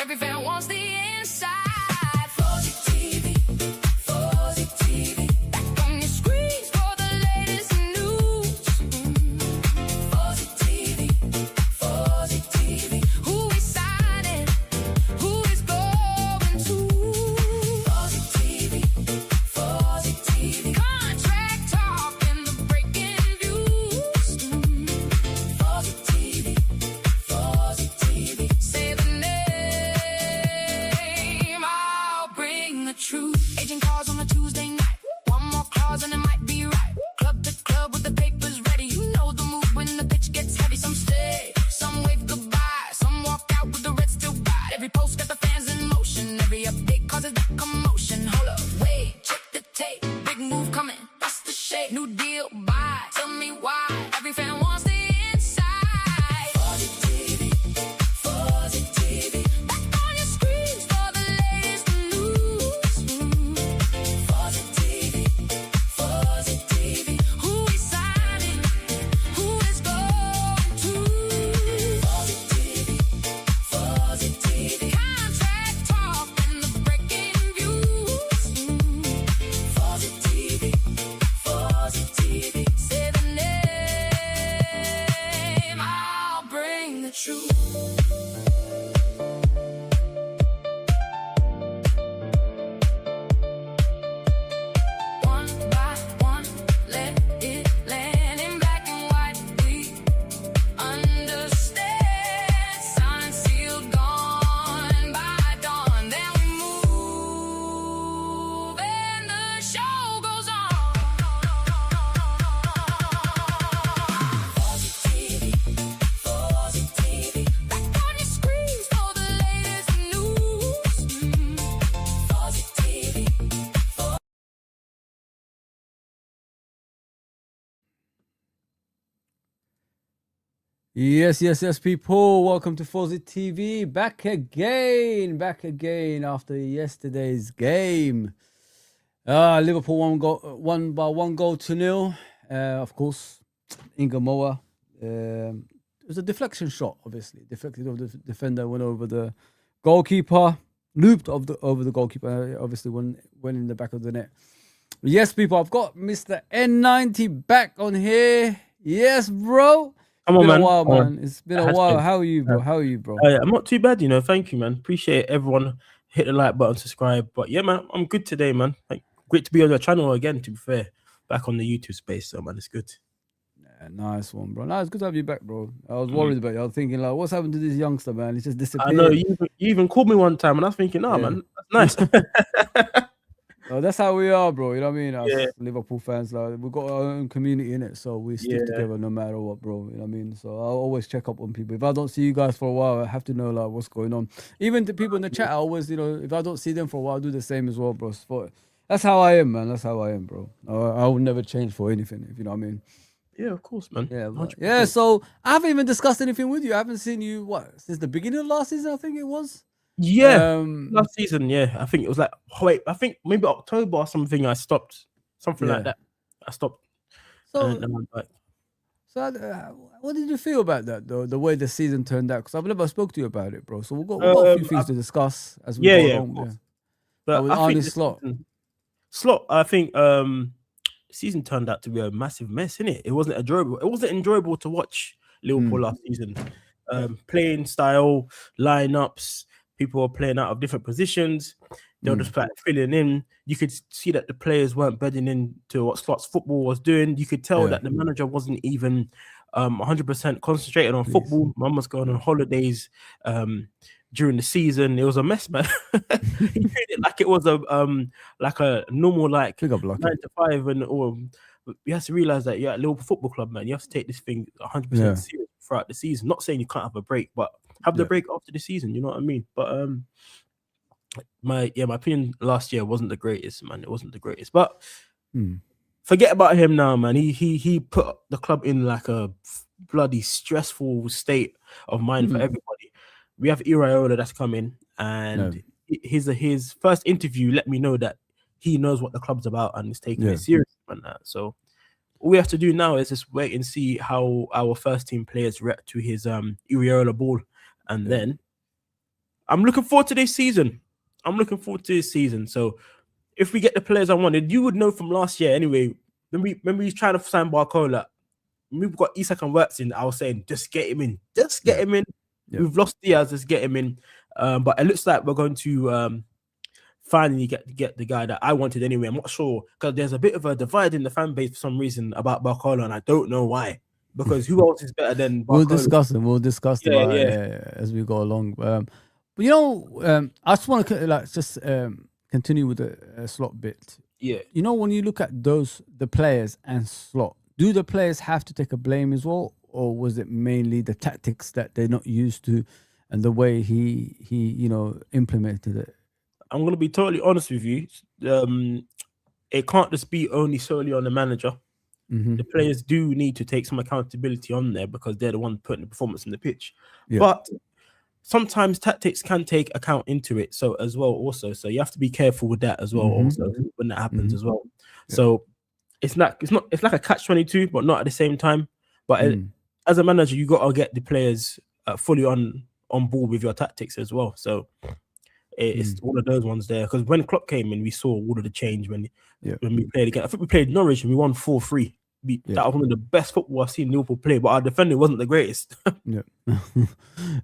Every fan wants the inside. Fozi TV, Fozi TV. Back on your screens for the latest news. Fozi TV, Fozi TV. Who is signing? Who is going to? Fozi TV, Fozi TV. Contract talk and the breaking news. Fozi TV, Fozi TV. Say the name. Truth. Agent calls on a Tuesday night. One more clause and it might be right. Club to club with the papers ready. You know the move when the pitch gets heavy. Some stay, some wave goodbye. Some walk out with the red still bright. Every post got the fans in motion. Every update causes that commotion. Hold up, wait, check the tape. Big move coming, that's the shape. New deal, buy. Tell me why. Every fan wants the inside. Fozi TV, Fozi TV. Back on your screens for the latest news. Fozi TV, Fozi TV. Who is signing? Who is going to? Fozi TV, Fozi TV. Contract talk and the breaking news. Fozi TV, Fozi TV. Say the name, I'll bring the truth. One by one, let it land in black and white. We understand. Signed, sealed, gone by dawn. Then we move and the show goes on. Fozi TV, Fozi TV. Back on your screens for the latest news. Fozi TV. Yes, people. Welcome to Fozi TV. Back again after yesterday's game. Liverpool won by 1-0. Of course, Ingamoa. It was a deflection shot, obviously. Deflected over the defender, went over the goalkeeper, looped over the goalkeeper. Obviously, went in the back of the net. Yes, people. I've got Mr. N90 back on here. Yes, bro. Come on, It's been man. a while, Come on. man. It's been It a has while. been. How are you, bro? How are you, bro? I'm not too bad, Thank you, man. Appreciate everyone. Hit the like button, subscribe. But yeah, man, I'm good today, man. Like, great to be on your channel again, to be fair. Back on the YouTube space, so man, it's good. Yeah, nice one, bro. No, it's good to have you back, bro. I was worried about you. I was thinking, like, what's happened to this youngster, man? He's just I disappeared. know you even called me one time, and I was thinking, Yeah. man, that's nice. Oh, that's how we are, bro. You know what I mean? Us Yeah. Liverpool fans, like, we've got our own community in it, so we stick Yeah. together no matter what, bro. You know what I mean? So I'll always check up on people. If I don't see you guys for a while, I have to know like what's going on. Even the people in the chat, I always, if I don't see them for a while, I do the same as well, bro. That's how I am, man. That's how I am, bro. I will never change for anything, if you know what I mean. Yeah, of course, man. Yeah, but- 100%. yeah. So I haven't even discussed anything with you. I haven't seen you since the beginning of last season. I think it was. Yeah, last season, yeah. I think it was like, I think maybe October or something. I stopped, something like that. I stopped. So, and then I went back. What did you feel about that, though? The way the season turned out? Because I've never spoke to you about it, bro. So we've got a few things to discuss as we go along. Of course. Yeah. But with I Arne think Slot. I think the season turned out to be a massive mess, innit? It wasn't enjoyable. It wasn't enjoyable to watch Liverpool last season. Playing style, lineups, people were playing out of different positions. They were just like filling in. You could see that the players weren't bedding into what Slot's football was doing. You could tell that the manager wasn't even 100% concentrated on football. Man was going on holidays during the season. It was a mess, man. He treated it like it was a normal 9 to 5, and you have to realize that you're at Liverpool Football Club, man. You have to take this thing 100% serious throughout the season. Not saying you can't have a break, but have the break after the season. You know what I mean? But my opinion last year wasn't the greatest, man. It wasn't the greatest, but forget about him now, man. He put the club in like a bloody stressful state of mind for everybody. We have Iraola that's coming, and his first interview let me know that he knows what the club's about and is taking it serious and that. So all we have to do now is just wait and see how our first team players react to his Iraola ball, and then I'm looking forward to this season. So if we get the players I wanted, you would know from last year anyway. When we trying to sign Barcola, we've got Isak and Wirtz in. I was saying, just get him in. Yeah. We've lost Diaz, just get him in. But it looks like we're going to finally get the guy that I wanted anyway. I'm not sure, because there's a bit of a divide in the fan base for some reason about Barcola, and I don't know why. Because who else is better than Barcola? We'll discuss them as we go along. But you know, I just want to continue with the slot bit. Yeah. You know, when you look at the players and slot, do the players have to take a blame as well, or was it mainly the tactics that they're not used to and the way he implemented it? I'm going to be totally honest with you. It can't just be only solely on the manager. Mm-hmm. The players do need to take some accountability on there, because they're the ones putting the performance in the pitch. Yeah. But sometimes tactics can take account into it. So as well, also, so you have to be careful with that as well. Mm-hmm. Also, when that happens Mm-hmm. as well. Yeah. So it's like a catch-22, but not at the same time. But as a manager, you got to get the players fully on board with your tactics as well. So it's all of those ones there. Because when Klopp came in, we saw all of the change when we played again. I think we played Norwich and we won 4-3. That was one of the best football I've seen Liverpool play, but our defender wasn't the greatest. Yeah,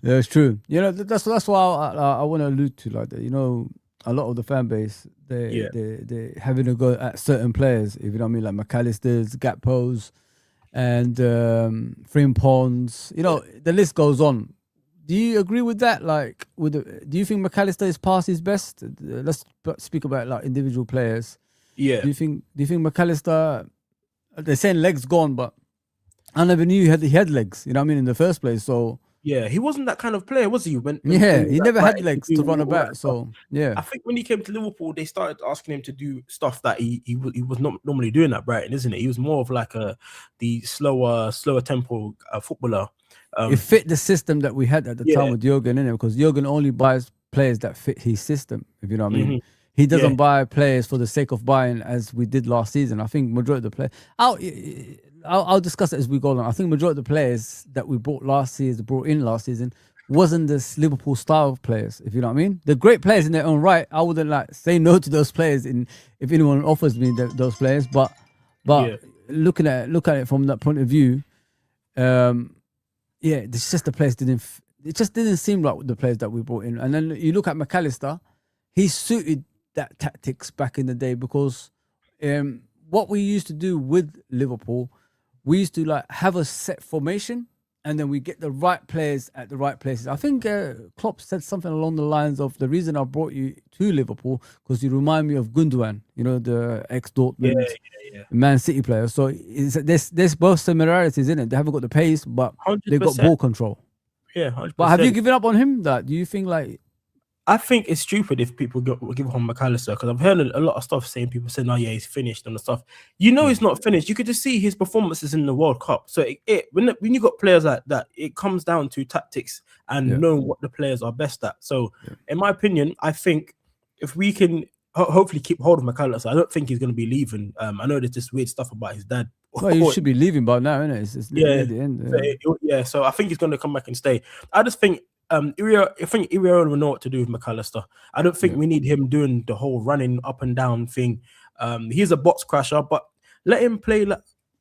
it's true. You know, that's why I want to allude to, like, that. You know, a lot of the fan base, they having a go at certain players, if you know what I mean, like McAllister's, Gakpo's, and Frimpong's. You know, the list goes on. Do you agree with that? Like, do you think McAllister is past his best? Let's speak about like individual players. Yeah. Do you think McAllister? They're saying legs gone, but I never knew he had legs. You know what I mean, in the first place. So yeah, he wasn't that kind of player, was he? He never had legs to run about. So yeah, I think when he came to Liverpool, they started asking him to do stuff that he was not normally doing at Brighton, isn't it? He was more of like the slower tempo footballer. It fit the system that we had at the time with Jurgen, innit? Because Jurgen only buys players that fit his system, if you know what I mean. Mm-hmm. He doesn't buy players for the sake of buying, as we did last season. I think majority of the players, I'll discuss it as we go along. I think majority of the players that we brought in last season, wasn't this Liverpool style of players, if you know what I mean. The great players in their own right, I wouldn't like say no to those players if anyone offers me those players. But looking at it from that point of view, it's just the players didn't seem like the players that we brought in. And then you look at McAllister, he suited that tactics back in the day, because what we used to do with Liverpool, we used to like have a set formation, and then we get the right players at the right places. I think Klopp said something along the lines of, the reason I brought you to Liverpool because you remind me of Gundogan, you know, the ex-Dortmund Man City player. So there's both similarities in it. They haven't got the pace, but 100%. they've got ball control. Yeah, 100%. But have you given up on him? That do you think like? I think it's stupid if people give up on McAllister, because I've heard a lot of stuff saying, people saying, "Oh yeah, he's finished," and the stuff. You know, he's not finished. You could just see his performances in the World Cup. So when you got players like that, it comes down to tactics and knowing what the players are best at. So, in my opinion, I think if we can hopefully keep hold of McAllister, I don't think he's going to be leaving. I know there's this weird stuff about his dad. Well, he should be leaving by now, isn't it? It's near the end. So I think he's going to come back and stay. I just think. I think Iriota will know what to do with McAllister. I don't think we need him doing the whole running up and down thing. He's a box crasher, but let him play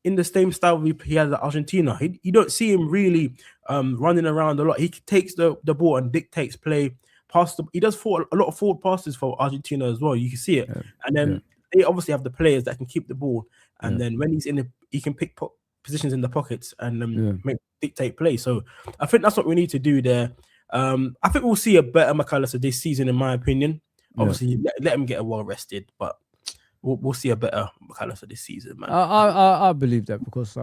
in the same style he had at Argentina. You don't see him really running around a lot. He takes the ball and dictates play. He does a lot of forward passes for Argentina as well. You can see it. And then they obviously have the players that can keep the ball. And then when he's he can pick positions in the pockets and dictate play. So I think that's what we need to do there. I think we'll see a better McAllister this season, in my opinion. Obviously, let him get well rested, but we'll see a better McAllister this season, man. I believe that, because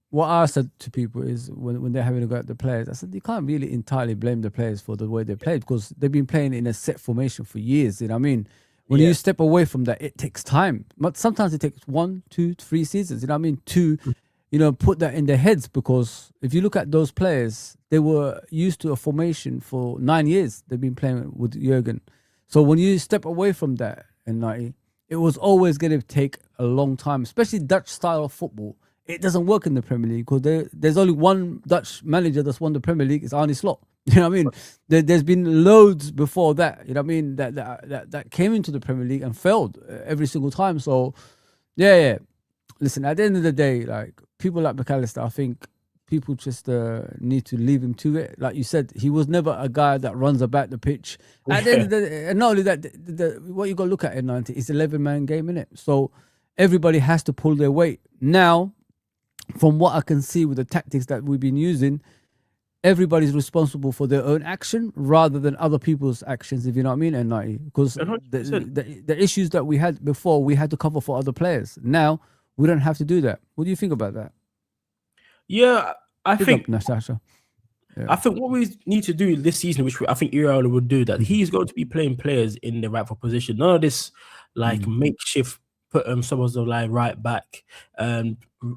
what I said to people is when they're having a go at the players, I said you can't really entirely blame the players for the way they played, because they've been playing in a set formation for years. You know what I mean? When you step away from that, it takes time. But sometimes it takes 1, 2, 3 seasons. You know what I mean? To put that in their heads, because if you look at those players, they were used to a formation for 9 years. They've been playing with Jurgen. So when you step away from that, and it was always going to take a long time, especially Dutch style of football. It doesn't work in the Premier League, because there's only one Dutch manager that's won the Premier League. It's Arne Slot. You know what I mean? There's been loads before that. You know what I mean? That came into the Premier League and failed every single time. So, yeah. Listen, at the end of the day, like people like McAllister, I think people just need to leave him to it. Like you said, he was never a guy that runs about the pitch. At the end of the day, and not only that, what you got to look at in 90 is 11-man game, innit? So everybody has to pull their weight. Now, from what I can see with the tactics that we've been using, everybody's responsible for their own action rather than other people's actions, if you know what I mean, N90. Because the issues that we had before, we had to cover for other players. Now, we don't have to do that. What do you think about that? Yeah, I think Natasha. Yeah. I think what we need to do this season, which I think Iraola would do, that he's going to be playing players in the rightful position. None of this makeshift put Szoboszlai right back,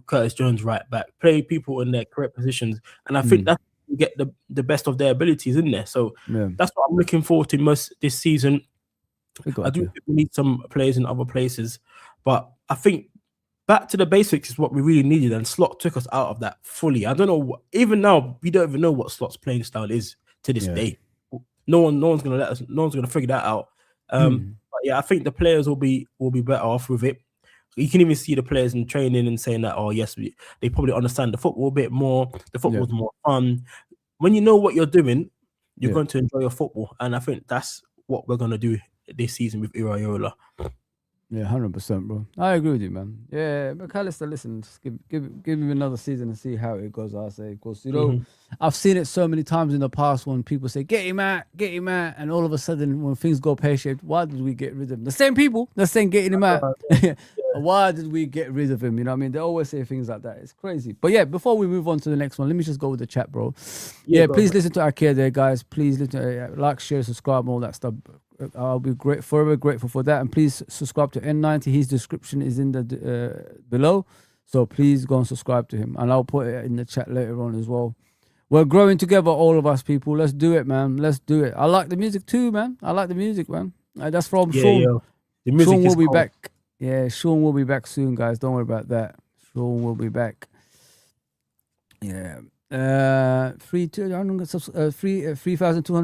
Curtis Jones right back. Play people in their correct positions, and I think that's get the best of their abilities in there. So that's what I'm looking forward to most this season. I do think we need some players in other places, but I think back to the basics is what we really needed, and Slot took us out of that fully. I don't know. Even now, we don't even know what Slot's playing style is to this day. No one's gonna let us. No one's gonna figure that out. But yeah, I think the players will be better off with it. You can even see the players in training and saying that, oh yes, they probably understand the football a bit more. The football's more fun. When you know what you're doing, you're going to enjoy your football, and I think that's what we're gonna do this season with Iraola. Yeah, 100%, bro. I agree with you, man. Yeah, McAllister, listen, just give him another season and see how it goes, I say. Because, you know, I've seen it so many times in the past when people say, get him out, and all of a sudden, when things go pear-shaped, why did we get rid of him? The same people that's saying getting him out. Why did we get rid of him? You know what I mean? They always say things like that. It's crazy. But yeah, before we move on to the next one, let me just go with the chat, bro. Yeah, please listen to Ikea there, guys. Please listen to, like, share, subscribe, and all that stuff. I'll be forever grateful for that. And please subscribe to N90. His description is in the below. So please go and subscribe to him. And I'll put it in the chat later on as well. We're growing together, all of us, people. Let's do it, man. Let's do it. I like the music too, man. I like the music, man. That's from Sean. Yeah. The music Sean will be cool. back. Yeah, Sean will be back soon, guys. Don't worry about that. Sean will be back. Yeah. 3,200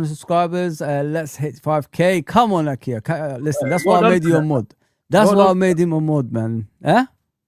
subscribers. Let's hit 5K. Come on, Akia. Listen, that's why I made you a mod. That's why I made him a mod, man. Huh?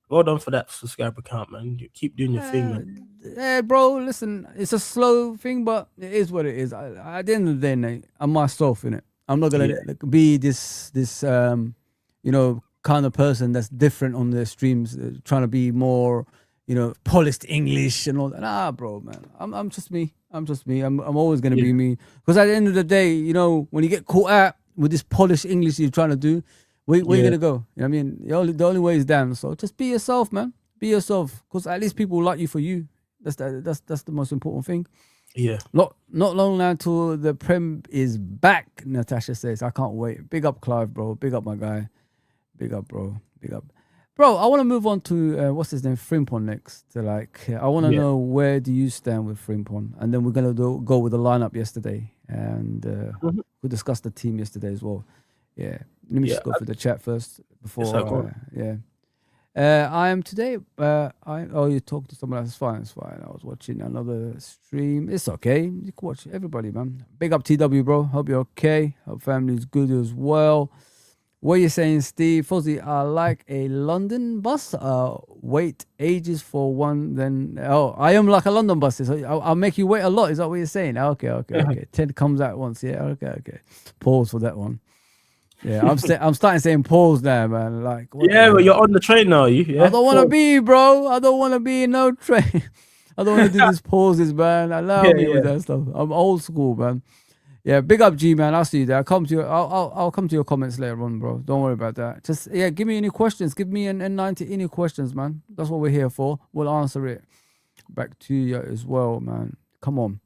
Well done for that subscriber count, man. You keep doing your thing, man. Yeah, bro. Listen, it's a slow thing, but it is what it is. At the end of the day, Nate, I'm myself in it. I'm not gonna be this you know, kind of person that's different on the streams, trying to be more, you know, polished English and all that. Nah, bro, man. I'm just me. I'm always gonna be me. Because at the end of the day, you know, when you get caught out with this polished English you're trying to do, where you gonna go? You know what I mean? The only way is down. So just be yourself, man. Be yourself. Because at least people like you for you. That's the most important thing. Yeah. Not long now till the Prem is back, Natasha says. I can't wait. Big up Clive, bro. Big up my guy. Big up, bro. Big up. Bro, I want to move on to, what's his name, Frimpong next. I want to know, where do you stand with Frimpong? And then we're going to go with the lineup yesterday. And we discussed the team yesterday as well. Yeah. Let me just go through the chat first before. I am today. You talked to someone else. It's fine. I was watching another stream. It's okay. You can watch everybody, man. Big up TW, bro. Hope you're okay. Hope family's good as well. What are you saying, Steve? Fozi, I like a London bus. Wait ages for one. Then I am like a London bus. So I'll make you wait a lot. Is that what you're saying? Okay. 10 comes out once. Yeah. Okay. Pause for that one. Yeah, I'm starting saying pause now, man. Like, but you're on the train now, you? Yeah? I don't want to be, bro. I don't want to be in no train. I don't want to do these pauses, man. Allow me with that stuff. I'm old school, man. Yeah, big up, G, man. I'll see you there. I'll come to your comments later on, bro. Don't worry about that. Just give me any questions. Give me an N90 any questions, man. That's what we're here for. We'll answer it back to you as well, man. Come on.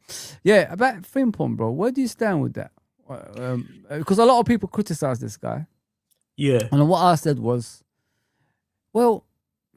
Yeah, about Frimpong, bro. Where do you stand with that? Because a lot of people criticize this guy. Yeah. And what I said was, well,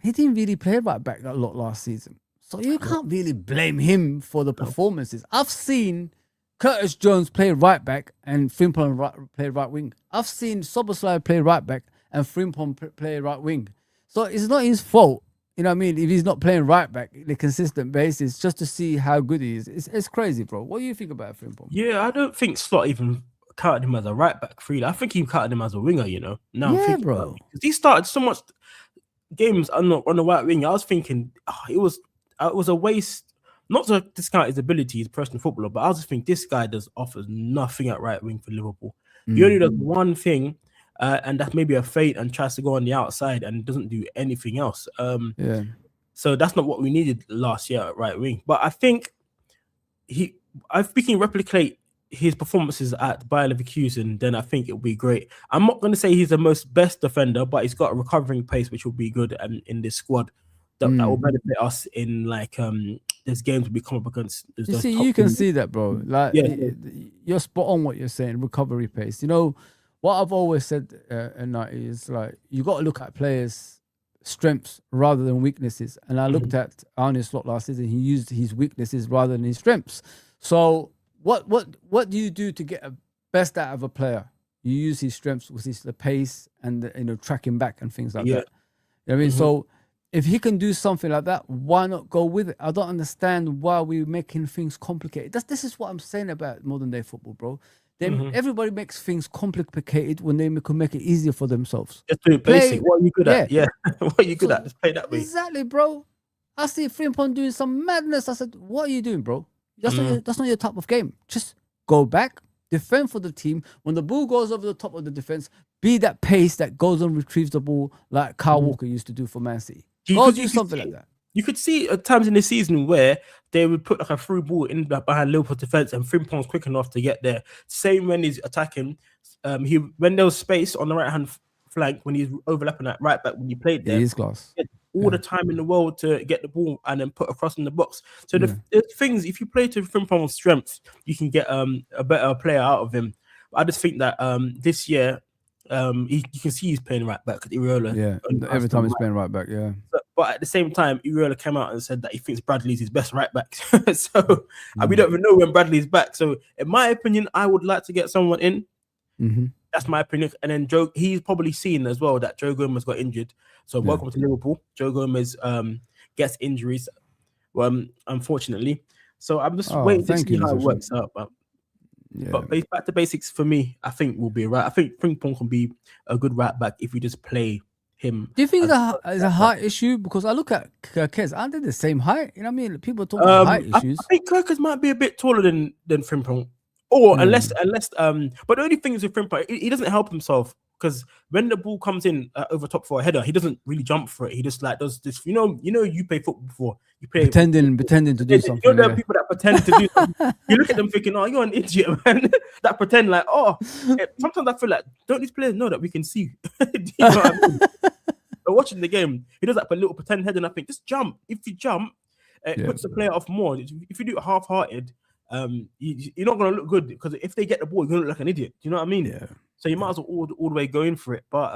he didn't really play right back a lot last season. So you can't really blame him for the performances. I've seen Curtis Jones play right back and Frimpong play right wing. I've seen Szoboszlai play right back and Frimpong play right wing. So it's not his fault you know what I mean, if he's not playing right back on a consistent basis, just to see how good he is, it's crazy, bro. What do you think about Frimpong? Yeah, I don't think Slot even counted him as a right back freely. I think he counted him as a winger, you know. Now I'm thinking, bro. Because he started so much games on the right wing. I was thinking it was a waste. Not to discount his ability, he's a personal footballer, but I was just thinking this guy offers nothing at right wing for Liverpool. He only does one thing, and that's maybe a fade, and tries to go on the outside and doesn't do anything else. So that's not what we needed last year at right wing. But I think if we can replicate his performances at Bayer Leverkusen, then I think it'll be great. I'm not going to say he's the best defender, but he's got a recovering pace, which will be good in this squad. That will benefit us in there's games we come up against. You see, you can see that, bro. Like, you're spot on what you're saying. Recovery pace. You know what I've always said, is like you got to look at players' strengths rather than weaknesses. And I looked at Arne Slot last season. He used his weaknesses rather than his strengths. So what do you do to get a best out of a player? You use his strengths, which is the pace and the tracking back and things like that. You know what I mean? So if he can do something like that, why not go with it? I don't understand why we're making things complicated. This is what I'm saying about modern day football, bro. Everybody makes things complicated when they can make it easier for themselves. Just do it basic. What are you good at? Yeah. What are you good at? Just play that way. Exactly, bro. I see Frimpong doing some madness. I said, what are you doing, bro? That's not your type of game. Just go back, defend for the team. When the ball goes over the top of the defense, be that pace that goes and retrieves the ball like Kyle Walker used to do for Man City. Go do something like that. You could see at times in the season where they would put like a through ball in behind Liverpool defense, and Frimpong's quick enough to get there. Same when he's attacking, when there was space on the right hand flank when he's overlapping that right back when you played there. He is class. All the time in the world to get the ball and then put across in the box. So the things, if you play to Frimpong's strengths, you can get a better player out of him. But I just think that this year, you can see he's playing right back. Iriola, every time he's playing right back, But at the same time, Iriola came out and said that he thinks Bradley's his best right back. So we don't even know when Bradley's back. So in my opinion, I would like to get someone in. That's my opinion. And then Joe, he's probably seen as well that Joe Gomez got injured. So welcome to Liverpool. Joe Gomez gets injuries, unfortunately. So I'm just waiting to see how it works out. But back to basics for me, I think will be right. I think Frimpong can be a good right back if we just play him. Do you think it's a height issue? Because I look at Kirkes, aren't they the same height? You know what I mean? People talk about height issues. I think Kirkes might be a bit taller than Frimpong. Or unless but the only thing is with Frimpong, he doesn't help himself, because when the ball comes in over top for a header, he doesn't really jump for it. He just like does this. You know, you play football before. You play pretending to do something. You know, there are people that pretend to do something. You look at them thinking, "Oh, you're an idiot, man." That pretend like, sometimes I feel like, don't these players know that we can see? Do you know what I mean? But watching the game, he does like a little pretend head, and I think just jump. If you jump, it puts the player off more. If you do it half-hearted, you're not going to look good, because if they get the ball, you're going to look like an idiot. Do you know what I mean? Yeah. So you might as well all the way go in for it. But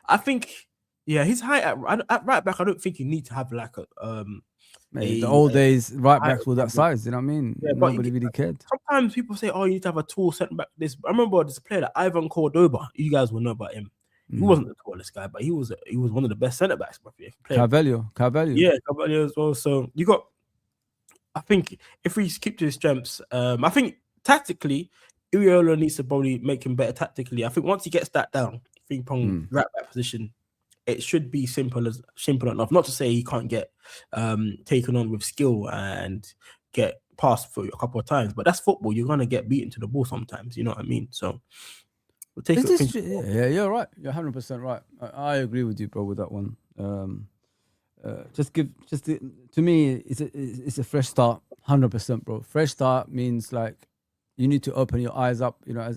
I think, his height at right back, I don't think you need to have like the old days right backs were that size. You know what I mean? Yeah, nobody really cared. Sometimes people say, "Oh, you need to have a tall centre back." I remember there's a player like Ivan Cordoba. You guys will know about him. He wasn't the tallest guy, but he was one of the best centre backs. Carvalho. Yeah, Carvalho as well. So I think if we keep to his strengths, I think tactically, Iriola needs to probably make him better tactically. I think once he gets that down, Frimpong right back position, it should be simple enough. Not to say he can't get taken on with skill and get passed for a couple of times, but that's football. You're gonna get beaten to the ball sometimes. You know what I mean? So we'll take it. Yeah, you're right. You're 100% right. I agree with you, bro, with that one. To me, it's a fresh start, 100%, bro. Fresh start means like you need to open your eyes up, you know,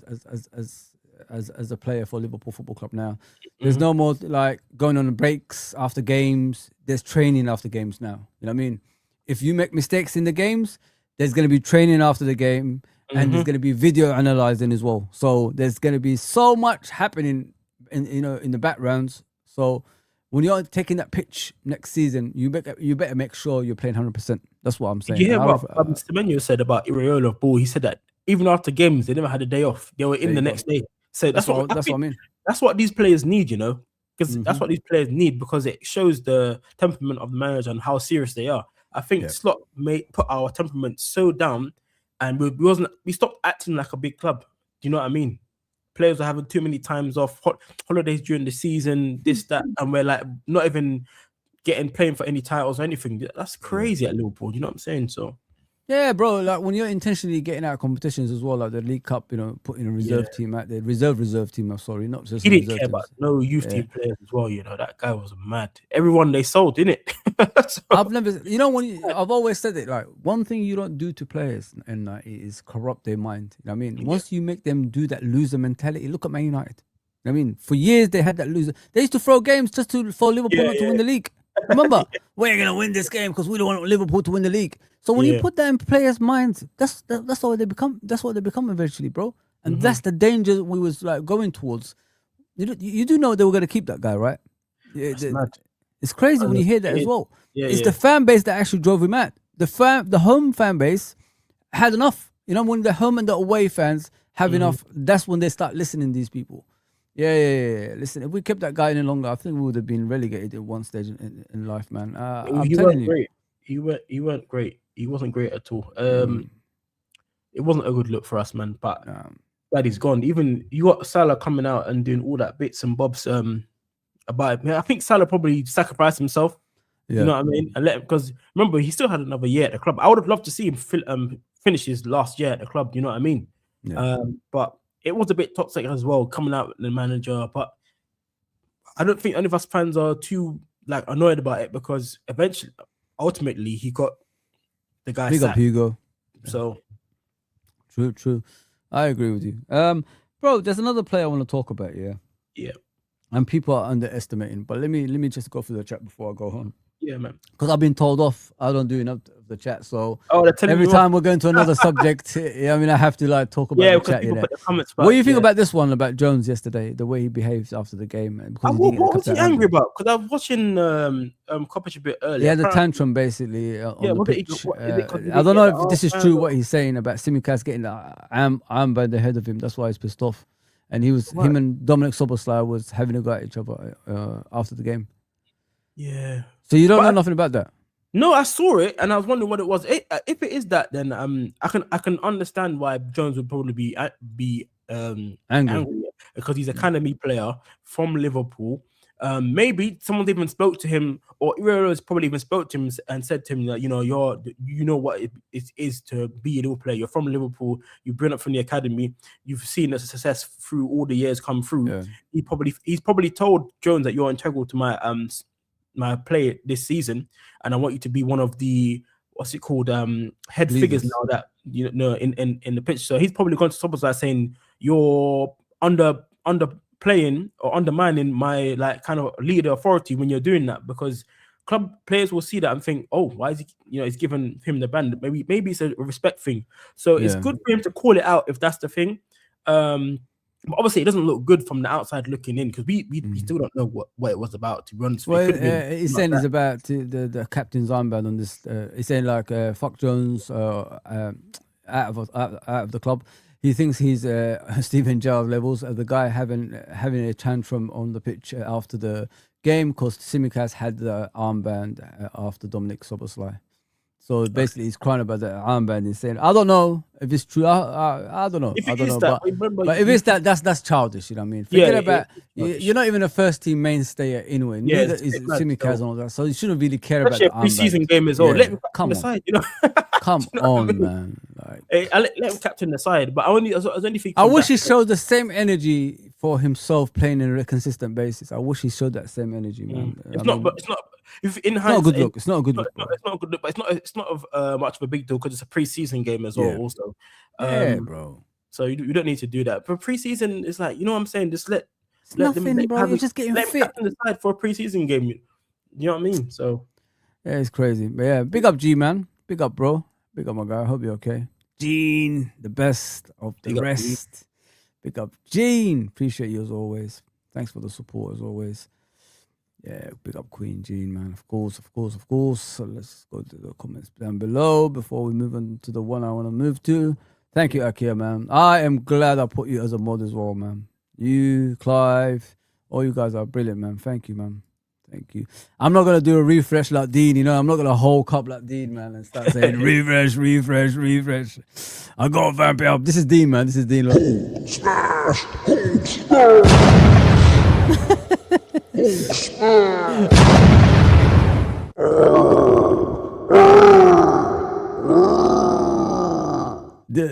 as a player for Liverpool Football Club now. There's no more like going on breaks after games. There's training after games now. You know what I mean? If you make mistakes in the games, there's going to be training after the game, and there's going to be video analyzing as well. So there's going to be so much happening in the backgrounds. So when you're taking that pitch next season, you better make sure you're playing 100%. That's what I'm saying. You hear what Semenyo said about Iriola ball? He said that even after games, they never had a day off. They were in the next day. So that's what I mean. That's what these players need, you know. because that's what these players need, because it shows the temperament of the manager and how serious they are. I think Slot put our temperament so down, and we stopped acting like a big club. Do you know what I mean? Players are having too many times off, holidays during the season, this, that, and we're like not even playing for any titles or anything. That's crazy at Liverpool. You know what I'm saying? So yeah, bro. Like when you're intentionally getting out of competitions as well, like the League Cup, putting a reserve team out there, reserve team. I'm sorry, not just. He didn't care about no youth team players as well. That guy was mad. Everyone they sold, didn't it? So, I've never, I've always said it. Like one thing you don't do to players and is corrupt their mind. You know what I mean? Once you make them do that loser mentality, look at Man United. You know what I mean, for years they had that loser. They used to throw games just for Liverpool not to win the league. Remember, we're gonna win this game because we don't want Liverpool to win the league. So when you put that in players' minds, that's what they become. That's what they become eventually, bro. And that's the danger we was like going towards. You do know they were gonna keep that guy, right? It's crazy when you hear that as well. It's the fan base that actually drove him out. The home fan base had enough. When the home and the away fans have enough, that's when they start listening to these people. Yeah. Listen, if we kept that guy any longer, I think we would have been relegated at one stage in life, man. I'm telling you. Great. He weren't great. He wasn't great at all. It wasn't a good look for us, man. But glad he's gone. Even you got Salah coming out and doing all that bits and bobs about it. I think Salah probably sacrificed himself. Yeah. You know what I mean? And because remember, he still had another year at the club. I would have loved to see him finish his last year at the club. You know what I mean? Yeah. But it was a bit toxic as well, coming out with the manager. But I don't think any of us fans are too annoyed about it, because ultimately, he got the guy. Big up Hugo. So true. I agree with you. Bro, there's another player I want to talk about. Yeah. And people are underestimating. But let me just go through the chat before I go home. Yeah, man. Because I've been told off. I don't do enough of the chat. So every time we're going to another subject, I have to talk about the chat. People put the comments back, what do you think about this one about Jones yesterday? The way he behaved after the game. What was he angry about? Because I was watching coverage a bit earlier. He had a tantrum basically on the pitch. I don't know if this is true what he's saying about Tsimikas getting the armband ahead of him. That's why he's pissed off. And him and Dominic Szoboszlai was having a go at each other after the game. Yeah. So you don't know nothing about that? No, I saw it and I was wondering what it was. If it is that, then I can understand why Jones would probably be angry, because he's a academy player from Liverpool. Maybe someone even spoke to him, or Ireo's probably even spoke to him and said to him that you know what it is to be a Liverpool player. You're from Liverpool. You bring up from the academy. You've seen the success through all the years come through. Yeah. He's probably told Jones that you're integral to my play this season, and I want you to be one of the head figures now that in the pitch. So he's probably gone to Szoboszlai saying you're under playing or undermining my kind of leader authority when you're doing that, because club players will see that and think, oh, why is he he's giving him the band? Maybe it's a respect thing. So it's good for him to call it out if that's the thing. But obviously, it doesn't look good from the outside looking in, because we still don't know what it was about, to be honest. Well, he's saying it's about the captain's armband on this. He's saying fuck Jones out of the club. He thinks he's Steven Gerrard levels. The guy having a tantrum on the pitch after the game because Tsimikas had the armband after Dominic Szoboszlai. So basically, he's crying about the armband. He's saying, "I don't know if it's true. I don't know. I don't know. But if it's that's childish. You know what I mean? Forget about. You're not even a first team mainstay at Inwin. Neither is Tsimikas and all that. So you shouldn't really care about the armband. Pre-season game as well. Let him come on, aside, come on, man. I let him captain the side, but I was only thinking. I wish he showed the same energy for himself playing on a consistent basis. I wish he showed that same energy, man. It's not. If in it's not a good look. It's not a good look. It's not a good look, but it's not of much of a big deal because it's a pre-season game as well. Yeah. Also, bro. So you don't need to do that. For pre-season, it's like, you know what I'm saying. Just let nothing, them, bro. You're just getting fit. Captain the side for a pre-season game. You know what I mean? So yeah, it's crazy. But yeah, big up G, man. Big up, bro. Big up, my guy. I hope you're okay. Gene, the best of the rest. Big up, Gene. Appreciate you as always. Thanks for the support as always. Yeah, big up Queen Jean, man. Of course. So let's go to the comments down below before we move on to the one I want to move to. Thank you, Akia, man. I am glad I put you as a mod as well, man. You, Clive, All you guys are brilliant, man. Thank you, man. Thank you. I'm not gonna do a refresh like Dean, you know. I'm not gonna Hulk up like Dean, man, and start saying refresh, refresh, refresh. I gotta vamp it up. This is Dean, man. This is Dean. Like. Smash! Hulk smash! Hulk smash!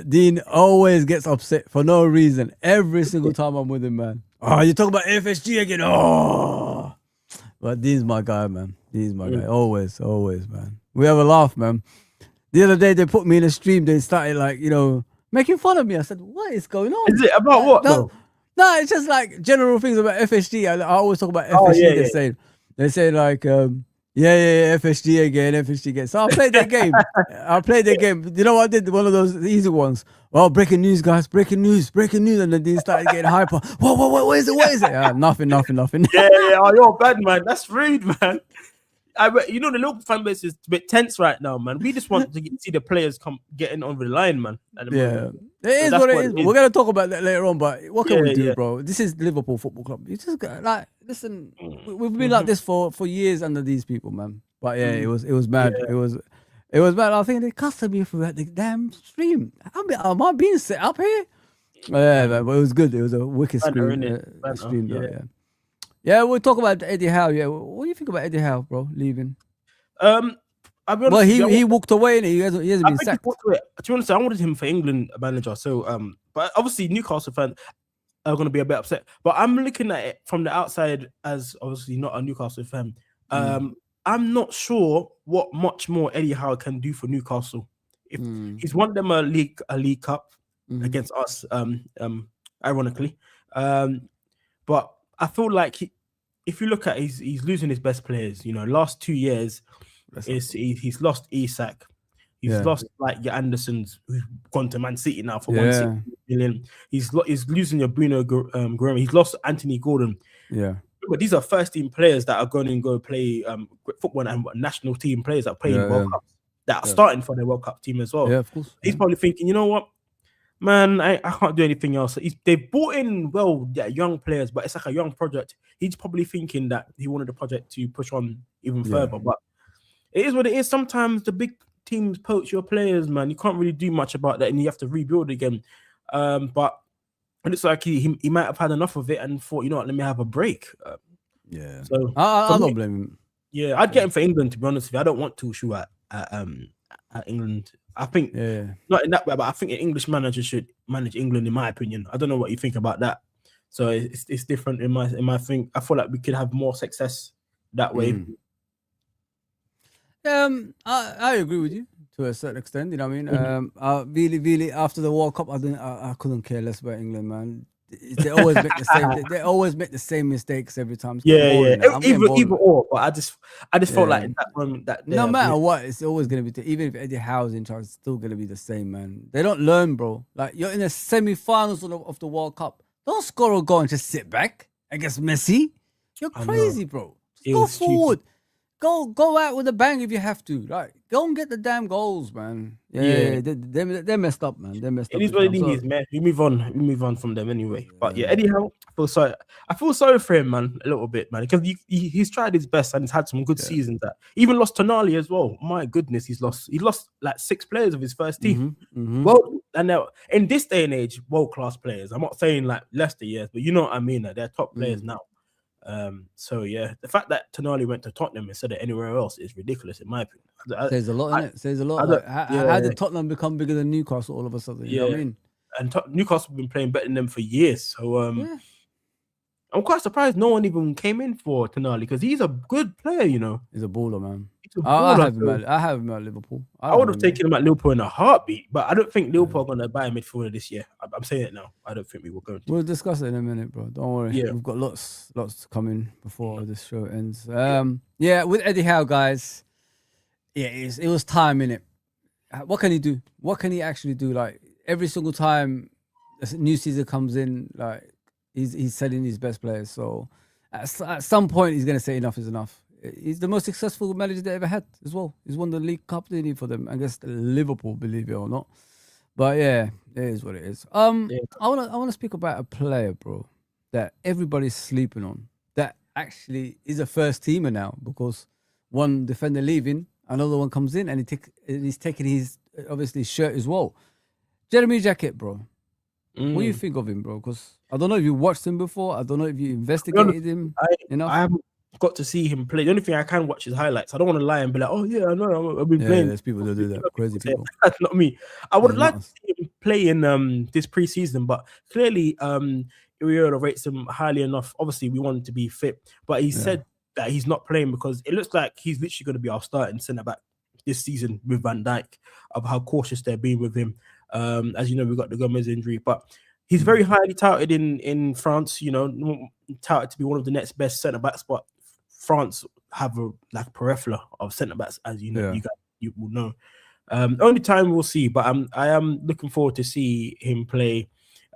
Dean always gets upset for no reason. Every single time I'm with him, man. Oh, you talk about FSG again? Oh. But Dean's my guy, man. Dean's my guy. Always, man. We have a laugh, man. The other day, they put me in a stream. They started, like, you know, making fun of me. I said, what is going on? Is it about what, though? No, it's just, like, general things about FSG. I always talk about FSG. They say, like, FSG again. So I played that game. You know what I did? One of those easy ones. Oh, breaking news, guys. Breaking news. And then they started getting hyper. What is it? Nothing. Yeah. Oh, you're bad, man. That's rude, man. You know, the local fan base is a bit tense right now, man. We just want to see the players come getting on the line, man. Yeah. It is what it is. We're going to talk about that later on, but what can we do, bro? This is Liverpool Football Club. You just got, like, listen, we've been like this for years under these people, man. But yeah, it was mad. Yeah. It was bad. I think they cussed me throughout the damn stream. Am I being set up here? Yeah, man, but it was good. It was a wicked stream. Yeah, we'll talk about Eddie Howe. Yeah, what do you think about Eddie Howe, bro, leaving? I'll be honest, well, he walked away and he hasn't been sacked. To be honest, I wanted him for England manager. So, but obviously Newcastle fans are going to be a bit upset. But I'm looking at it from the outside as obviously not a Newcastle fan. I'm not sure what much more Eddie Howe can do for Newcastle. If he's won them a league cup against us, ironically. But I feel like if you look at he's losing his best players. You know, last 2 years he's lost Isak. He's lost like your Andersons, who's gone to Man City now for 160 million. He's losing your Bruno Guerrero. He's lost Anthony Gordon. Yeah. But these are first team players that are going to go play football and national team players that play in World Cup that are starting for their World Cup team as well. Yeah, of course. He's probably thinking, you know what, man, I can't do anything else. They've brought in young players, but it's like a young project. He's probably thinking that he wanted the project to push on even further. But it is what it is. Sometimes the big teams poach your players, man. You can't really do much about that, and you have to rebuild again. But it looks like he might have had enough of it and thought, you know what, let me have a break. So I don't blame him. Yeah, I'd get him for England, to be honest with you. I don't want to shoot at England. I think not in that way, but I think an English manager should manage England, in my opinion. I don't know what you think about that. So it's different in my thing. I feel like we could have more success that way. I agree with you to a certain extent. You know what I mean? Really, after the World Cup, I couldn't care less about England, man. They always make the same. They always make the same mistakes every time. Either or. But I just felt like in that moment that no matter what, it's always gonna be. Even if Eddie Howe's in charge, it's still gonna be the same, man. They don't learn, bro. Like, you're in the semi-finals of the World Cup. Don't score a goal and just sit back against Messi. You're crazy, bro. Just go forward. Go out with a bang if you have to. Like, go and get the damn goals, man. They're messed up, man. They're messed up. It is what it is, man. We move on from them anyway. But yeah, Eddie Howe, I feel sorry for him, man, a little bit, man, because he's tried his best and he's had some good seasons. That even lost Tonali as well. My goodness, he lost like 6 players of his first team. Well, and now in this day and age, world-class players. I'm not saying like Leicester years, but you know what I mean. They're top players now. So yeah, the fact that Tonali went to Tottenham instead of anywhere else is ridiculous, in my opinion. Says a lot, innit? Says a lot. Like, how did Tottenham become bigger than Newcastle all of a sudden? You know what I mean? And Newcastle have been playing better than them for years. So I'm quite surprised no one even came in for Tonali, because he's a good player, you know. He's a baller, man. I have him at Liverpool. I would have taken him at Liverpool in a heartbeat, but I don't think Liverpool are going to buy a midfielder this year. I'm saying it now. I don't think we will go. We'll discuss it in a minute, bro. Don't worry. Yeah. We've got lots coming before this show ends. With Eddie Howe, guys, it was time, innit? What can he do? What can he actually do? Like, every single time a new season comes in, like, he's selling his best players. So at some point, he's going to say enough is enough. He's the most successful manager they ever had as well. He's won the League Cup, didn't he, for them? I guess Liverpool, believe it or not. But yeah, it is what it is. I want to speak about a player, bro, that everybody's sleeping on. actually is a first teamer now because one defender leaving, another one comes in, and he's taking his obviously shirt as well. Jeremy Jacket, bro. What do you think of him, bro? Because I don't know if you watched him before. I don't know if you investigated him enough. I haven't got to see him play. The only thing I can watch is highlights. I don't want to lie and be like, oh yeah, I know, I've been playing. There's people that do that. Crazy people. That's not me. I would like to see him play in this preseason, but clearly Iriola rates him highly enough. Obviously, we want him to be fit, but he said that he's not playing because it looks like he's literally going to be our starting centre back this season with Van Dijk, of how cautious they're being with him. As you know, we've got the Gomez injury, but he's very highly touted in France, you know, touted to be one of the next best centre backs, but France have a plethora of centre backs, as you know, you will know. Only time we'll see, but I am looking forward to see him play.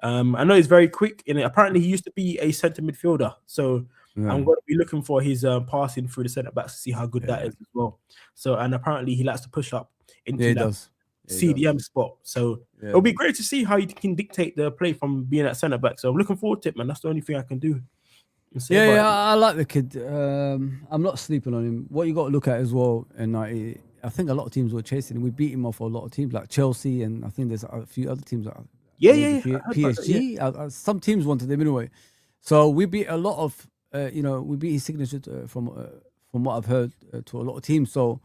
I know he's very quick in it. Apparently, he used to be a centre midfielder, so I'm going to be looking for his passing through the centre backs to see how good that is as well. So, and apparently, he likes to push up into that CDM spot. So it'll be great to see how he can dictate the play from being at centre back. So I'm looking forward to it, man. That's the only thing I can do. I like the kid. I'm not sleeping on him. What you got to look at as well, and I think a lot of teams were chasing him. We beat him off a lot of teams like Chelsea, and I think there's a few other teams that PSG. Some teams wanted him anyway. So we beat a lot of, we beat his signature from what I've heard to a lot of teams. So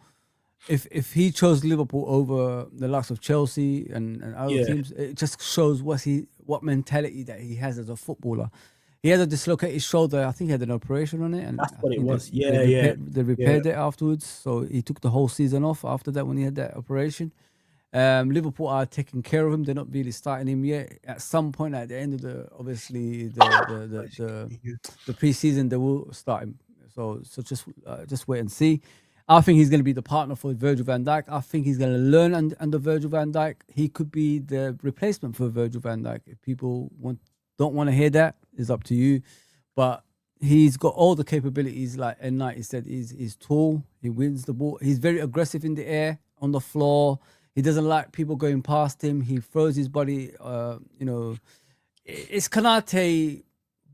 if he chose Liverpool over the likes of Chelsea and other teams, it just shows what mentality that he has as a footballer. He had a dislocated shoulder. I think he had an operation on it, and that's what it was. They repaired it afterwards. So he took the whole season off after that when he had that operation. Liverpool are taking care of him. They're not really starting him yet. At some point at the end of the preseason, they will start him. So just wait and see. I think he's going to be the partner for Virgil van Dijk. I think he's going to learn under Virgil van Dijk. He could be the replacement for Virgil van Dijk. If people don't want to hear that, it's up to you. But he's got all the capabilities. Like N90 said, he's tall. He wins the ball. He's very aggressive in the air, on the floor. He doesn't like people going past him. He throws his body. It's Kanate,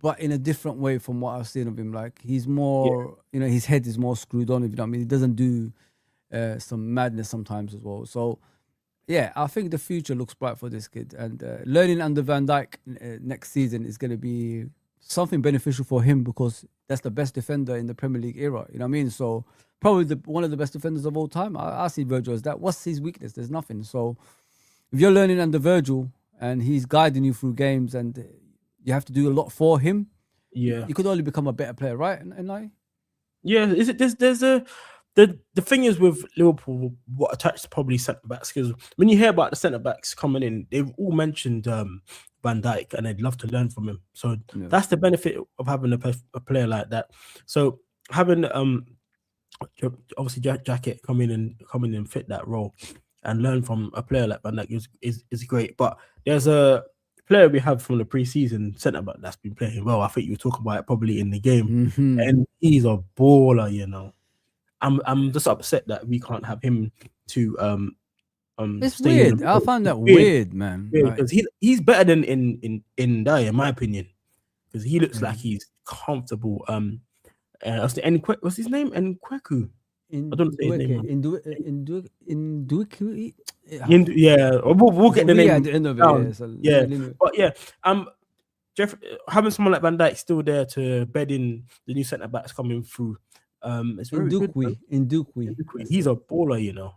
but in a different way from what I've seen of him. Like he's more, his head is more screwed on. If you know what I mean, he doesn't do some madness sometimes as well. So yeah, I think the future looks bright for this kid. And learning under Van Dijk next season is going to be something beneficial for him because that's the best defender in the Premier League era. You know what I mean? So probably one of the best defenders of all time. I see Virgil as that. What's his weakness? There's nothing. So if you're learning under Virgil and he's guiding you through games and you have to do a lot for him, you could only become a better player, right? Is it? The thing is with Liverpool, what attached probably centre backs, because when you hear about the centre backs coming in, they've all mentioned Van Dijk and they'd love to learn from him. So that's the benefit of having a player like that. So having obviously Jacket come in and fit that role and learn from a player like Van Dijk is great. But there's a player we have from the preseason centre back that's been playing well. I think you talk about it probably in the game, and he's a baller. I'm just upset that we can't have him to It's weird. I find that weird, man. Because he's better than in Dyer, in my opinion, because he looks like he's comfortable. What's his name? Nkweku. I don't know his name. We'll get the name at the end of it. But Jeff, having someone like Van Dijk still there to bed in the new centre backs coming through. It's very good. Ndukwi. He's a baller,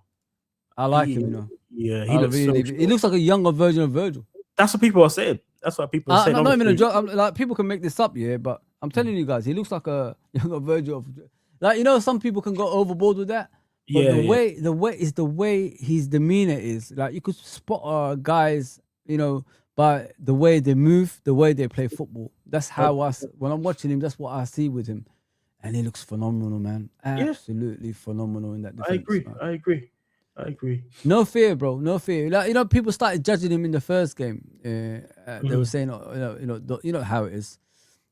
I like him, Yeah, he looks like a younger version of Virgil. That's what people are saying. I'm not even a joke. Like people can make this up, but I'm telling you guys, he looks like a younger version of, some people can go overboard with that. But the way his demeanor is. Like you could spot guys, by the way they move, the way they play football. That's how when I'm watching him, that's what I see with him. And he looks phenomenal, man. Absolutely phenomenal in that defense. I agree. No fear, bro. No fear. Like, people started judging him in the first game. They were saying, how it is.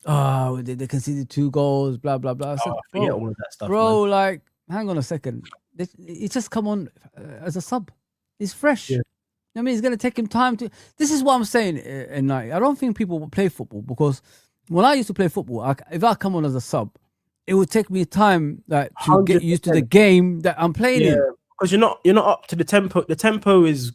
Oh, they conceded 2 goals, blah blah blah. I said, forget all of that stuff, bro. Man. Like, hang on a second. He just come on as a sub. He's fresh. Yeah. I mean, it's gonna take him time to. This is what I'm saying. I don't think people will play football because when I used to play football, if I come on as a sub, it would take me time like to get used to the 100%. game that I'm playing in. Because you're not up to the tempo. The tempo is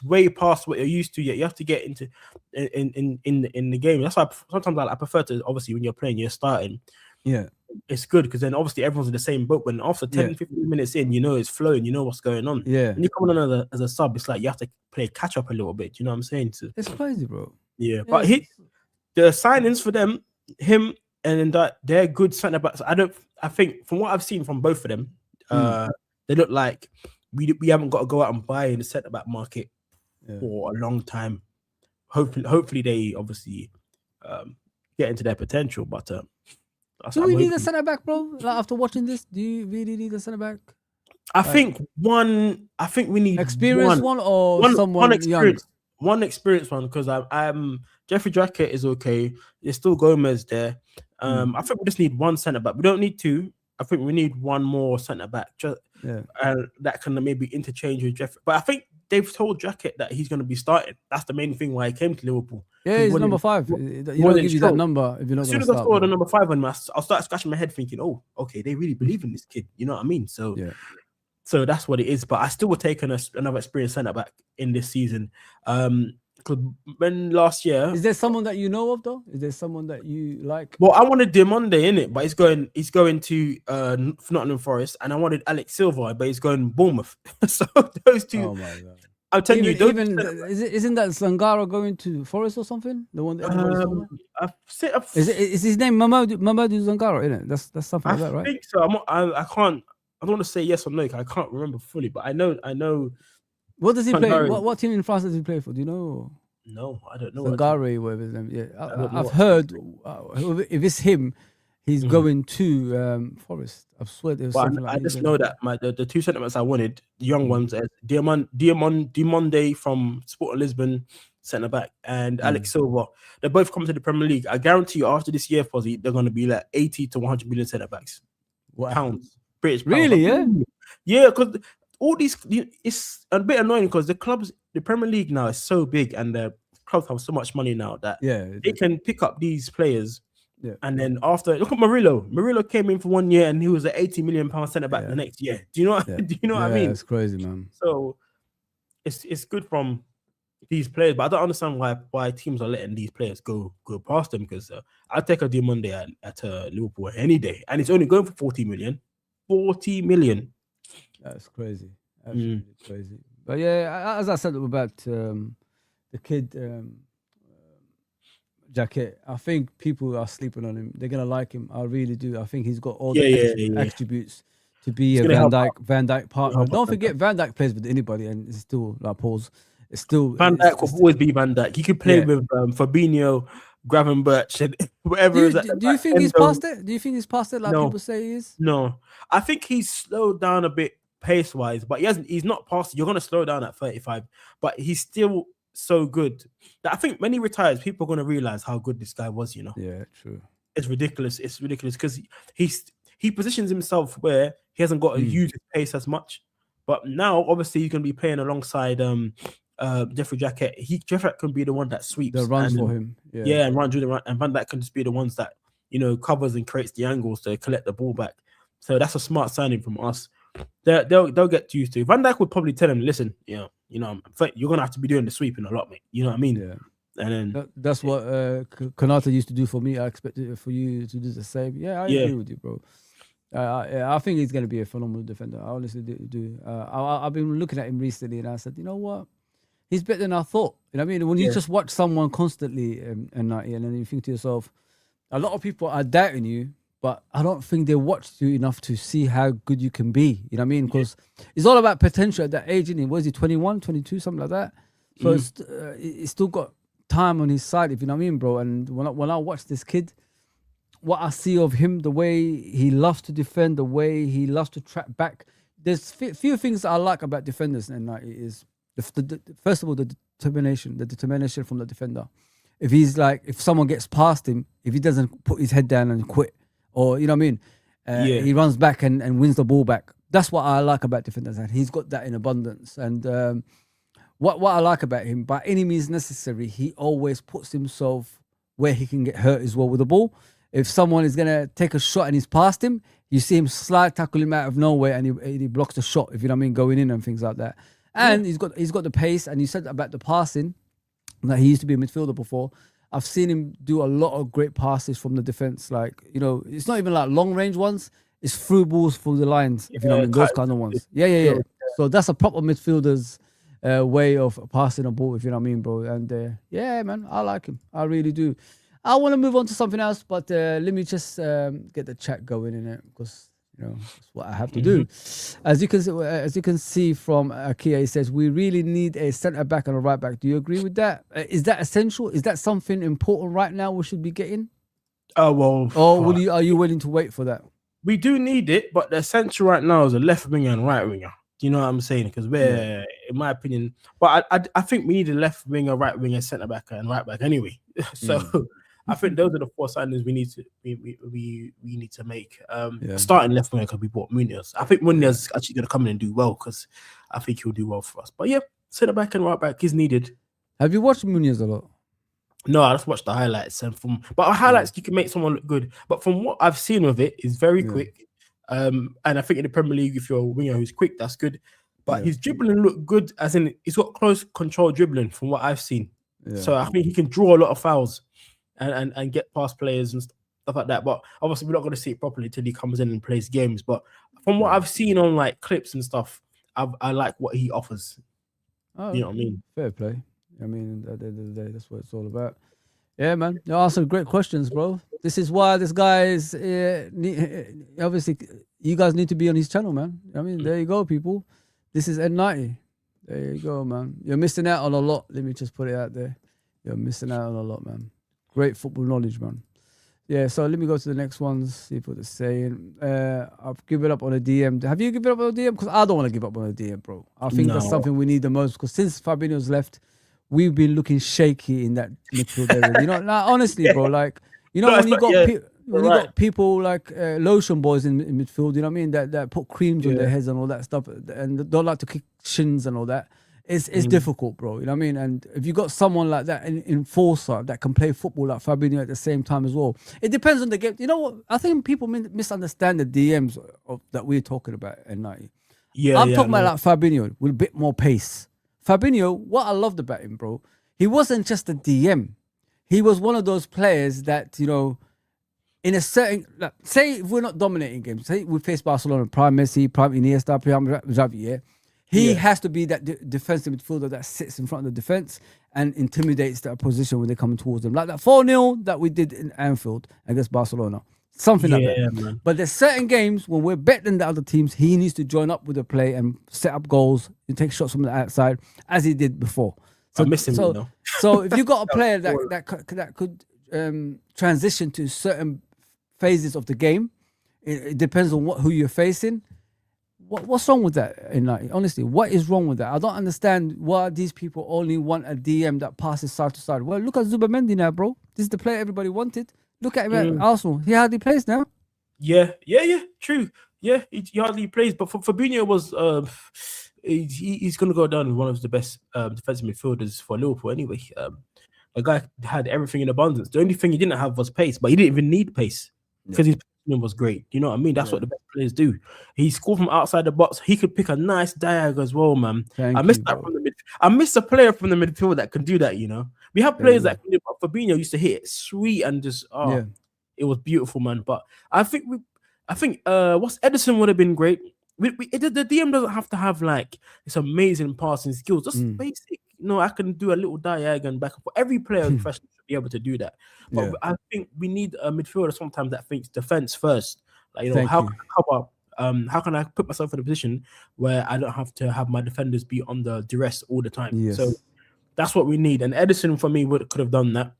way past what you're used to. Yet you have to get into in the game. That's why sometimes I prefer to, obviously, when you're playing, you're starting. Yeah, It's good because then obviously everyone's in the same boat. When after 10, 15 minutes in, you know it's flowing, you know what's going on. yeah. When you come on as a sub, it's like you have to play catch up a little bit. You know what I'm saying? So, It's crazy, bro. yeah. But the signings for them, him and that, they're good centre backs. I think from what I've seen from both of them, they look like we haven't got to go out and buy in the centre back market for a long time. Hopefully they obviously get into their potential, but do we need a centre back, bro? Like after watching this, do you really need a centre back? I think we need experienced one or someone young. One experienced one, because I'm Jeffrey Drackett is okay. There's still Gomez there. I think we just need one centre back. We don't need two. I think we need one more centre back. That can maybe interchange with Jeffrey. But I think they've told Drackett that he's going to be starting. That's the main thing why he came to Liverpool. Yeah, he's number 5. You don't give you that number if you're not. As soon as I saw the number 5 on, I'll start scratching my head thinking, oh, okay, they really believe in this kid. You know what I mean? So So that's what it is. But I still would take another experienced centre back in this season. Because when last year, is there someone that you know of though? Is there someone that you like? Well, I wanted Dimonde in it, but he's going to Nottingham Forest, and I wanted Alex Silva, but he's going Bournemouth. So those two. Oh my God. I'm telling you, isn't that Zangara going to Forest or something? The one that everybody's is his name Mamadou Zangara, isn't it? That's something like that, right? I think so. I can't. I don't want to say yes or no because I can't remember fully, but I know. What does he play? What team in France does he play for? Do you know? No, I don't know. Zangari, whatever his name. Yeah, I've heard if it's him, he's going to Forest. I swear there's something like that. I just know that the two centre-backs I wanted, the young ones, Diamonde from Sporting Lisbon, centre-back, and Alex Silva. They both come to the Premier League. I guarantee you, after this year, Fozi, they're going to be like 80 to 100 million centre-backs. Pounds. British pounds. Really, yeah? Yeah, because all these, it's a bit annoying because the Premier League now is so big and the clubs have so much money now that they can pick up these players. Yeah. And then after, look at Murillo. Murillo came in for 1 year and he was an 80 million pound centre back the next year. Do you know? Do you know what I mean? It's crazy, man. So it's good from these players, but I don't understand why teams are letting these players go past them. Because I'd take a Diamonde at Liverpool any day, and it's only going for 40 million. 40 million. That's crazy. Absolutely crazy. But yeah, as I said about the kid. Jacket, I think people are sleeping on him. They're gonna like him. I really do. I think he's got all the attributes to be a Van Dijk partner. Don't forget, Van Dijk plays with anybody, and it's still like pause. It's still Van Dijk will always be Van Dijk. He could play with Fabinho, Gravenberch, and whatever. Do you think he's past it? Do you think he's past it? Like people say he is. No, I think he's slowed down a bit pace wise, but he's not past it. You're gonna slow down at 35, but he's still so good that I think when he retires, people are going to realize how good this guy was. You know, yeah, true. It's ridiculous. It's ridiculous because he positions himself where he hasn't got to use his pace as much. But now, obviously, he's going to be playing alongside Jeffrey Drackett. Jeffrey can be the one that sweeps, that runs for him. Yeah, and run through the run, and Van Dijk can just be the ones that covers and creates the angles to collect the ball back. So that's a smart signing from us. They'll get used to. Van Dijk would probably tell him, listen, you're gonna have to be doing the sweeping a lot, mate. You know what I mean? Yeah. And then that's what Konate used to do for me. I expected for you to do the same. Yeah, I agree with you, bro. I think he's gonna be a phenomenal defender. I honestly do. I've been looking at him recently, and I said, you know what? He's better than I thought. You know what I mean? When you just watch someone constantly and then you think to yourself, a lot of people are doubting you. But I don't think they watched you enough to see how good you can be. You know what I mean? Because it's all about potential at that age, isn't it? Was he 21, 22, something like that? So it's still got time on his side, if you know what I mean, bro. And when I watch this kid, what I see of him, the way he loves to defend, the way he loves to track back, there's few things that I like about defenders, and is first of all the determination from the defender. If someone gets past him, if he doesn't put his head down and quit, or you know what I mean, he runs back and wins the ball back. That's what I like about defenders, and he's got that in abundance. And what I like about him, by any means necessary, he always puts himself where he can get hurt as well with the ball. if someone is gonna take a shot and he's past him, you see him slide tackle him out of nowhere and he blocks the shot, if you know what I mean, going in and things like that. And he's got the pace, and you said about the passing, that he used to be a midfielder before. I've seen him do a lot of great passes from the defense. Like, you know, it's not even like long range ones. It's through balls through the lines, if you know what I mean, those kind of ones. Yeah. So that's a proper midfielder's way of passing a ball, if you know what I mean, bro. And yeah, man, I like him. I really do. I want to move on to something else, but let me just get the chat going in it, because you know that's what I have to do. As you can see from Kia, he says we really need a centre back and a right back. Do you agree with that? Is that essential? Is that something important right now we should be getting? Well, or are you willing to wait for that? We do need it, but the essential right now is a left winger and right winger. Do you know what I'm saying? Because we're, in my opinion, but I think we need a left winger, right winger, centre back, and right back anyway. So I think those are the 4 signings we need to make. Starting left winger, because we bought Munoz. I think Munoz is actually going to come in and do well, because I think he'll do well for us. But yeah, centre back and right back is needed. Have you watched Munoz a lot? No, I just watched the highlights, and but highlights you can make someone look good. But from what I've seen of it, is very quick. And I think in the Premier League, if you're a winger who's quick, that's good. But his dribbling looked good, as in he's got close control dribbling from what I've seen. So I think he can draw a lot of fouls and get past players and stuff like that. But obviously, we're not going to see it properly until he comes in and plays games. But from what I've seen on like clips and stuff, I like what he offers. Oh, you know what I mean? Fair play. I mean, at the end of the day, that's what it's all about. Yeah, man. You're asking great questions, bro. This is why this guy is obviously. You guys need to be on his channel, man. I mean, there you go, people. This is N90. There you go, man. You're missing out on a lot. Let me just put it out there. You're missing out on a lot, man. Great football knowledge, man. Yeah, so let me go to the next ones, see what they're saying. I've given up on a DM. Have you given up on a DM? Because I don't want to give up on a DM, bro. I think that's something we need the most, because since Fabinho's left, we've been looking shaky in that midfield area. You know, like, honestly, bro, like, you know, when you got people like lotion boys in midfield, you know what I mean, that put creams on their heads and all that stuff, and don't like to kick shins and all that. It's difficult, bro. You know what I mean? And if you got someone like that, an enforcer that can play football like Fabinho at the same time as well, it depends on the game. You know what? I think people misunderstand the DMs that we're talking about at 90. I'm talking about like Fabinho with a bit more pace. Fabinho, what I loved about him, bro, he wasn't just a DM. He was one of those players that, you know, in a certain, like, say if we're not dominating games, say we face Barcelona, prime Messi, prime Iniesta, prime Xavi, he has to be that defensive midfielder that sits in front of the defense and intimidates that position when they're coming towards them. Like that 4-0 that we did in Anfield against Barcelona. Something like that. Man. But there's certain games when we're better than the other teams, he needs to join up with the play and set up goals and take shots from the outside, as he did before. So, I miss him, you know? So if you got a player that could transition to certain phases of the game, it depends on who you're facing. What's wrong with that? Honestly, what is wrong with that? I don't understand why these people only want a DM that passes side to side. Well, look at Zubamendi now, bro. This is the player everybody wanted. Look at him at Arsenal. He hardly plays now. Yeah, true. Yeah, he hardly plays. But Fabinho was, he's going to go down as one of the best defensive midfielders for Liverpool anyway. A guy had everything in abundance. The only thing he didn't have was pace, but he didn't even need pace because his positioning was great. You know what I mean? That's what the best players do. He scored from outside the box. He could pick a nice diag as well, man. I missed that from the midfield. I missed a player from the midfield that can do that, you know? We have players that can do it, but Fabinho used to hit it sweet and just, it was beautiful, man. But I think what's Edison would have been great. The DM doesn't have to have like this amazing passing skills, just basic. You know, I can do a little diag and back up. Every player professional should be able to do that. But I think we need a midfielder sometimes that thinks defense first. Like, you know, how can I cover? How can I put myself in a position where I don't have to have my defenders be under duress all the time? Yes. So that's what we need. And Edison, for me, could have done that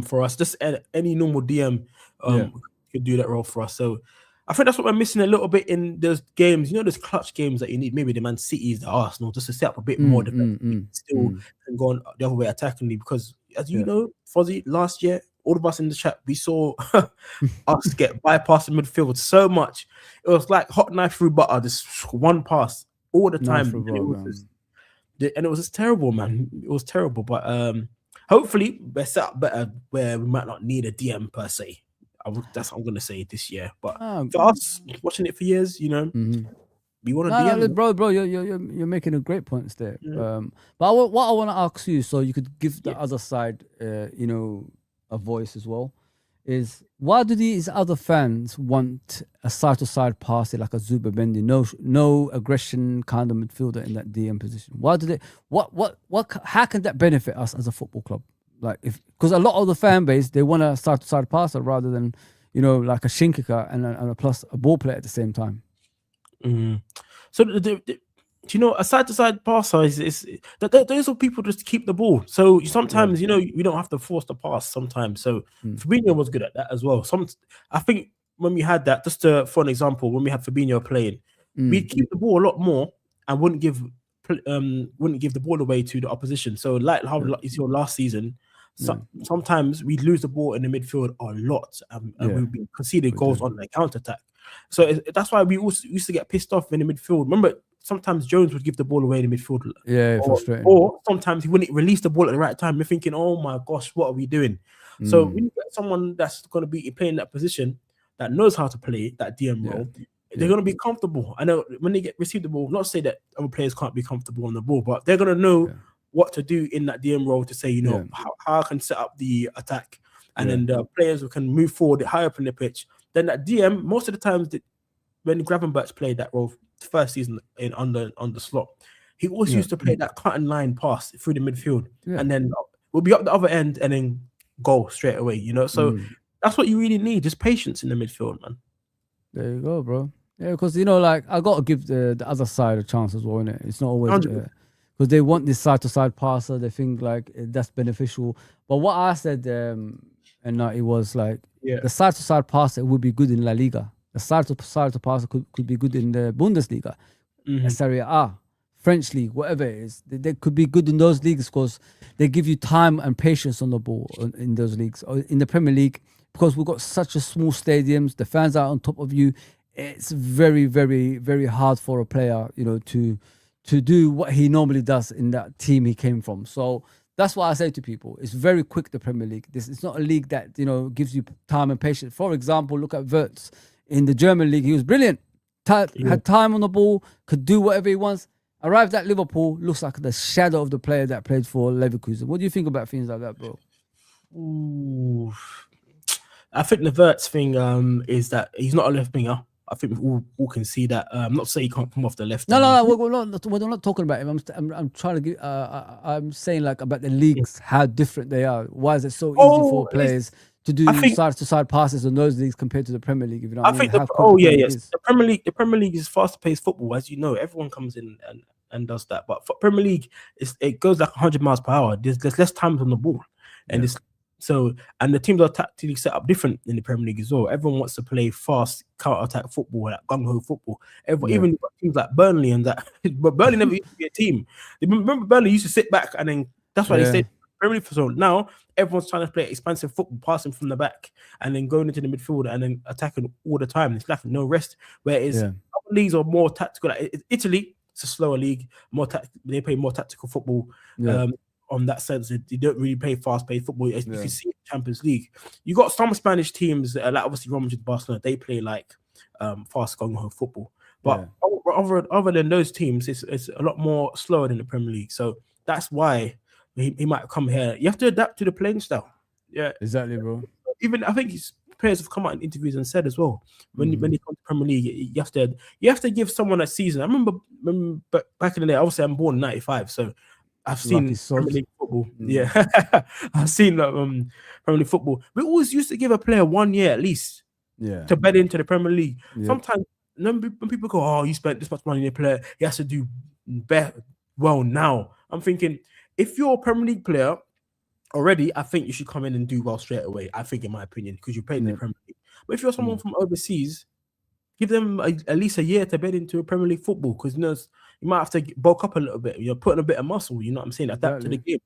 for us. Just any normal DM could do that role for us. So I think that's what we're missing a little bit in those games. You know, those clutch games that you need, maybe the Man Cities, the Arsenal, just to set up a bit more defense. Still can go on the other way attackingly, because as you know, Fozi, last year, all of us in the chat, we saw us get bypassed in midfield so much. It was like hot knife through butter, this one pass all the time. And it was just terrible, man. It was terrible. But hopefully we're set up better where we might not need a DM per se. That's what I'm gonna say this year. But Ah, for us, watching it for years, you know, we want to DM. no, bro, you're making a great points there. Yeah. But what I want to ask you, so you could give the other side, you know, a voice as well, is why do these other fans want a side-to-side passer like a Zuba Bendy, no aggression kind of midfielder in that DM position? Why do they? How can that benefit us as a football club? Like, because a lot of the fan base, they want a side-to-side passer rather than, you know, like a shin kicker and a plus a ball player at the same time. So you know, a side-to-side passer is those are people just keep the ball. So sometimes you know we don't have to force the pass sometimes. So Fabinho was good at that as well. I think when we had that, just for an example, when we had Fabinho playing, we'd keep the ball a lot more and wouldn't give the ball away to the opposition. So like how you saw last season, sometimes we'd lose the ball in the midfield a lot, and we'd be conceding goals on the counter attack. So that's why we also used to get pissed off in the midfield. Remember, sometimes Jones would give the ball away in the midfield. Yeah, frustrating. Or sometimes he wouldn't release the ball at the right time. You're thinking, oh my gosh, what are we doing? So when you get someone that's going to be playing that position, that knows how to play that DM role, they're going to be comfortable. I know when they receive the ball, not to say that other players can't be comfortable on the ball, but they're going to know what to do in that DM role to say, you know, how I can set up the attack. And then the players who can move forward higher up in the pitch. Then that DM, most of the times when Gravenberch played that role first season on the slot, he always used to play that cutting line pass through the midfield, and then we'll be up the other end and then goal straight away, you know. So that's what you really need, just patience in the midfield, man. There you go, bro. Yeah, because you know, like I got to give the other side a chance as well, innit? It's not always because they want this side-to-side passer. They think like that's beneficial. But what I said, and it was like the side-to-side passer would be good in La Liga. The side-to-side passer could be good in the Bundesliga, Serie A, French league, whatever it is. They could be good in those leagues because they give you time and patience on the ball in those leagues. Or in the Premier League, because we've got such a small stadiums, the fans are on top of you. It's very, very, very hard for a player, you know, to do what he normally does in that team he came from. So that's what I say to people. It's very quick, the Premier League. It's not a league that, you know, gives you time and patience. For example, look at Wirtz in the German league. He was brilliant. Had time on the ball, could do whatever he wants. Arrived at Liverpool, looks like the shadow of the player that played for Leverkusen. What do you think about things like that, bro? Ooh. I think the Wirtz thing is that he's not a left winger. I think we all can see that. Not to say he can't come off the left. No. We're not talking about him. I'm trying to give. I'm saying like about the leagues, how different they are. Why is it so easy for players to do side-to-side passes in those leagues compared to the Premier League? If you know what I mean? The Premier League is fast-paced football, as you know. Everyone comes in and does that. But for Premier League, it goes like 100 miles per hour. There's less time on the ball, and and the teams are tactically set up different in the Premier League as well. Everyone wants to play fast counter-attack football, like gung-ho football. Even teams like Burnley and that, but Burnley never used to be a team. Remember, Burnley used to sit back, and then that's why they stayed Premier League for so long. Now everyone's trying to play expansive football, passing from the back, and then going into the midfield, and then attacking all the time. It's like no rest. Whereas other leagues are more tactical. Like Italy, it's a slower league. They play more tactical football. On that sense, they don't really play fast-paced football. As you can see in the Champions League, you got some Spanish teams, like obviously Real Madrid, Barcelona. They play like fast gung-ho football. But other than those teams, it's a lot more slower than the Premier League. So that's why he might come here. You have to adapt to the playing style. Yeah, exactly, bro. Even I think players have come out in interviews and said as well, when you come to Premier League, you have to give someone a season. I remember back in the day. Obviously, I'm born in '95, so I've seen Premier League football. Yeah, I've seen Premier League football. We always used to give a player 1 year at least to bed into the Premier League. Sometimes when people go, "Oh, you spent this much money on a player, he has to do well now." I'm thinking, if you're a Premier League player already, I think you should come in and do well straight away. I think, in my opinion, because you played in the Premier League. But if you're someone from overseas, give them at least a year to bed into a Premier League football, because you might have to bulk up a little bit. You're putting a bit of muscle. You know what I'm saying? Adapt to the game.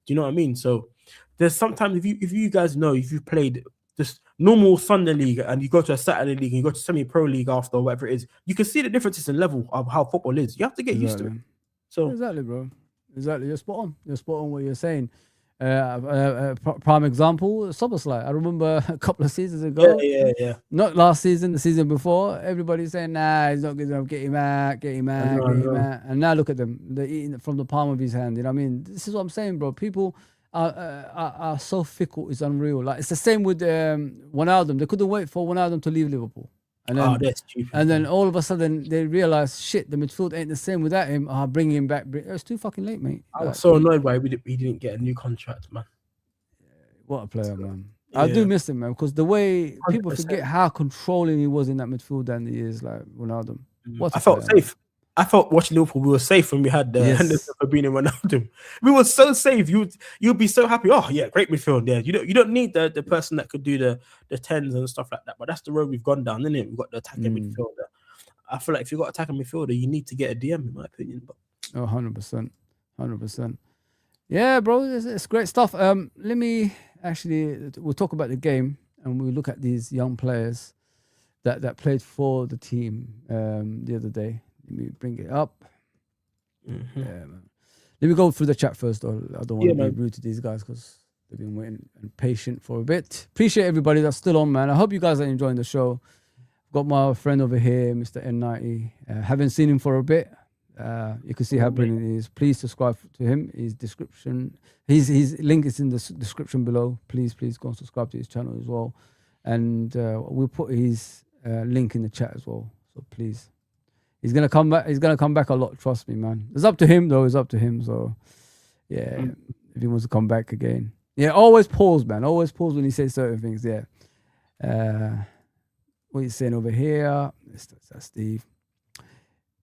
Do you know what I mean? So there's sometimes if you guys know, if you've played just normal Sunday league and you go to a Saturday league and you go to semi-pro league after, or whatever it is, you can see the differences in level of how football is. You have to get used to it. So exactly, bro. Exactly. You're spot on. You're spot on what you're saying. Prime example, Soboslai. I remember a couple of seasons ago. Yeah. Not last season, the season before. Everybody's saying, "Nah, he's not good enough. Get him out, get him out, get him out." And now look at them. They're eating it from the palm of his hand. You know what I mean? This is what I'm saying, bro. People are so fickle. It's unreal. Like it's the same with Wijnaldum. They couldn't wait for Wijnaldum to leave Liverpool. And then, that's stupid. And then all of a sudden they realize, shit, the midfield ain't the same without him. Bring him back. It's too fucking late, mate. I was so annoyed why he didn't get a new contract, man. What a player, man. I do miss him, man, because the way people 100%. Forget how controlling he was in that midfield and he is like Wijnaldum. I felt safe. I felt watching Liverpool, we were safe when we had Henderson, Fabinho, and Wijnaldum. We were so safe. You'd be so happy. Oh yeah, great midfield. Yeah, you don't need the person that could do the tens and stuff like that. But that's the road we've gone down, isn't it? We've got the attacking midfielder. I feel like if you've got attacking midfielder, you need to get a DM, in my opinion. But 100%. Yeah, bro, it's great stuff. Let me we'll talk about the game and we'll look at these young players that played for the team the other day. Let me bring it up. Yeah, man. Let me go through the chat first, though. I don't want to be rude to these guys because they've been waiting and patient for a bit. Appreciate everybody that's still on, man. I hope you guys are enjoying the show. Got my friend over here, Mr. N90. Haven't seen him for a bit. You can see how brilliant he is. Please subscribe to him. His link is in the description below. Please go and subscribe to his channel as well. And we'll put his link in the chat as well. So please. He's gonna come back. He's gonna come back a lot. Trust me, man. It's up to him, though. It's up to him. So, yeah, if he wants to come back again, yeah. Always pause, man. Always pause when he says certain things. Yeah. What are you saying over here? That's Steve.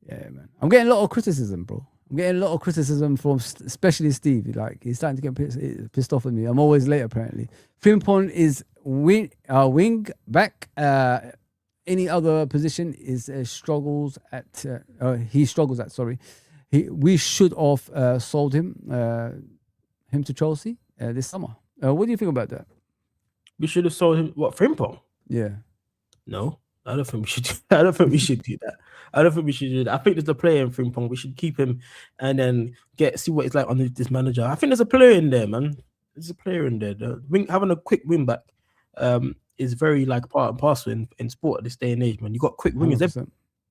Yeah, man. I'm getting a lot of criticism, bro. I'm getting a lot of criticism from especially Steve. Like he's starting to get pissed off at me. I'm always late, apparently. Frimpong is wing back. Any other position is struggles at. He struggles at. Sorry, we should have sold him to Chelsea this summer. What do you think about that? We should have sold him. What, Frimpong? Yeah. No, I don't think we should. I don't think we should do that. I don't think we should do that. I think there's a player in Frimpong. We should keep him and then see what it's like under this manager. I think there's a player in there, man. There's a player in there. Having a quick win back. Is very like part and parcel in sport at this day and age, man. You got quick wingers,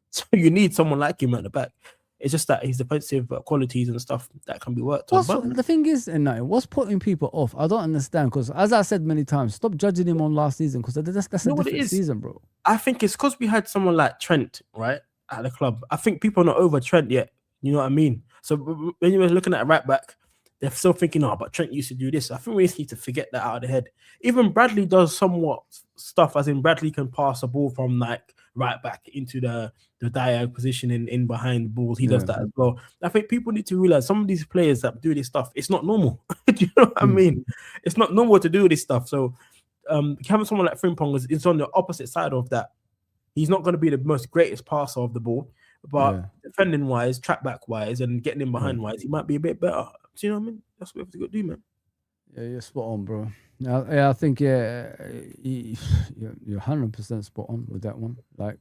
so you need someone like him at the back. It's just that his defensive qualities and stuff that can be worked on. But the thing is, what's putting people off? I don't understand because, as I said many times, stop judging him on last season because that's a different season, bro. I think it's because we had someone like Trent, right, at the club. I think people are not over Trent yet. You know what I mean? So when you were looking at right back, they're still thinking, oh, but Trent used to do this. I think we just need to forget that out of the head. Even Bradley does somewhat stuff, as in Bradley can pass a ball from like right back into the diag position in behind the balls. He does that as well. I think people need to realize some of these players that do this stuff, it's not normal. Do you know what I mean? It's not normal to do this stuff. So having someone like Frimpong is on the opposite side of that. He's not going to be the most greatest passer of the ball, but defending wise, track back wise, and getting in behind wise, he might be a bit better. Do you know what I mean? That's what we have to go do, man. Yeah, you're spot on, bro. I think you're 100% spot on with that one. Like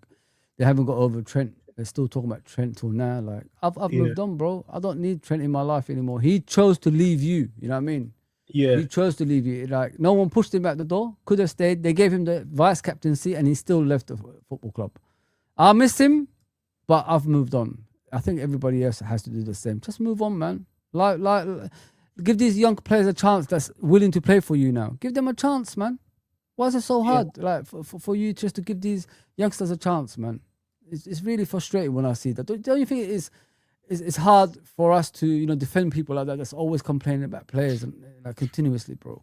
they haven't got over Trent. They're still talking about Trent till now. Like I've moved on, bro. I don't need Trent in my life anymore. He chose to leave you. You know what I mean? Yeah. He chose to leave you. Like no one pushed him out the door. Could have stayed. They gave him the vice captaincy, and he still left the football club. I miss him, but I've moved on. I think everybody else has to do the same. Just move on, man. Like, give these young players a chance that's willing to play for you now. Give them a chance, man. Why is it so hard? Like for you just to give these youngsters a chance, man? It's really frustrating when I see that. Don't you think it's hard for us to defend people like that? That's always complaining about players and like continuously, bro.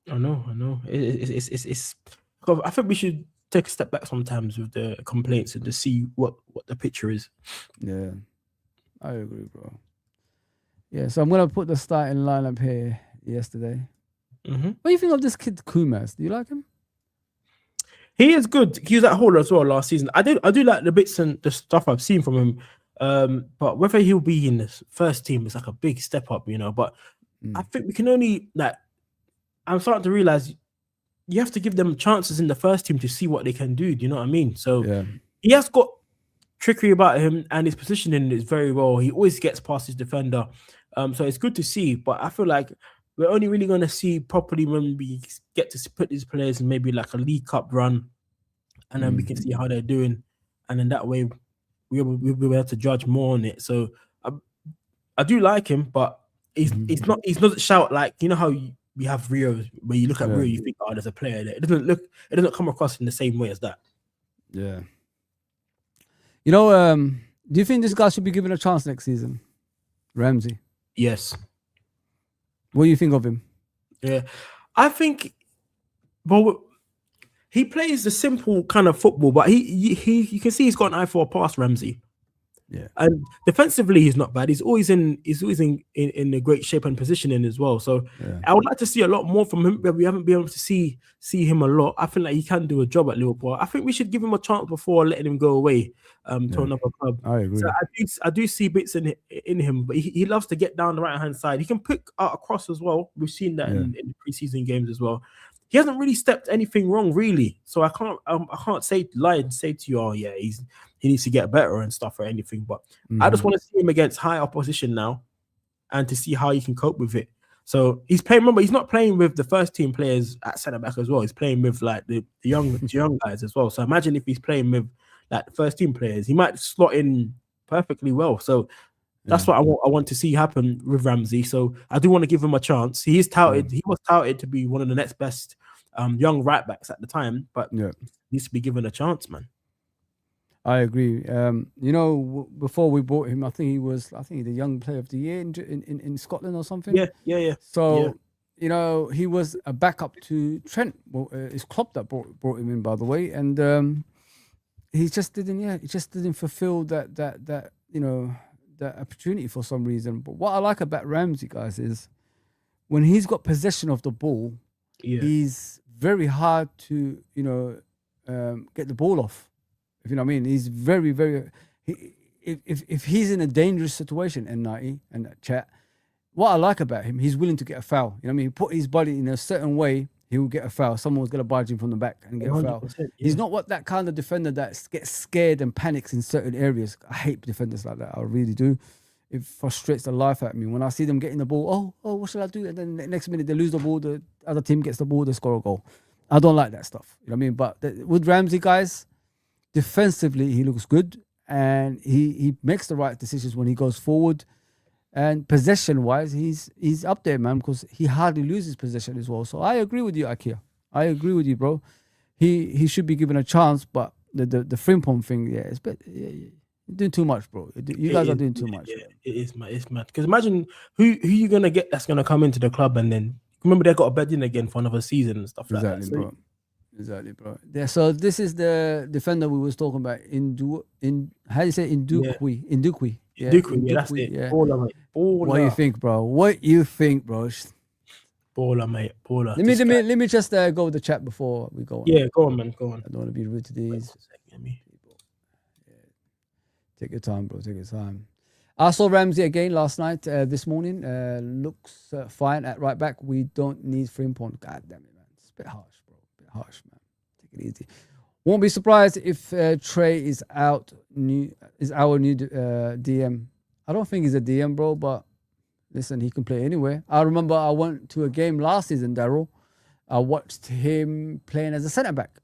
I know. It's. I think we should take a step back sometimes with the complaints and to see what the picture is. Yeah, I agree, bro. Yeah, so I'm going to put the starting lineup here yesterday. What do you think of this kid, Kumas? Do you like him? He is good. He was at Hull as well last season. I do like the bits and the stuff I've seen from him. But whether he'll be in the first team is like a big step up, But I think we can only, I'm starting to realize you have to give them chances in the first team to see what they can do. Do you know what I mean? So he has got trickery about him and his positioning is very well. He always gets past his defender. So it's good to see, but I feel like we're only really going to see properly when we get to put these players in maybe like a League Cup run, and then we can see how they're doing, and then that way we'll be able to judge more on it. So I do like him, but he's not shout like, you know how we have Rio, where you look at Rio, you think, oh, there's a player there. It doesn't come across in the same way as that. Yeah. You know, do you think this guy should be given a chance next season? Ramsey. Yes. What do you think of him? Yeah. I think, well, he plays the simple kind of football, but he you can see he's got an eye for a pass, Ramsey. Yeah. And defensively, he's not bad. He's always in a great shape and positioning as well. So I would like to see a lot more from him, but we haven't been able to see him a lot. I feel like he can do a job at Liverpool. I think we should give him a chance before letting him go away to another club. I agree. So I do see bits in him, but he loves to get down the right hand side. He can pick out a cross as well. We've seen that in the preseason games as well. He hasn't really stepped anything wrong, really. So I can't lie and say to you, oh yeah, he needs to get better and stuff or anything. But I just want to see him against high opposition now, and to see how he can cope with it. So he's playing. Remember, he's not playing with the first team players at centre back as well. He's playing with like the young guys as well. So imagine if he's playing with like the first team players, he might slot in perfectly well. So that's what I want to see happen with Ramsey. So I do want to give him a chance. He is touted. He was touted to be one of the next best young right backs at the time, but needs to be given a chance, man. I agree. You know, before we bought him, I think the young player of the year in Scotland or something. Yeah. So you know, he was a backup to Trent. Well, it's Klopp that brought him in, by the way, and he just didn't fulfill that you know, that opportunity for some reason. But what I like about Ramsey, guys, is when he's got possession of the ball, he's very hard to, you know, get the ball off. If you know what I mean, he's very, very. If he's in a dangerous situation, N90 and that chat, what I like about him, he's willing to get a foul. You know what I mean? He put his body in a certain way, he will get a foul. Someone's going to barge him from the back and get a foul. He's not that kind of defender that gets scared and panics in certain areas. I hate defenders like that. I really do. It frustrates the life out of me when I see them getting the ball. Oh, what shall I do? And then the next minute they lose the ball. The other team gets the ball. They score a goal. I don't like that stuff. You know what I mean? But with Ramsey, guys, defensively he looks good, and he makes the right decisions when he goes forward. And possession-wise, he's up there, man, because he hardly loses possession as well. So I agree with you, Akio. I agree with you, bro. He should be given a chance, but the Frimpong thing, it's you're doing too much, bro. You guys are doing too much. Yeah, it is, man. It's mad. Because imagine who you gonna get that's gonna come into the club, and then remember they got a bed in again for another season and stuff like that. So, Exactly, bro. Yeah, so this is the defender we was talking about how do you say Indukwi? Yeah. Indukwi, that's it. Yeah. Baller, mate. Baller. What do you think, bro? Baller, mate. Baller. Let me just go with the chat before we go on. Yeah, go on, man. Go on. I don't want to be rude to these. Take your time, bro. Take your time. I saw Ramsey again last night, this morning. Looks fine at right back. We don't need Frimpong. God damn it, man. It's a bit harsh, bro. A bit harsh, man. Take it easy. Won't be surprised if Trey is our new DM. I don't think he's a DM, bro, but listen, he can play anywhere. I remember I went to a game last season, Daryl. I watched him playing as a centre back,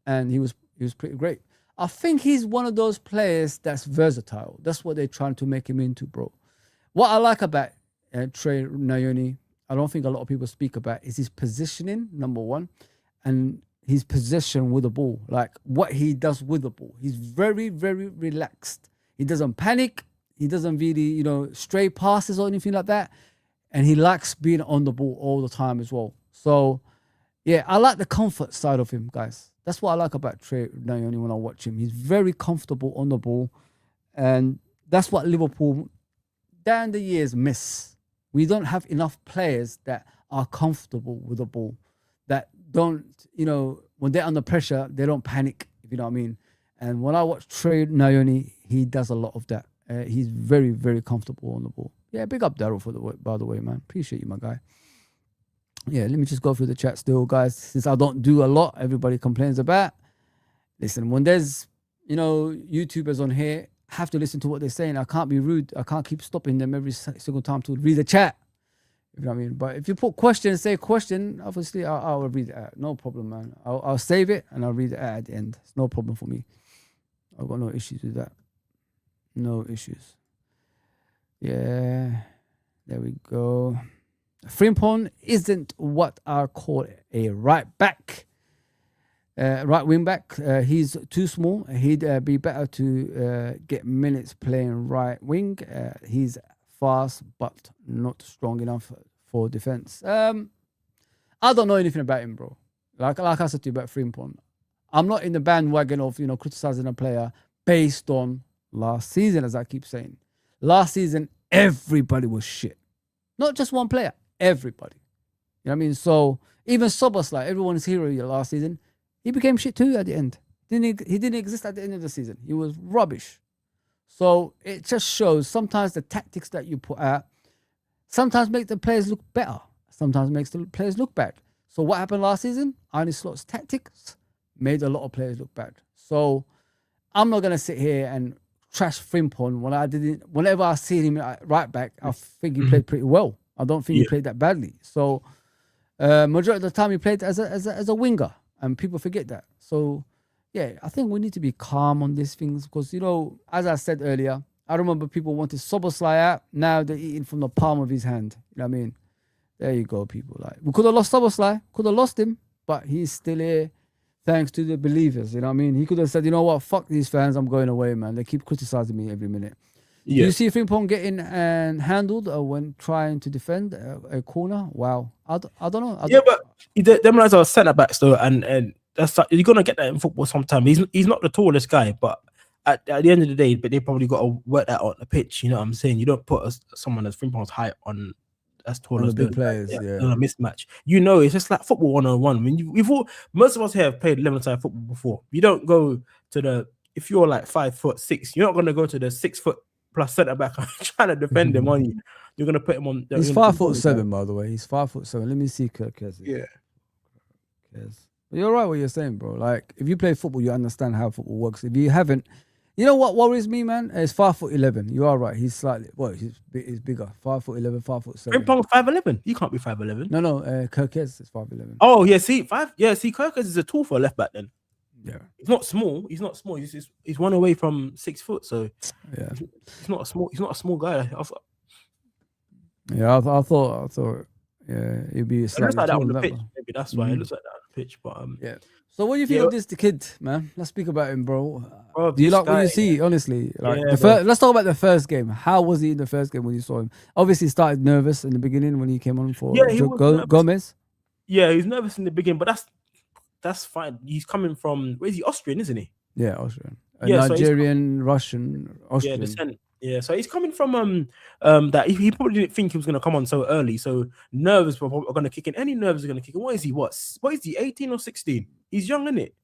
and he was pretty great. I think he's one of those players that's versatile. That's what they're trying to make him into, bro. What I like about Trey Nayoni, I don't think a lot of people speak about, is his positioning, number one, and his possession with the ball, like what he does with the ball. He's very, very relaxed. He doesn't panic. He doesn't really, stray passes or anything like that. And he likes being on the ball all the time as well. So, yeah, I like the comfort side of him, guys. That's what I like about Trey Nayoni when I watch him. He's very comfortable on the ball. And that's what Liverpool, down the years, miss. We don't have enough players that are comfortable with the ball, that don't, when they're under pressure, they don't panic, if you know what I mean. And when I watch Trey Nayoni, he does a lot of that. He's very, very comfortable on the ball. Yeah, big up Daryl by the way, man. Appreciate you, my guy. Yeah, let me just go through the chat still, guys. Since I don't do a lot, everybody complains about. Listen, when there's, YouTubers on here, I have to listen to what they're saying. I can't be rude. I can't keep stopping them every single time to read the chat. You know what I mean? But if you put question, say question, obviously I'll read it out. No problem, man. I'll save it and I'll read it out at the end. It's no problem for me. I've got no issues with that. No issues. Yeah. There we go. Frimpong isn't what I call a right back. Right wing back. He's too small. He'd be better to get minutes playing right wing. He's fast but not strong enough for defense. I don't know anything about him, bro. Like I said to you about Frimpong, I'm not in the bandwagon of criticizing a player based on last season, as I keep saying. Last season, everybody was shit. Not just one player, everybody. You know what I mean? So even Szoboszlai, everyone's hero last season, he became shit too at the end. He didn't exist at the end of the season. He was rubbish. So it just shows sometimes the tactics that you put out sometimes make the players look better. Sometimes makes the players look bad. So what happened last season? Arne Slot's tactics made a lot of players look bad. So I'm not gonna sit here and trash Frimpong whenever I see him at right back, I think he played pretty well. I don't think he played that badly. So majority of the time he played as a winger, and people forget that. So yeah, I think we need to be calm on these things because, as I said earlier, I remember people wanted Szoboszlai out. Now they're eating from the palm of his hand. You know what I mean? There you go, people. Like, we could have lost Szoboszlai, could have lost him, but he's still here thanks to the believers. You know what I mean? He could have said, you know what, fuck these fans, I'm going away, man. They keep criticizing me every minute. Yeah. Do you see Frimpong getting handled when trying to defend a corner? Wow. I don't know. But them guys are centre backs though, and that's you're gonna get that in football sometime. He's not the tallest guy, but at the end of the day, but they probably got to work that on the pitch. You know what I'm saying? You don't put someone as Frimpong's height on as tall as the big players, on a mismatch. It's just like football 1-on-1. I mean, most of us here have played 11-side football before. You don't go to if you're like 5'6", you're not gonna go to the 6 foot plus centre back trying to defend him on you. You're gonna put him on. He's 5'7", by the way. He's 5'7". Let me see Kirkes. Yeah. But you're right what you're saying, bro. Like, if you play football, you understand how football works. If you haven't, you know what worries me, man? It's 5'11". You are right. He's slightly, he's bigger. 5'11", 5'7". Frimpong 5'11". You can't be 5'11". No. Kirkes is 5'11". Oh yeah, see Kirkes is a tall for a left back then. Yeah. He's not small. He's one away from 6 foot. So yeah, he's not a small guy. I thought. Yeah, he'd be slightly like that on the taller pitch. than that, Maybe that's why it looks like that on the pitch. But yeah. So what do you think of this kid, man? Let's speak about him, bro. Bro, do you like what you see? Honestly, like let's talk about the first game. How was he in the first game when you saw him? Obviously, he started nervous in the beginning when he came on for Gomez. Yeah, he's nervous in the beginning, but that's fine. He's coming from where's he? Austrian, isn't he? Yeah, Austrian. Nigerian, Russian, Austrian. Yeah, descent. Yeah, so he's coming from that he probably didn't think he was gonna come on so early. So nerves are gonna kick in. Any nerves are gonna kick in. What is he? What is he? 18 or 16? He's young, isn't it?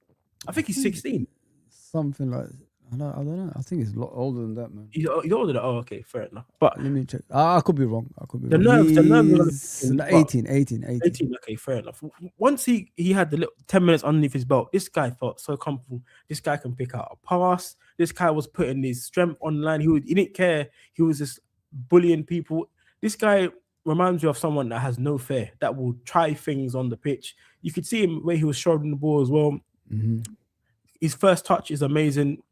I think he's 16. Something like I don't know. I think he's a lot older than that, man. He's older than oh, okay, fair enough. But let me check. I could be wrong. The nerves. 18. Okay, fair enough. Once he had the little 10 minutes underneath his belt, this guy felt so comfortable. This guy can pick out a pass. This guy was putting his strength online. He didn't care. He was just bullying people. This guy reminds me of someone that has no fear, that will try things on the pitch. You could see him where he was shouldering the ball as well. Mm-hmm. His first touch is amazing.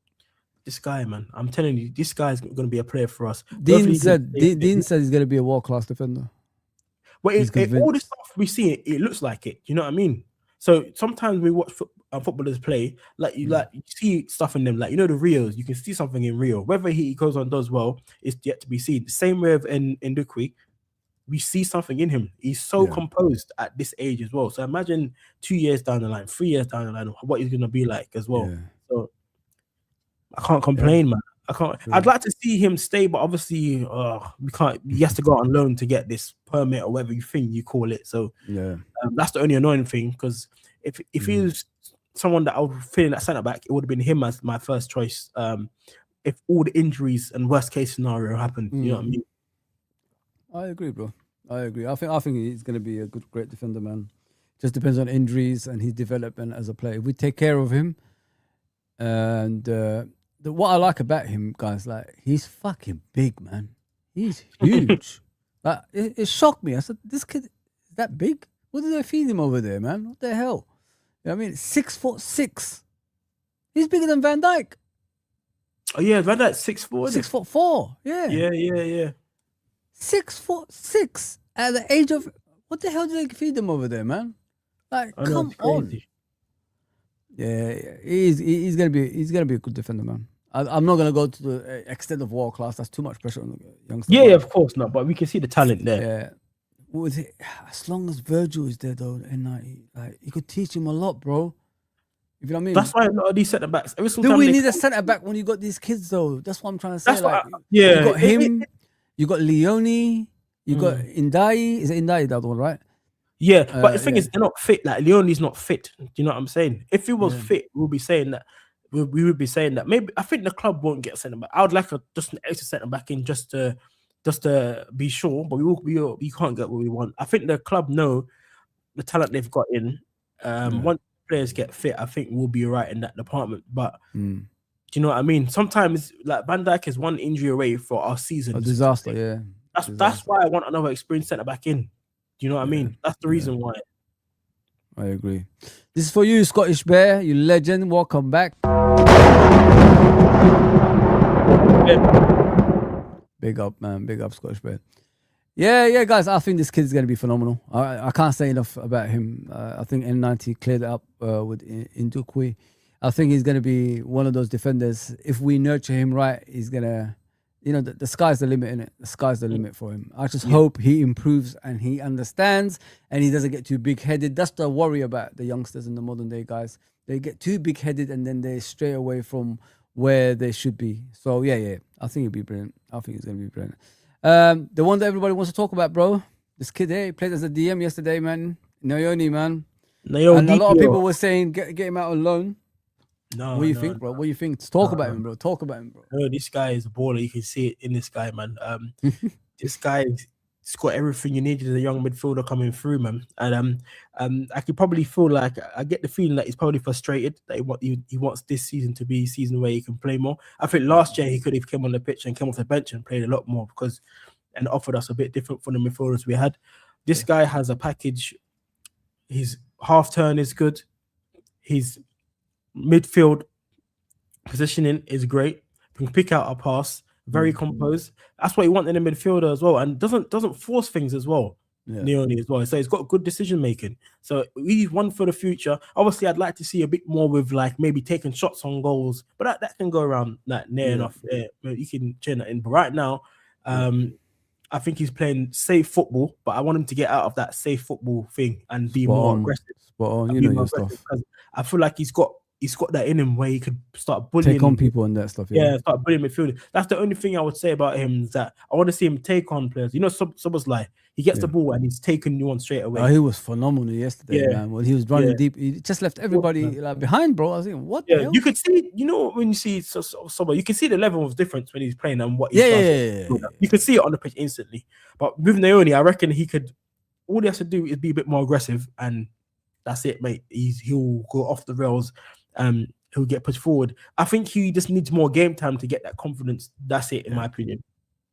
This guy, man, I'm telling you, this guy's going to be a player for us. Dean said he's going to be a world-class defender. But all this stuff we see, it looks like it. You know what I mean? So sometimes we watch footballers play, you see stuff in them, the Rios. You can see something in Rio. Whether he goes on does well is yet to be seen. Same way with Ndukwi, we see something in him. He's so composed at this age as well. So imagine 2 years down the line, 3 years down the line, what he's going to be like as well. Yeah. So I can't complain, man. I can't. Yeah. I'd like to see him stay, but obviously, we can't. He has to go on loan to get this permit or whatever you call it. So that's the only annoying thing. Because if he was someone that I would fit in that centre back, it would have been him as my first choice. If all the injuries and worst case scenario happened, you know what I mean. I agree, bro. I agree. I think he's going to be a great defender, man. Just depends on injuries and his development as a player. If we take care of him, and what I like about him, guys, he's fucking big, man. He's huge. Like, it shocked me. I said, this kid is that big? What do they feed him over there, man? What the hell? You know what I mean? 6'6". He's bigger than Van Dijk. Oh yeah, Van Dijk's 6'4". 6'4". Yeah. Yeah. 6'6" at the age of, what the hell do they feed them over there, man? Like, I know, come it's on. crazy. Yeah, he's gonna be a good defender, man. I'm not gonna go to the extent of world class. That's too much pressure on the youngster. Yeah, of course not. But we can see the talent there. Yeah. With it, as long as Virgil is there, though, and like you could teach him a lot, bro. If you know what I mean. That's why a lot of these centre backs. Do we need a centre back when you got these kids, though? That's what I'm trying to say. That's like, yeah. You got him. You got Leone. You got Indai. Is it Indai, the other one, right? Yeah, but the thing is, they're not fit. Like Leone's not fit. Do you know what I'm saying? If he was fit, we'll be saying that. We would be saying that. Maybe I think the club won't get centre back. I would like just an extra centre back in just to be sure. But we can't get what we want. I think the club know the talent they've got in. Once players get fit, I think we'll be right in that department. But do you know what I mean? Sometimes like Van Dijk is one injury away for our season. A disaster, yeah. That's why I want another experienced centre back in. Do you know what I mean? That's the reason why. I agree. This is for you, Scottish Bear, you legend. Welcome back. Big up, man. Big up, Scottish Bear. Yeah, guys. I think this kid's going to be phenomenal. I can't say enough about him. I think N90 cleared it up with Indukwe. I think he's going to be one of those defenders. If we nurture him right, he's going to, the sky's the limit, innit? The sky's the limit for him. I just hope he improves and he understands and he doesn't get too big-headed. That's the worry about the youngsters in the modern day, guys. They get too big-headed and then they stray away from where they should be. So, yeah. I think he'll be brilliant. I think he's going to be brilliant. The one that everybody wants to talk about, bro. This kid here, he played as a DM yesterday, man. Naoni, man. And a lot of people were saying, get him out on loan. No, what do you think, bro? What do you think? Talk about him, bro. Talk about him, bro. No, this guy is a baller. You can see it in this guy, man. This guy has got everything you need as a young midfielder coming through, man. And I could probably feel like I get the feeling that he's probably frustrated that he wants this season to be a season where he can play more. I think last year he could have come on the pitch and came off the bench and played a lot more and offered us a bit different from the midfielders we had. This guy has a package. His half turn is good. His midfield positioning is great. Can pick out a pass, very composed. That's what you want in a midfielder as well, and doesn't force things as well. Leone as well. So he's got good decision making. So he's one for the future. Obviously, I'd like to see a bit more with like maybe taking shots on goals, but that can go around that near enough. You can turn that in. But right now, I think he's playing safe football, but I want him to get out of that safe football thing and be more aggressive. Spot on, your stuff. Because I feel like he's got that in him where he could start bullying. Take on people and that stuff. Yeah, start bullying midfielders. That's the only thing I would say about him is that I want to see him take on players. Soboslai, he gets the ball and he's taking you on straight away. Oh, he was phenomenal yesterday, man. When he was running deep, he just left everybody behind, bro. I was thinking, what the hell? You could see, when you see Sobo, you can see the level of difference when he's playing and what he does. You can see it on the pitch instantly. But with Naoni, I reckon all he has to do is be a bit more aggressive and that's it, mate. He'll go off the rails. He'll get pushed forward. I think he just needs more game time to get that confidence. That's it, in my opinion.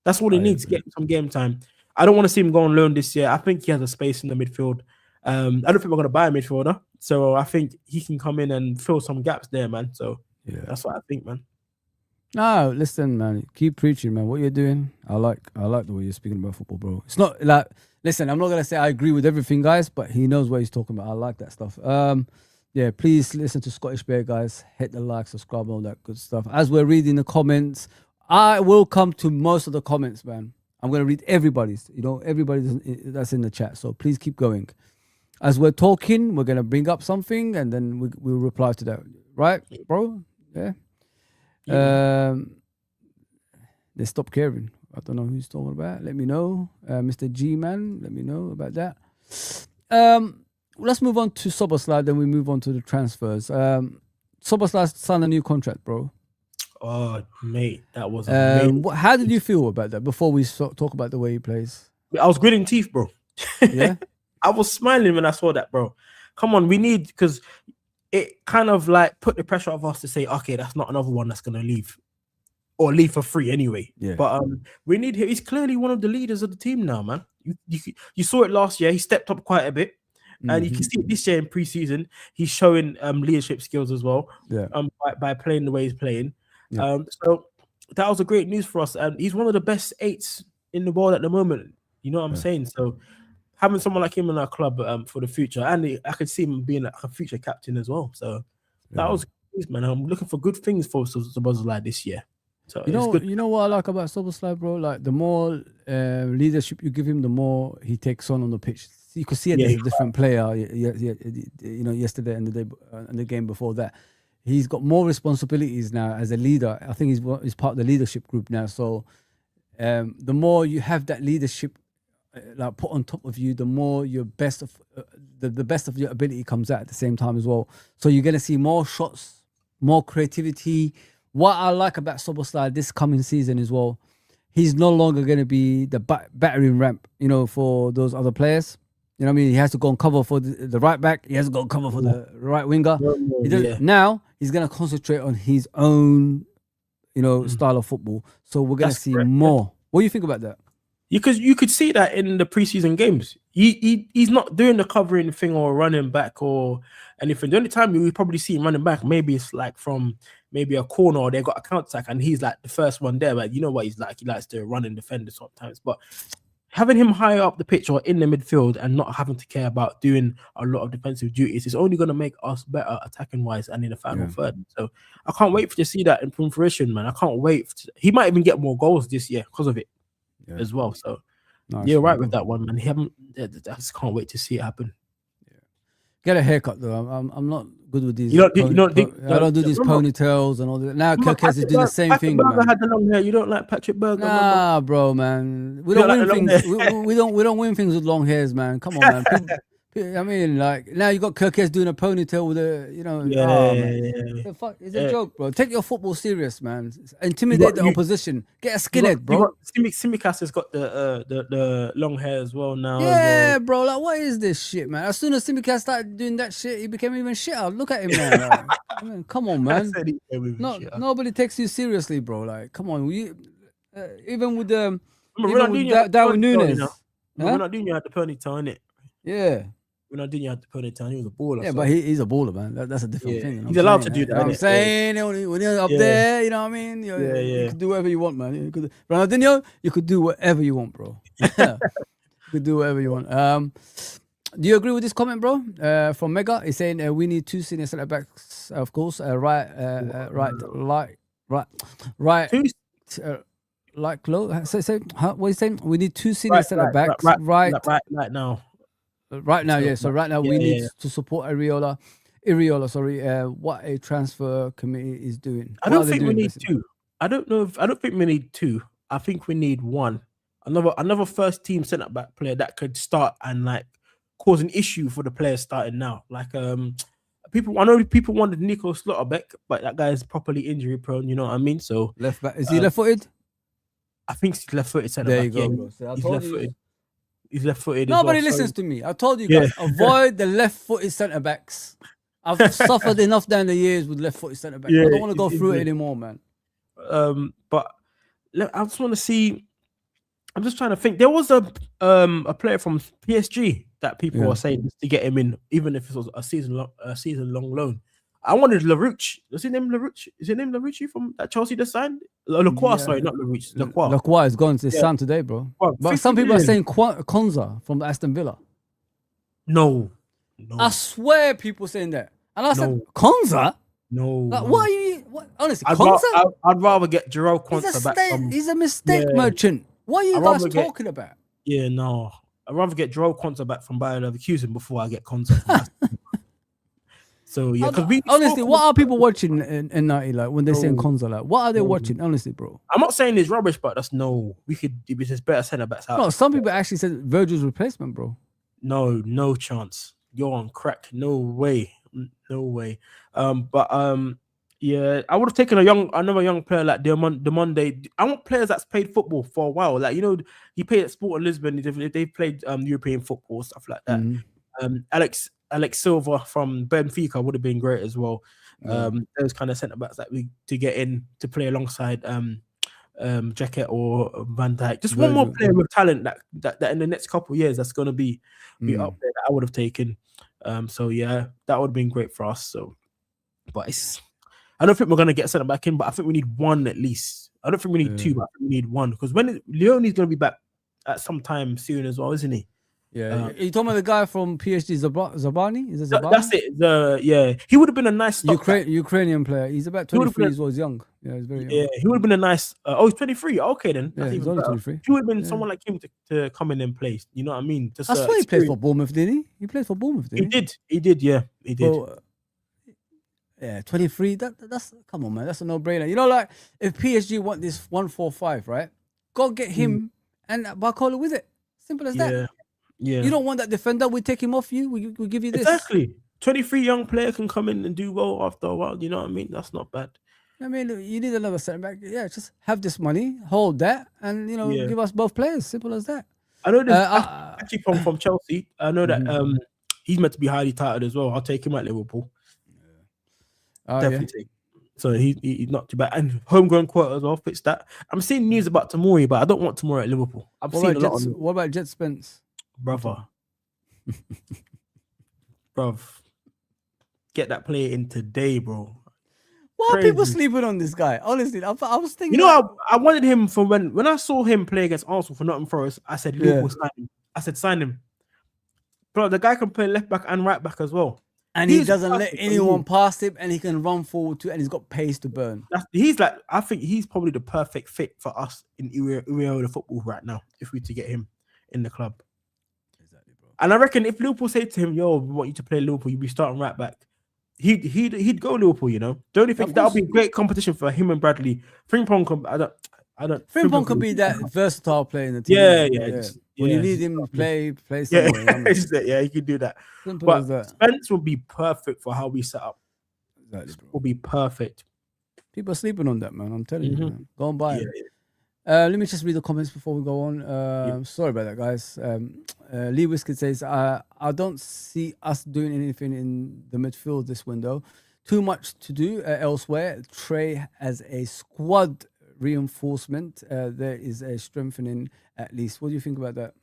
That's all he needs, get some game time. I don't want to see him go on loan this year. I think he has a space in the midfield. I don't think we're going to buy a midfielder. So I think he can come in and fill some gaps there, man. So that's what I think, man. No, listen, man. Keep preaching, man. What you're doing, I like the way you're speaking about football, bro. It's not like, listen, I'm not going to say I agree with everything, guys, but he knows what he's talking about. I like that stuff. Yeah, please listen to Scottish Bear, guys. Hit the like, subscribe, all that good stuff. As we're reading the comments, I will come to most of the comments, man. I'm going to read everybody's, everybody that's in the chat. So please keep going. As we're talking, we're going to bring up something and then we'll reply to that. Right, bro? Yeah. They stopped caring. I don't know who he's talking about. Let me know. Mr. G-Man, let me know about that. Let's move on to Soboslai, then we move on to the transfers. Soboslai signed a new contract, bro. Oh, mate, that was amazing. How did you feel about that before we talk about the way he plays? I was gritting teeth, bro. Yeah? I was smiling when I saw that, bro. Come on, because it kind of like put the pressure of us to say, okay, that's not another one that's going to leave. or leave for free anyway. Yeah. But we need him. He's clearly one of the leaders of the team now, man. You saw it last year. He stepped up quite a bit. And you can see it this year in preseason. He's showing leadership skills as well. Yeah. By playing the way he's playing. Yeah. So that was a great news for us. And he's one of the best 8s in the world at the moment. You know what I'm saying? So having someone like him in our club for the future, and I could see him being a future captain as well. So that was good, man. I'm looking for good things for SUSBCRIBE this year. So you know what I like about SUSBCRIBE, bro? Like the more leadership you give him, the more he takes on the pitch. You could see it as a different player. You know, yesterday and the day and the game before that, he's got more responsibilities now as a leader. I think he's part of the leadership group now. So the more you have that leadership like put on top of you, the more your best of the best of your ability comes out at the same time as well. So you're gonna see more shots, more creativity. What I like about SUSBCRIBE this coming season as well, he's no longer gonna be the battering ramp, you know, for those other players. You know what I mean? He has to go and cover for the right back. He has to go and cover for the right winger. Now he's gonna concentrate on his own, you know, style of football. So we're gonna see more. What do you think about that? Because you could see that in the preseason games. He's not doing the covering thing or running back or anything. The only time you probably see him running back, maybe it's like from maybe a corner or they got a counter attack and he's like the first one there. But you know what he's like? He likes to run and defend sometimes. But having him higher up the pitch or in the midfield and not having to care about doing a lot of defensive duties is only going to make us better attacking wise and in the final third. So I can't wait to see that in fruition, man. I can't wait. He might even get more goals this year because of it as well. So you're right with that one, man. I just can't wait to see it happen. Get a haircut though. I'm not good with these. I don't do these ponytails and all that. Now Kirkes is doing the same thing. Man. Had the long hair. You don't like Patrick Berger? Nah, bro, man. We don't win things. We don't win things with long hairs, man. Come on, man. I mean, like now you got Kirkes doing a ponytail with a, you know. The fuck, it's a joke, bro. Take your football serious, man. Intimidate the opposition. Get a skinhead, bro. Tsimikas has got the long hair as well now. Yeah, bro. Like, what is this shit, man? As soon as Tsimikas started doing that shit, he became even shitter. Look at him now. Like, I mean, come on, man. Nobody takes you seriously, bro. Like, come on. Even with the Darwin Núñez. Ronaldinho had the ponytail, innit? Yeah. Ronaldinho had the ponytail. He was a baller. Yeah, but he's a baller, man. That's a different thing. You know he's allowed to do that. You know what I'm saying? When you're up there, you know what I mean? You could do whatever you want, man. Ronaldinho, you could do whatever you want, bro. You could do whatever you want. Do you agree with this comment, bro? From Mega, he's saying we need 2 senior centre backs, of course. Right. Like low. Say, what are you saying? We need 2 senior centre backs. Right now. Right now, yeah. So right now we need to support Iriola. Sorry. What a transfer committee is doing. I don't think we need 2. I don't think we need 2. I think we need 1. Another first team centre back player that could start and like cause an issue for the players starting now. Like I know people wanted Nico Slotterbeck, but that guy is properly injury prone. You know what I mean? So left back, is he left footed? I think he's left footed centre back. There you go, bro. He's left footed. He's left-footed. Nobody listens to me. I told you guys, avoid the left-footed centre backs. I've suffered enough down the years with left-footed centre backs. I don't want to go through it anymore, man. But I just want to see. I'm just trying to think. There was a player from PSG that people were saying to get him in, even if it was a season long loan. I wanted LaRouche. Is his name LaRouche? Is his name LaRouche from that Chelsea just signed? Lacroix, sorry, not LaRouche. Lacroix is gone to his son today, bro. Well, but some people are saying Konza from Aston Villa. No. I swear people saying that. And I said, Konza? No. Like, what are you? Honestly, Konza? I'd rather get Jerome Konza back from... He's a mistake merchant. What are you guys talking about? Yeah, no. I'd rather get Jerome Konza back from Bayer Leverkusen before I get Konza from Aston Villa. So yeah, because honestly, what are people watching in 90? Like when they're saying Konza, like what are they watching? Honestly, bro. I'm not saying it's rubbish, but that's we could there's better centre backs out. No, some people actually said Virgil's replacement, bro. No chance. You're on crack. No way. Yeah, I would have taken another young player like Demonde. I want players that's played football for a while. Like, you know, he played at Sporting Lisbon. They played European football, stuff like that. Alex Silva from Benfica would have been great as well. Those kind of centre backs that to get in to play alongside Jacket or Van Dijk. Just Very one more good. player with talent that in the next couple of years that's going to be up there that I would have taken. So yeah, that would have been great for us. So, but I don't think we're going to get centre back in, but I think we need one at least. I don't think we need two, but I think we need one because Leone's going to be back at some time soon as well, isn't he? Yeah, you talking about the guy from PSG, Zabani? Is it Zabani? That's it. He would have been a nice Ukrainian player. He's about 23 years old. He's young. Yeah, he's very young. Yeah, he would have been a nice. He's 23. Okay, then. Yeah, That's he's even only better. 23. He would have been someone like him to come in and play. You know what I mean? Just, I swear he played for Bournemouth, didn't he? He played for Bournemouth, didn't he? He did. Yeah, he did. Well, yeah, 23. That's come on, man. That's a no-brainer. You know, like if PSG want this 145, right? Go get him and Barcola with it. Simple as that. Yeah. You don't want that defender? We take him off you. We give you this. Exactly. 23 young player can come in and do well after a while. You know what I mean? That's not bad. I mean, you need another centre back. Yeah, just have this money, hold that, and give us both players. Simple as that. I know this actually from Chelsea. I know that he's meant to be highly touted as well. I'll take him at Liverpool. Definitely take. So he's not too bad. And homegrown quota as well fits that. I'm seeing news about Tomori, but I don't want Tomori at Liverpool. What about Jet Spence? Brother. Bruv. Get that player in today, bro. Why are people sleeping on this guy? Honestly, I was thinking. I wanted him from when I saw him play against Arsenal for Nottingham Forest. I said, Liverpool sign him. I said, sign him. Bro, the guy can play left back and right back as well. And he doesn't let anyone pass him, and he can run forward too, and he's got pace to burn. I think he's probably the perfect fit for us in the football right now, if we to get him in the club. Exactly, bro. And I reckon if Liverpool say to him, "Yo, we want you to play Liverpool," you'd be starting right back. He'd go Liverpool, you know. Don't you think that would be great competition for him and Bradley? Frimpong, I don't. Frimpong could be that versatile player in the team. Yeah. When you need him to play somewhere. Yeah, he could do that. Simple as that. Spence will be perfect for how we set up. Exactly, bro. Will be perfect. People are sleeping on that, man. I'm telling you, man. Go and buy it. Yeah. Let me just read the comments before we go on. Sorry about that, guys. Lee Whiskey says, I don't see us doing anything in the midfield this window. Too much to do elsewhere. Trey as a squad reinforcement. There is a strengthening at least. What do you think about that?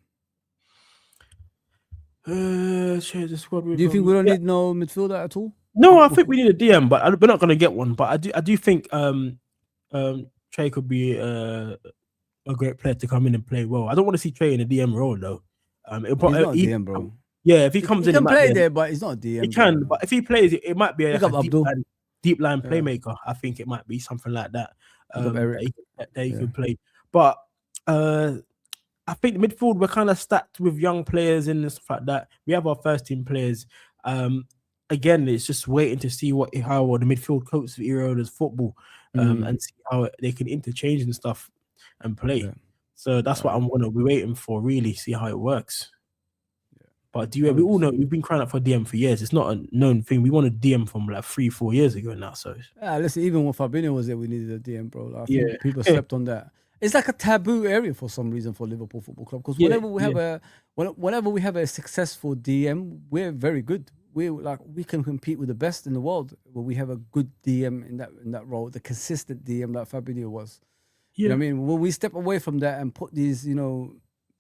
The squad. Do you think we don't need no midfielder at all? No, I think we need a DM, but we're not going to get one. But I do think Trey could be a great player to come in and play well. I don't want to see Trey in a DM role though. He's not a DM, bro. Yeah, if he comes in, he can play there, but he's not a DM. He can, but if he plays, it might be a deep line Yeah. playmaker. I think it might be something like that. That he could play. But I think the midfield, we're kind of stacked with young players and stuff like that. We have our first team players. Again, it's just waiting to see how the midfield coaches does football and see how they can interchange and stuff and play. Yeah. So that's what I'm going to be waiting for, really, see how it works. Yeah. But we all know we've been crying out for DM for years. It's not a known thing. We wanted DM from like 3-4 years ago now. So listen, even when Fabinho was there, we needed a DM, bro. Like, I think people slept on that. It's like a taboo area for some reason for Liverpool Football Club because whenever we have a successful DM, we're very good. We can compete with the best in the world when we have a good DM in that role, the consistent DM like Fabinho was. Yeah. You know what I mean? When we step away from that and put these,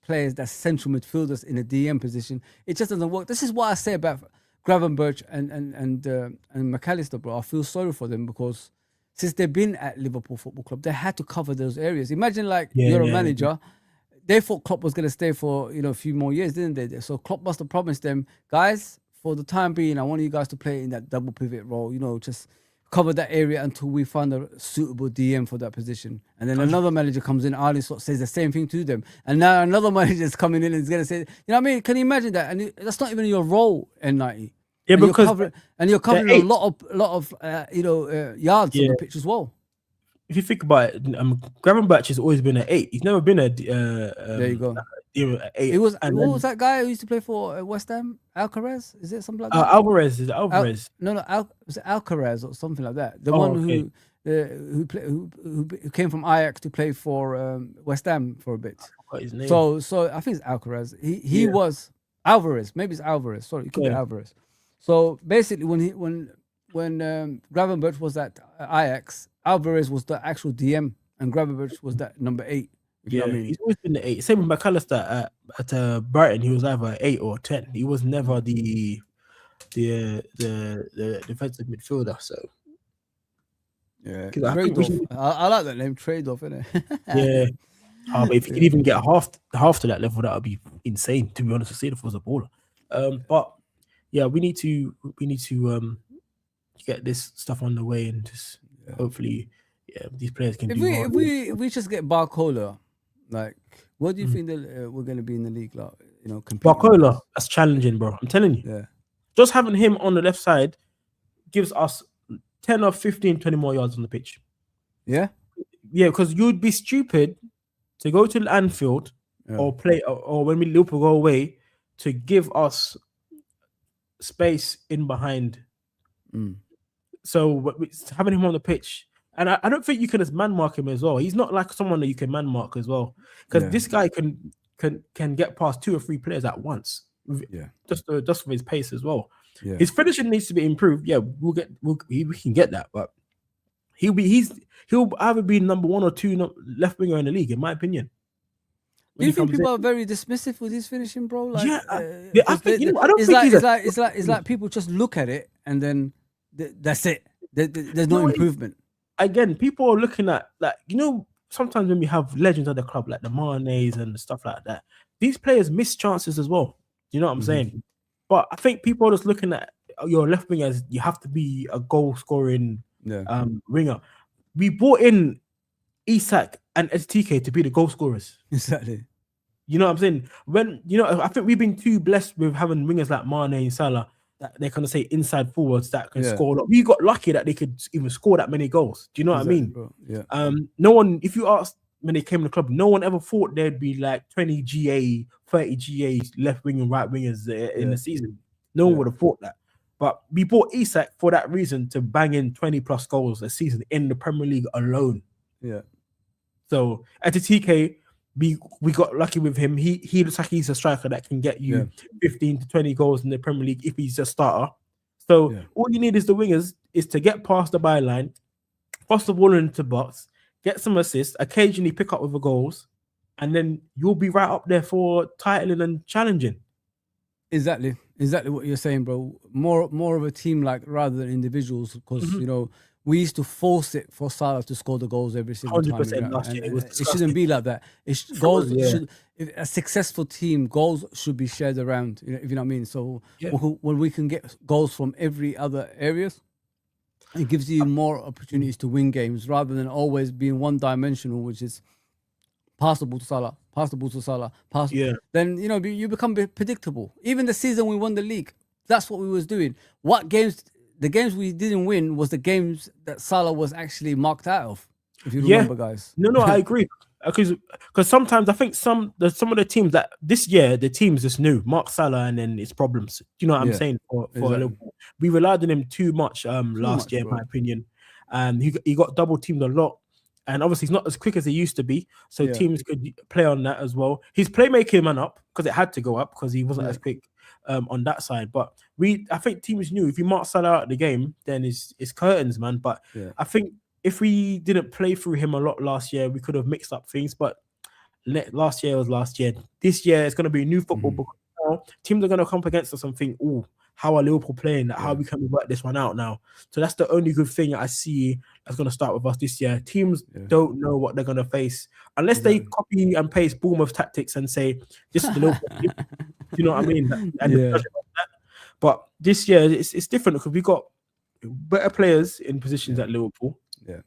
players that's central midfielders in a DM position, it just doesn't work. This is what I say about Gravenberch and McAllister, bro. I feel sorry for them because since they've been at Liverpool Football Club, they had to cover those areas. Imagine you're a manager. They thought Klopp was going to stay for a few more years, didn't they? So Klopp must have promised them, guys, for the time being, I want you guys to play in that double pivot role. Just cover that area until we find a suitable DM for that position. And then another manager comes in, Arne Slot says the same thing to them. And now another manager is coming in and is going to say, you know what I mean? Can you imagine that? And that's not even your role, N90. Yeah, and because you're covering a lot of yards on the pitch as well. If you think about it, Gravenberch has always been an 8. He's never been a there you go. 8. What was that guy who used to play for West Ham? Alcaraz? Is it something like that? Alvarez. Is it Alvarez? Was it Alcaraz or something like that? The one who came from Ajax to play for West Ham for a bit. I forgot his name. So I think it's Alcaraz. He was Alvarez. Maybe it's Alvarez. Sorry, it could be Alvarez. So basically, when Gravenberch was at Ajax, Alvarez was the actual DM and Grabovic was that number 8. If you know Yeah, what I mean. he's always been the 8. Same with McAllister at Brighton. He was either 8 or 10. He was never the defensive midfielder. So Yeah, 'cause I think we trade-off. should, I like that name, trade-off, innit? yeah. But if he could even get half to that level, that would be insane. To be honest, to see if it was a baller. But yeah, we need to get this stuff on the way and just hopefully, these players can If do we more. if we just get Barcola, like, what do you think that we're going to be in the league, like, you know, competing? Barcola, that's challenging, bro. I'm telling you. Yeah. Just having him on the left side gives us 10 or 15, 20 more yards on the pitch. Yeah. Yeah, because you'd be stupid to go to Anfield or play, or when we Liverpool go away, to give us space in behind. So having him on the pitch, and I don't think you can just man mark him as well. He's not like someone that you can man mark as well, because this guy can get past 2 or 3 players at once. Yeah, just with his pace as well. Yeah. His finishing needs to be improved. Yeah, we can get that, but he'll either be number 1 or 2 left winger in the league, in my opinion. Do you think people are very dismissive with his finishing, bro? Like, I think I don't think it's like people just look at it and then that's it. There's no improvement. Again, people are looking at, like, sometimes when we have legends of the club like the Manes and stuff like that, these players miss chances as well. You know what I'm saying? But I think people are just looking at your left wing as you have to be a goal scoring winger. We brought in Isak and STK to be the goal scorers. Exactly. You know what I'm saying? When I think we've been too blessed with having wingers like Mane and Salah that they kind of say inside forwards that can score a lot. We got lucky that they could even score that many goals. Do you know what I mean? Bro. Yeah. No one, if you asked when they came to the club, no one ever thought there'd be like 20 GA, 30 GA left wing and right wingers in the season. No one would have thought that. But we bought Isak for that reason, to bang in 20 plus goals a season in the Premier League alone. Yeah. So at the TK, we got lucky with him. He looks like he's a striker that can get you 15 to 20 goals in the Premier League if he's a starter. So all you need is the wingers is to get past the byline, cross the ball into the box, get some assists, occasionally pick up with the goals, and then you'll be right up there for titling and challenging. Exactly what you're saying, bro. More of a team, like, rather than individuals, because we used to force it for Salah to score the goals every single time. 100% last year. It shouldn't be like that. A successful team, goals should be shared around. If you know what I mean. So when we can get goals from every other areas, it gives you more opportunities to win games rather than always being one-dimensional, which is passable to Salah, Then you become predictable. Even the season we won the league, that's what we was doing. The games we didn't win was the games that Salah was actually marked out of. If you remember, guys. No, I agree. Because sometimes I think some of the teams that this year, the teams just knew Mark Salah and then it's problems. Do you know what I'm saying? For Liverpool, we relied on him too much last year, in my opinion. He got double teamed a lot. And obviously, he's not as quick as he used to be. So teams could play on that as well. His playmaking went up because it had to go up because he wasn't as quick on that side. But I think teams knew if you mark Salah out of the game, then it's curtains, man. But I think if we didn't play through him a lot last year, we could have mixed up things. But last year was last year. This year, it's going to be new football. Because now teams are going to come up against us and think, how are Liverpool playing? How we can work this one out now? So that's the only good thing I see that's going to start with us this year. Teams don't know what they're going to face unless they copy and paste Bournemouth tactics and say, this is the Liverpool team. You know what I mean? But this year, it's different because we got better players in positions at Liverpool. Yeah.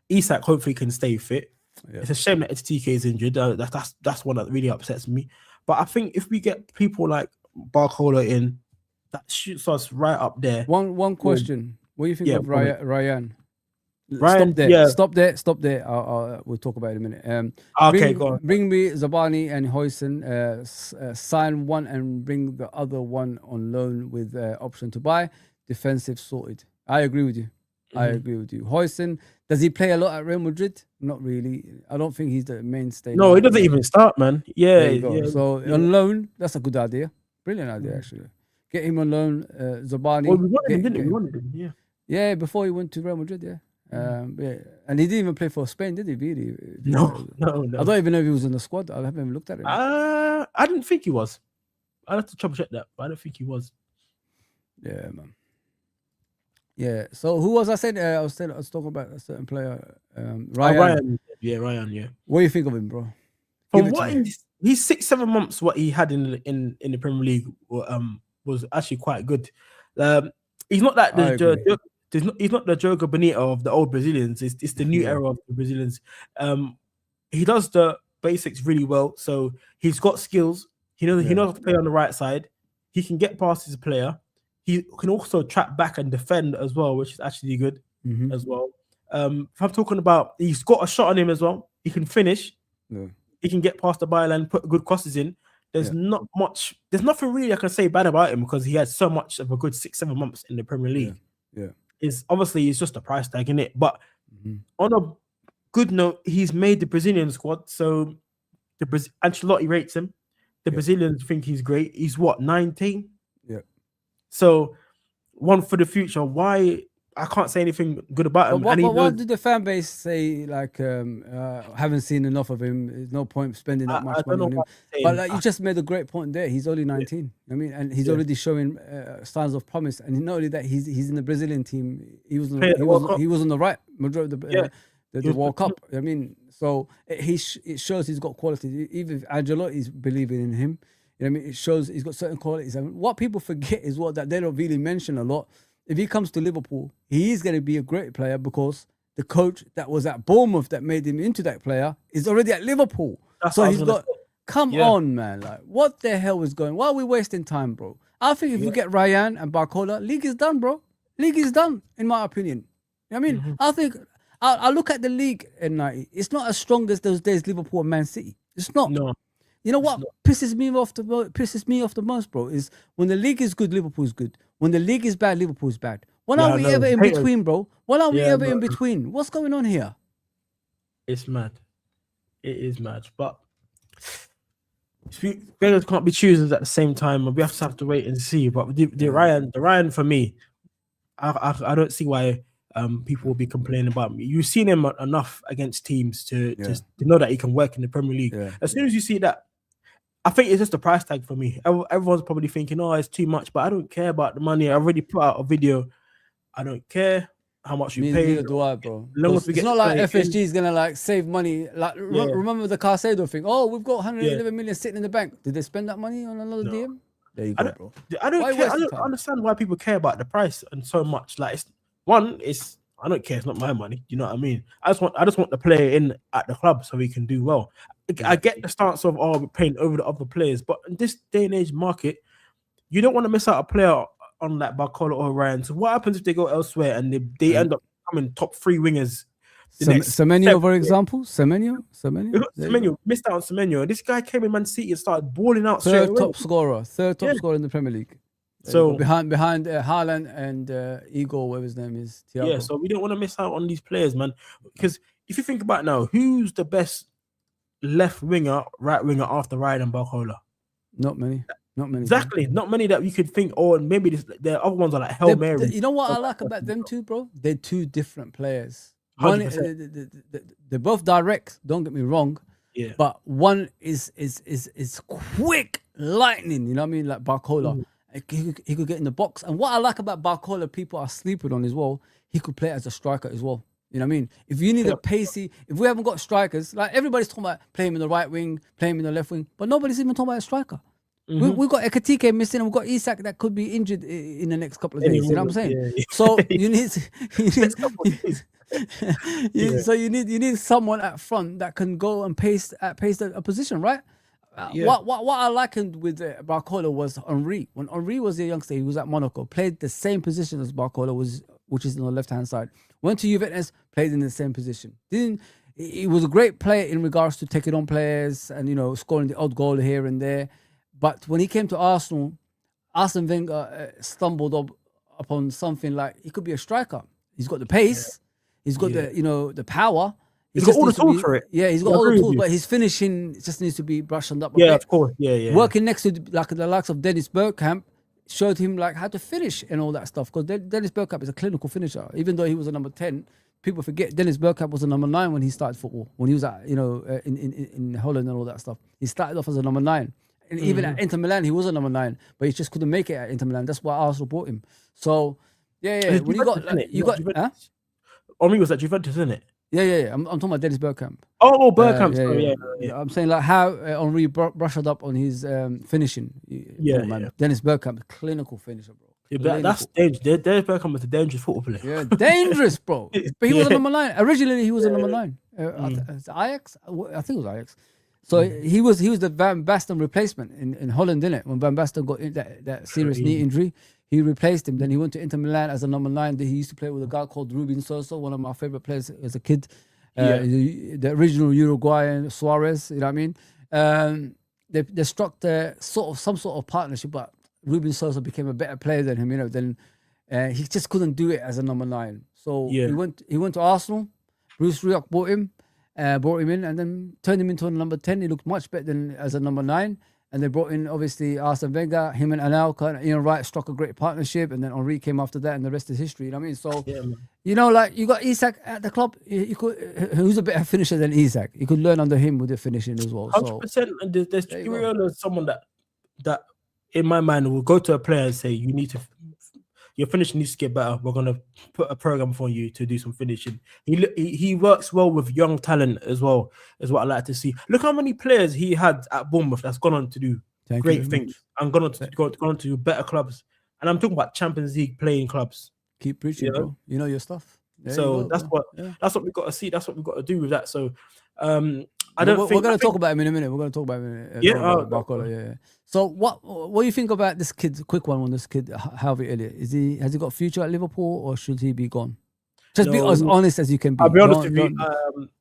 Isak hopefully can stay fit. Yeah. It's a shame that TK is injured. That's one that really upsets me. But I think if we get people like Barcola in, that shoots us right up there. One question. What do you think of Ryan? Stop there. We'll talk about it in a minute. Okay, go on. Bring me Zabani and Hoyson. Sign one and bring the other one on loan with option to buy. Defensive sorted. I agree with you. Hoyson, does he play a lot at Real Madrid? Not really. I don't think he's the mainstay. No, he doesn't even start, man. So on loan, that's a good idea. Brilliant idea, actually. Get him on loan, Zabani. Well, we wanted him, didn't we? We wanted him, Yeah, before he went to Real Madrid, Yeah. And he didn't even play for Spain, did he? Really? No. I don't even know if he was in the squad. I haven't even looked at him. I didn't think he was. I'd have to trouble check that, but I don't think he was. Yeah, man. Yeah. So who was I saying? I was talking about a certain player, Ryan. Ryan. Yeah, Ryan. Yeah. What do you think of him, bro? From what he's 6-7 months, what he had in the Premier League was actually quite good. He's not that he's not the Jogo Bonito of the old Brazilians. It's the new era of the Brazilians. He does the basics really well. So he's got skills. He knows how to play on the right side. He can get past his player. He can also track back and defend as well, which is actually good as well. If I'm talking about, he's got a shot on him as well. He can finish. Yeah. He can get past the byline, put good crosses in. There's not much. There's nothing really I can say bad about him because he had so much of a good 6-7 months in the Premier League. Yeah. It's just a price tag, isn't it? But on a good note, he's made the Brazilian squad. So Ancelotti rates him. The Brazilians think he's great. He's what, 19? Yeah. So one for the future. Why I can't say anything good about him. But what did the fan base say? Like, haven't seen enough of him. There's no point spending that much money on him. But like, you just made a great point there. He's only 19. I mean, and he's already showing signs of promise. And not only that, he's in the Brazilian team. He was on the right majority of the World Cup. I mean, so it shows he's got quality. Even if Ancelotti's believing in him, you know what I mean, it shows he's got certain qualities. And what people forget is that they don't really mention a lot. If he comes to Liverpool, he is going to be a great player because the coach that was at Bournemouth that made him into that player is already at Liverpool. So he's got, come on, man. Like, what the hell is going on? Why are we wasting time, bro? I think if you get Ryan and Barcola, league is done, bro. League is done, in my opinion. You know what I mean? I think, I look at the league and it's not as strong as those days Liverpool and Man City. It's not. No. You know what pisses me off the most, bro, is when the league is good, Liverpool's good. When the league is bad, Liverpool's bad. When are we ever in between, bro? When are we ever in between? What's going on here? It's mad. It is mad. But beggars can't be choosers at the same time. We have to wait and see. But the Ryan for me, I don't see why people will be complaining about me. You've seen him enough against teams to know that he can work in the Premier League. Yeah. As soon as you see that, I think it's just a price tag for me. Everyone's probably thinking, oh, it's too much, but I don't care about the money. I already put out a video. I don't care how much you pay. Do I, bro. It's not like FSG is going to like save money. Like remember the Caicedo thing? Oh, we've got 111 million sitting in the bank. Did they spend that money on another DM? There you go, bro. I don't care. I don't understand why people care about the price and so much. Like, I don't care. It's not my money. You know what I mean? I just want the player in at the club so he can do well. I get the stance of we're paying over the other players, but in this day and age market, you don't want to miss out a player on that Barcola or Ryan. So what happens if they go elsewhere and they end up becoming top 3 wingers? Semenyo, for example. Semenyo missed out on Semenyo. This guy came in Man City and started balling out. Third top scorer in the Premier League. So behind Haaland and Igor, whatever his name is. Thiago. Yeah, so we don't want to miss out on these players, man. Because if you think about it now, who's the best left winger, right winger after Ryan and Barcola? Not many. Exactly. Man. Not many that we could think, maybe the other ones are like Hail Mary. You know what I like about them two, bro? They're two different players. One, they're both direct, don't get me wrong. Yeah. But one is quick lightning, you know what I mean? Like Barcola. He could get in the box. And what I like about Barcola, people are sleeping on as well, he could play as a striker as well. You know what I mean? If you need a pacey, if we haven't got strikers, like everybody's talking about playing in the right wing, playing in the left wing, but nobody's even talking about a striker. We've got Ekatike missing, and we've got Isak that could be injured in the next couple of days. You know what I'm saying? Yeah. So you need someone at front that can go and pace a position, right? What I likened with Barcola was Henry. When Henry was a youngster, he was at Monaco, played the same position as Barcola which is on the left-hand side. Went to Juventus, played in the same position. He was a great player in regards to taking on players and, scoring the odd goal here and there. But when he came to Arsenal, Arsene Wenger stumbled upon something like he could be a striker. He's got the pace. He's got the power. He's got all the tools for it. Yeah, he's got all the tools, but his finishing just needs to be brushed up. Yeah, of course. Yeah. Working next to the likes of Dennis Bergkamp showed him how to finish and all that stuff. Because Dennis Bergkamp is a clinical finisher. Even though he was a number 10, people forget Dennis Bergkamp was a number 9 when he started football. When he was at, in Holland and all that stuff. He started off as a number 9. And even at Inter Milan, he was a number 9, but he just couldn't make it at Inter Milan. That's why Arsenal bought him. So, yeah. When Henry was at Juventus, isn't it? Yeah. I'm talking about Dennis Bergkamp. Oh, Bergkamp. Yeah. I'm saying like how Henry brushed up on his finishing. Man. Dennis Bergkamp, clinical finisher, bro. Yeah, but that's dangerous. Dennis Bergkamp was a dangerous football player. Yeah, dangerous, bro. But he was a number 9. Originally, he was a number 9. Ajax? I think it was Ajax. So he was the Van Basten replacement in Holland, didn't it? When Van Basten got that serious knee injury, he replaced him. Then he went to Inter Milan as a number 9. He used to play with a guy called Rubin Sosa, one of my favorite players as a kid. The original Uruguayan Suarez, you know what I mean? They struck some sort of partnership, but Rubin Sosa became a better player than him. Then he just couldn't do it as a number 9. So he went to Arsenal. Bruce Rioch brought him in and then turned him into a number 10. He looked much better than as a number 9. And they brought in, obviously, Arsene Wenger. Him and Anelka and Ian Wright struck a great partnership. And then Henry came after that, and the rest is history. You know what I mean? So, you got Isak at the club. Who's a better finisher than Isak? You could learn under him with the finishing as well. 100%. And there's someone that, in my mind, will go to a player and say, your finishing needs to get better. We're gonna put a program for you to do some finishing. He works well with young talent as well, is what I like to see. Look how many players he had at Bournemouth that's gone on to do great things and gone on to better clubs. And I'm talking about Champions League playing clubs. Keep preaching, bro. You know your stuff. That's what we got to see. That's what we got to do with that. So we're going to talk about him in a minute. Yeah. So what do you think about this kid? Quick one on this kid, Harvey Elliott. Has he got a future at Liverpool, or should he be gone? Just be as honest as you can be. I'll be honest with you.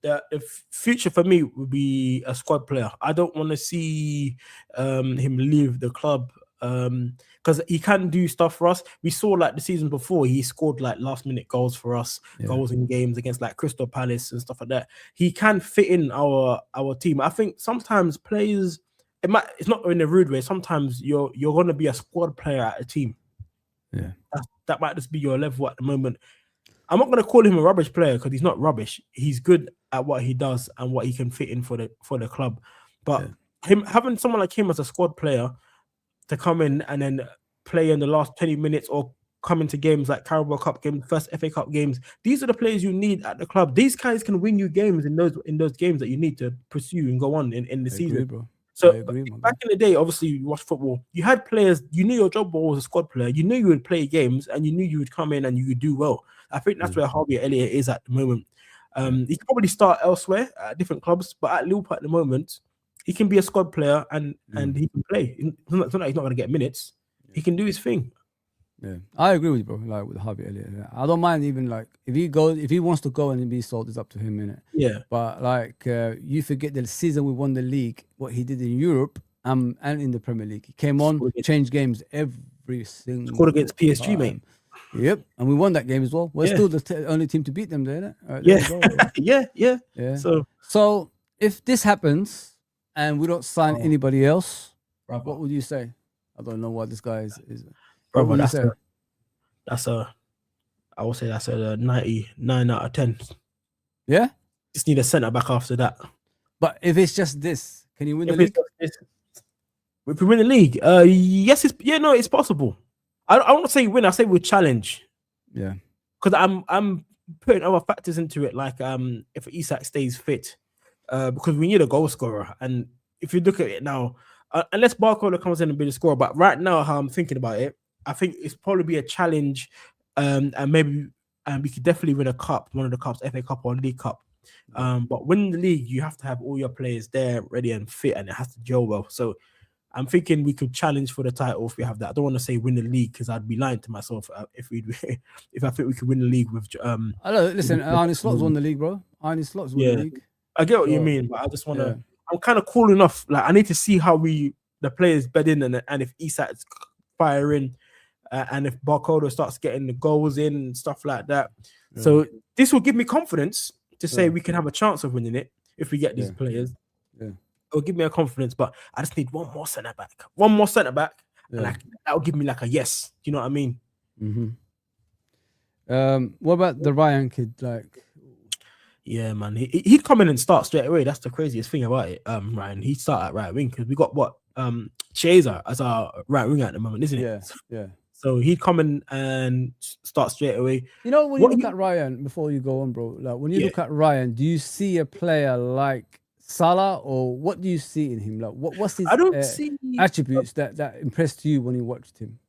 The future for me would be a squad player. I don't want to see him leave the club because he can do stuff for us. We saw like the season before, he scored like last minute goals for us, goals in games against like Crystal Palace and stuff like that. He can fit in our team. I think sometimes players, it's not in a rude way. Sometimes you're going to be a squad player at a team. Yeah, that might just be your level at the moment. I'm not going to call him a rubbish player because he's not rubbish. He's good at what he does and what he can fit in for the club. But having someone like him as a squad player to come in and then play in the last 20 minutes or come into games like Carabao Cup games, first FA Cup games, these are the players you need at the club. These guys can win you games in those games that you need to pursue and go on in the season. Agree, bro. So back in the day, obviously you watched football. You had players, you knew your job was a squad player. You knew you would play games and you knew you would come in and you would do well. I think that's where Harvey Elliott is at the moment. He could probably start elsewhere at different clubs, but at Liverpool at the moment, he can be a squad player and he can play. It's not like he's not going to get minutes. He can do his thing. Yeah, I agree with you, bro. Like with Harvey Elliott, I don't mind even like if he wants to go and be sold, it's up to him, innit? Yeah. But like you forget the season we won the league, what he did in Europe and in the Premier League. He came on, changed games every single. Scored against PSG, time. mate. Yep, and we won that game as well. We're still the only team to beat them, there, innit? Yeah. So if this happens and we don't sign anybody else, what would you say? I don't know what this guy is. Brother, I would say that's a 99 out of 10. Yeah? Just need a centre back after that. But if it's just this, can you win the league? If we win the league, yes, it's possible. I won't say win, I say we challenge. Yeah. Because I'm putting other factors into it, like if Isak stays fit, because we need a goal scorer. And if you look at it now, unless Barcola comes in and be the scorer, but right now, how I'm thinking about it, I think it's probably be a challenge, and maybe we could definitely win a cup, one of the cups, FA Cup or League Cup. But winning the league, you have to have all your players there, ready and fit, and it has to gel well. So I'm thinking we could challenge for the title if we have that. I don't want to say win the league because I'd be lying to myself if I think we could win the league with. Listen, Arne Slot's won the league, bro. Arne Slot's won the league. I get what you mean, but I just want to. I'm kind of cool enough. Like I need to see how the players bed in, and if Isak's firing, and if Barcola starts getting the goals in and stuff like that. Yeah. So this will give me confidence to say we can have a chance of winning it if we get these players. Yeah, it'll give me a confidence, but I just need one more centre back. And that will give me like a yes. Do you know what I mean? Mm-hmm. What about the Ryan kid? Like Yeah, man. He'd come in and start straight away. That's the craziest thing about it. Ryan, he'd start at right wing because we got Chiesa as our right wing at the moment, isn't it? Yeah, yeah. So he'd come in and start straight away. You know, when you look at Ryan, before you go on, bro, like when you look at Ryan, do you see a player like Salah, or what do you see in him? Like, what's his I don't see attributes that impressed you when you watched him?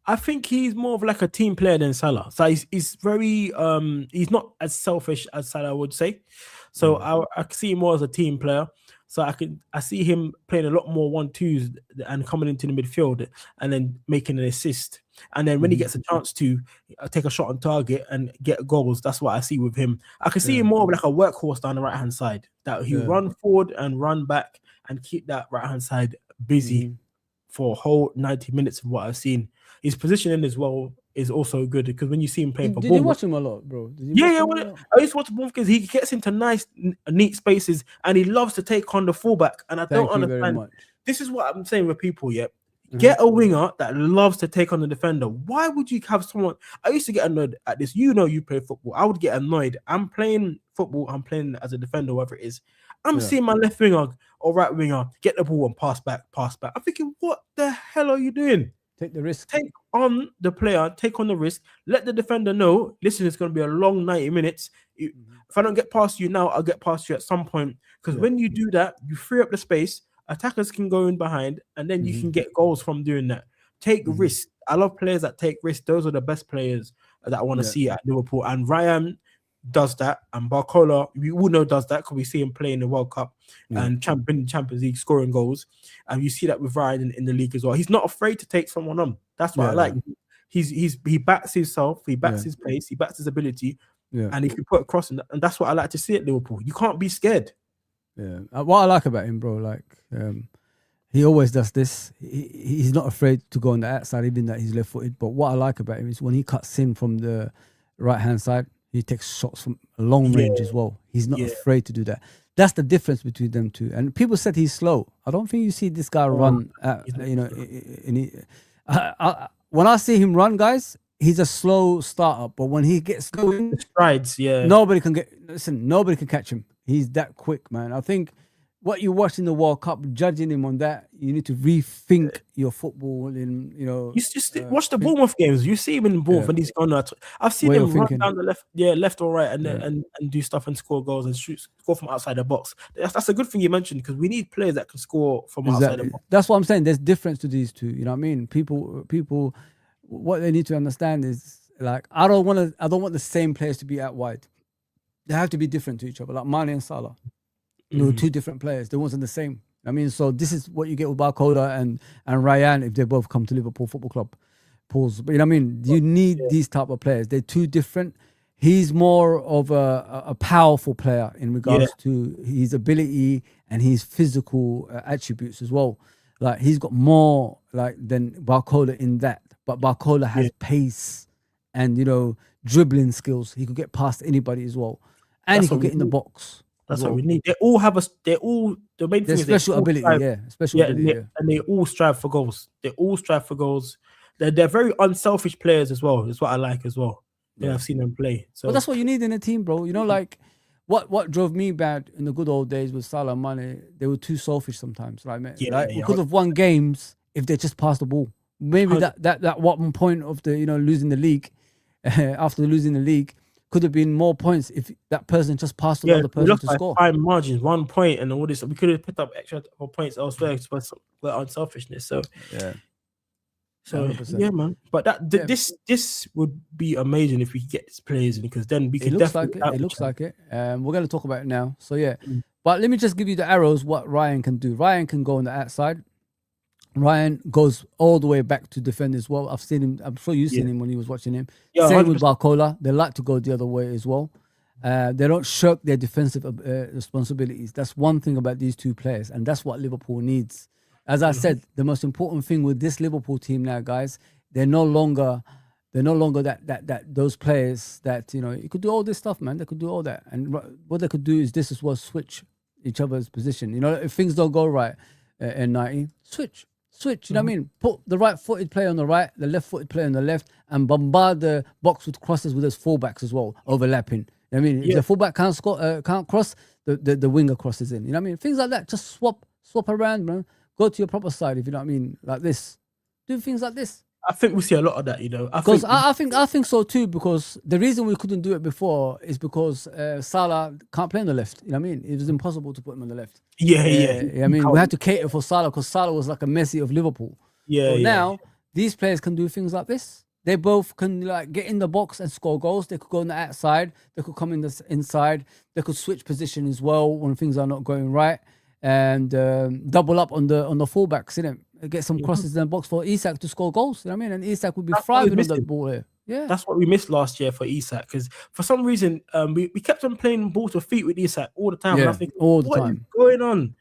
I think he's more of like a team player than Salah. So he's very he's not as selfish as Salah would say. So I see him more as a team player. So I see him playing a lot more 1-2s and coming into the midfield and then making an assist. And then when he gets a chance to take a shot on target and get goals, that's what I see with him. I can see him more of like a workhorse down the right hand side, that he run forward and run back and keep that right hand side busy for a whole 90 minutes of what I've seen. His positioning as well is also good because when you see him playing for Did Bournemouth, you watch him a lot, bro? I used to watch Bournemouth because he gets into nice, neat spaces and he loves to take on the fullback. And I don't understand. This is what I'm saying with people, Get a winger that loves to take on the defender. Why would you have someone? I used to get annoyed at this. You know, you play football. I would get annoyed. I'm playing football. I'm playing as a defender, whatever it is. I'm seeing my left winger or right winger get the ball and pass back. I'm thinking, what the hell are you doing? Take the risk. Take on the player, take on the risk. Let the defender know, listen, it's going to be a long 90 minutes. If I don't get past you now, I'll get past you at some point. Because when you do that, you free up the space. Attackers can go in behind, and then you can get goals from doing that. Take risk. I love players that take risks. Those are the best players that I want to see at Liverpool. And Ryan does that, and Barcola, we all know does that because we see him play in the World Cup and Champions League scoring goals, and you see that with Ryan in the league as well. He's not afraid to take someone on. That's what I like. He backs himself, he backs his pace, he backs his ability, and he can put a cross in that, and that's what I like to see at Liverpool. You can't be scared. Yeah, what I like about him, bro, like he always does this. He's not afraid to go on the outside, even that he's left-footed. But what I like about him is when he cuts in from the right-hand side, he takes shots from a long range as well. He's not afraid to do that. That's the difference between them two. And people said he's slow. I don't think you see this guy run. When I see him run, guys, he's a slow starter. But when he gets going, strides, nobody can catch him. He's that quick, man. I think what you watch in the World Cup, judging him on that, you need to rethink your football. You just watch the Bournemouth games. You see him in Bournemouth when he's on that. I've seen him run down the left or right, and do stuff and score goals and score from outside the box. That's a good thing you mentioned because we need players that can score from outside the box. That's what I'm saying. There's difference to these two. You know what I mean? People, what they need to understand is like I don't want the same players to be out wide. They have to be different to each other. Like Mane and Salah. They were two different players. They wasn't the same. I mean, so this is what you get with Barcola and Ryan if they both come to Liverpool Football Club. Pause. But you know what I mean? You need these type of players. They're two different. He's more of a powerful player in regards to his ability and his physical attributes as well. Like he's got more than Barcola in that. But Barcola has pace and dribbling skills. He could get past anybody as well, and he could get in the box. That's what we need. They all have the main thing is special ability, and they all strive for goals. They're very unselfish players as well. Is what I like as well. Yeah, I've seen them play. So that's what you need in a team, bro. Like what drove me bad in the good old days with Salah and Mane, they were too selfish sometimes. We could have won games if they just passed the ball. Maybe that one point of the losing the league, after losing the league, could have been more points if that person just passed the other person to score. 5 margins, 1 point, and all this. We could have picked up extra points elsewhere but unselfishness. So yeah, man. But this would be amazing if we could get these players in because then we can definitely. It looks like it. We're going to talk about it now. So yeah, but let me just give you the arrows. What Ryan can do. Ryan can go on the outside. Ryan goes all the way back to defend as well. I've seen him. I'm sure you've seen him when he was watching him. Yeah, same 100%. With Barcola. They like to go the other way as well. They don't shirk their defensive responsibilities. That's one thing about these two players, and that's what Liverpool needs. As I said, the most important thing with this Liverpool team now, guys, they're no longer that those players that you could do all this stuff, man. They could do all that, and what they could do is this as well: switch each other's position. If things don't go right in 90, switch. You know what I mean? Put the right-footed player on the right, the left-footed player on the left, and bombard the box with crosses with those fullbacks as well, overlapping. I mean, if Yeah. the fullback can't score, can't cross, the winger crosses in. You know what I mean? Things like that. Just swap around, man. Go to your proper side, if you know what I mean, like this. Do things like this. I think we see a lot of that, you know. Because I think so too. Because the reason we couldn't do it before is because Salah can't play on the left. You know what I mean? It was impossible to put him on the left. yeah. I mean, we had to cater for Salah because Salah was like a Messi of Liverpool. Yeah, So yeah. now these players can do things like this. They both can like get in the box and score goals. They could go on the outside. They could come in the inside. They could switch position as well when things are not going right, and double up on the fullbacks. You know, get some crosses in the box for Isak to score goals. You know what I mean? And Isak would be That's what thriving we're on that missing. ball here. Yeah, That's what we missed last year for Isak, because for some reason we kept on playing ball to feet with Isak all the time. And Yeah, I think, all the what time. is going on?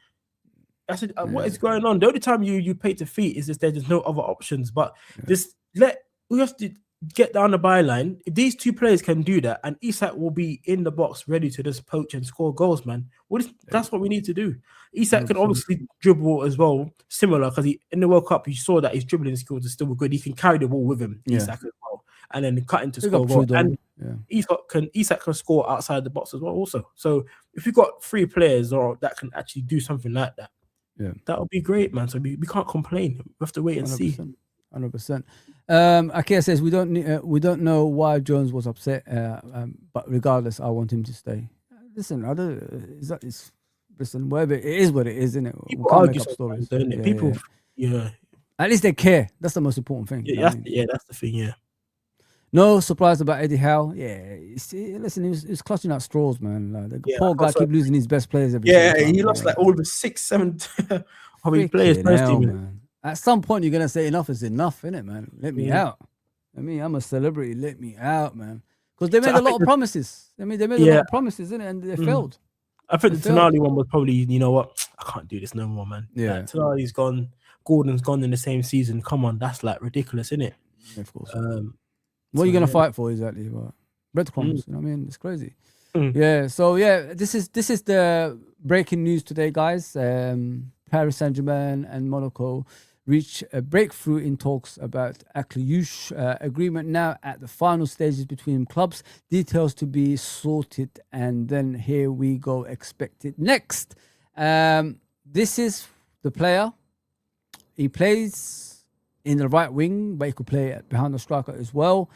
I said, what is going on? The only time you pay to feet is just there's no other options. But just we have to get down the byline. If these two players can do that, and Isak will be in the box ready to just poach and score goals, man. That's what we need to do. Isak can obviously dribble as well, similar, because in the World Cup you saw that his dribbling skills are still good. He can carry the ball with him, Isak as well, and then cut into score goal. And Isak can score outside the box as well, also. So if you've got 3 players that can actually do something like that, that would be great, man. So we can't complain. We have to wait and 100%, see. 100%. Akea says we don't know why Jones was upset, but regardless, I want him to stay. Listen, listen, whatever it is, what it is, isn't it? People We can't argue make up stories. don't they? People, At least they care. That's the most important thing. That's the thing. Yeah. No surprise about Eddie Howe. Yeah, listen, he was clutching out straws, man. Like, the poor guy keep losing his best players every single time. He lost like all of his 6, 7 of his players. Man. At some point, you're gonna say enough is enough, innit, man? Let me out. I mean, I'm a celebrity. Let me out, man. Because they made a lot of promises. I mean, they made a lot of promises, innit, and they failed. I think the Tonali one was probably, you know what? I can't do this no more, man. Yeah, like, Tonali's gone. Gordon's gone in the same season. Come on, that's like ridiculous, isn't it? Yeah, of course. What are you gonna fight for exactly? Breadcrumbs. You know what I mean? It's crazy. Yeah. So this is the breaking news today, guys. Paris Saint-Germain and Monaco reach a breakthrough in talks about Akliouche agreement now at the final stages between clubs. Details to be sorted, and then here we go. Expected next. This is the player. He plays in the right wing, but he could play behind the striker as well.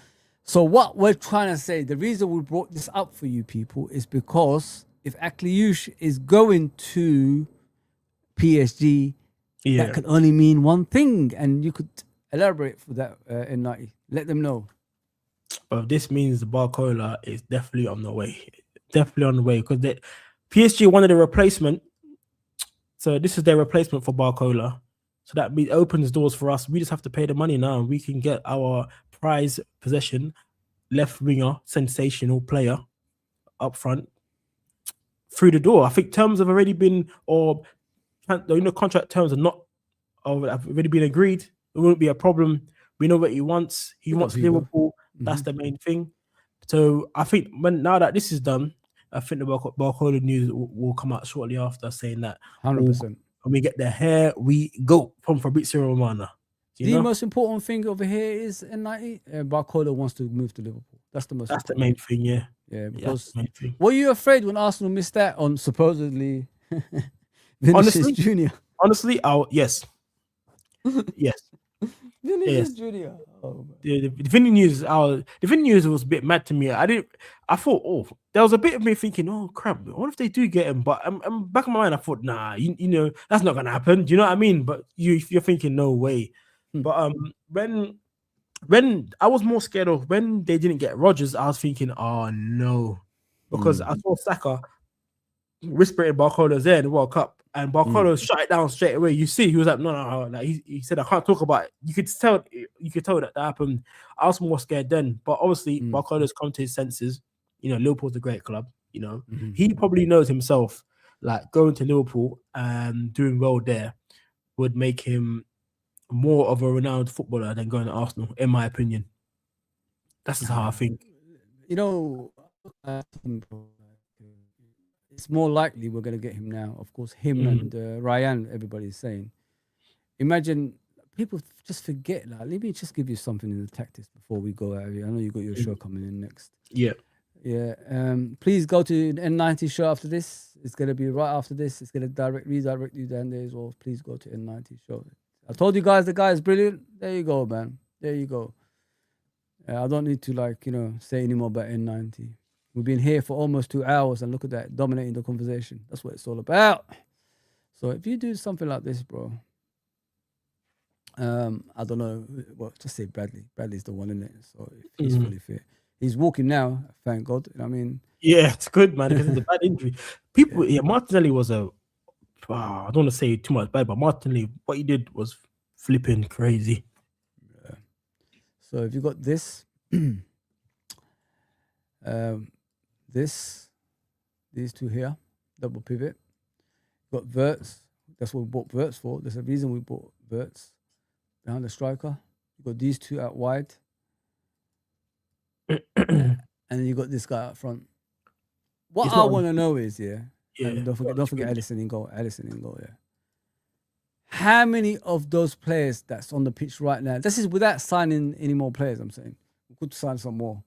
So what we're trying to say, the reason we brought this up for you people is because if Akliouche is going to PSG, that can only mean one thing, and you could elaborate for that in 90. Let them know. But this means the Barcola is definitely on the way. Definitely on the way, because PSG wanted a replacement. So this is their replacement for Barcola. So that opens doors for us. We just have to pay the money now, and we can get our prize possession, left winger, sensational player up front through the door. I think terms have already been, contract terms have already been agreed. It won't be a problem. We know what he wants. He wants Liverpool. That's the main thing. So I think now that this is done, I think the Barcola news will come out shortly after, saying that 100%. When we get there, here we go from Fabrizio Romano. The most important thing over here is N90. Barcola wants to move to Liverpool. That's the most. That's the main thing, yeah. Yeah, because were you afraid when Arsenal missed that on supposedly Vinicius Junior? Honestly, yes. Vinicius Junior. Oh, the Vinny news was a bit mad to me. I thought, there was a bit of me thinking, oh crap, what if they do get him? But I'm back in my mind, I thought, nah, you know, that's not gonna happen. Do you know what I mean? But you're thinking, no way. But when I was more scared of when they didn't get Rodgers, I was thinking, oh no, because I saw Saka whispering Barcola's there in the World Cup, and Barcola shut it down straight away. You see, he was like, no. Like he said, I can't talk about it. You could tell that happened. I was more scared then, but obviously Barcola's come to his senses. You know, Liverpool's a great club. You know, he probably knows himself. Like going to Liverpool and doing well there would make him more of a renowned footballer than going to Arsenal, in my opinion. That's just how I think. You know, it's more likely we're going to get him now. Of course, him and Ryan, everybody's saying. Imagine people just forget. Like, let me just give you something in the tactics before we go out here. I know you got your show coming in next. Yeah. Yeah. Please go to the N90 show after this. It's gonna be right after this. It's gonna redirect you down there as well. Please go to N90 show. I told you guys the guy is brilliant. There you go, man. There you go. I don't need to say any more about N90. We've been here for almost 2 hours, and look at that, dominating the conversation. That's what it's all about. So if you do something like this, bro, I don't know. Well, just say Bradley. Bradley's the one in it. So if he's fully fit, he's walking now. Thank God. You know what I mean, Yeah, it's good, man, because it's a bad injury. People, Martinelli was I don't want to say too much bad, but Martinelli, what he did was flipping crazy. Yeah. So if you got this, these two here, double pivot. Got Verts. That's what we bought Verts for. There's a reason we bought Verts behind the striker. You got these two out wide, and then you got this guy up front. What I want to know is, and don't forget Alisson in goal. Yeah. How many of those players that's on the pitch right now? This is without signing any more players. I'm saying we could sign some more.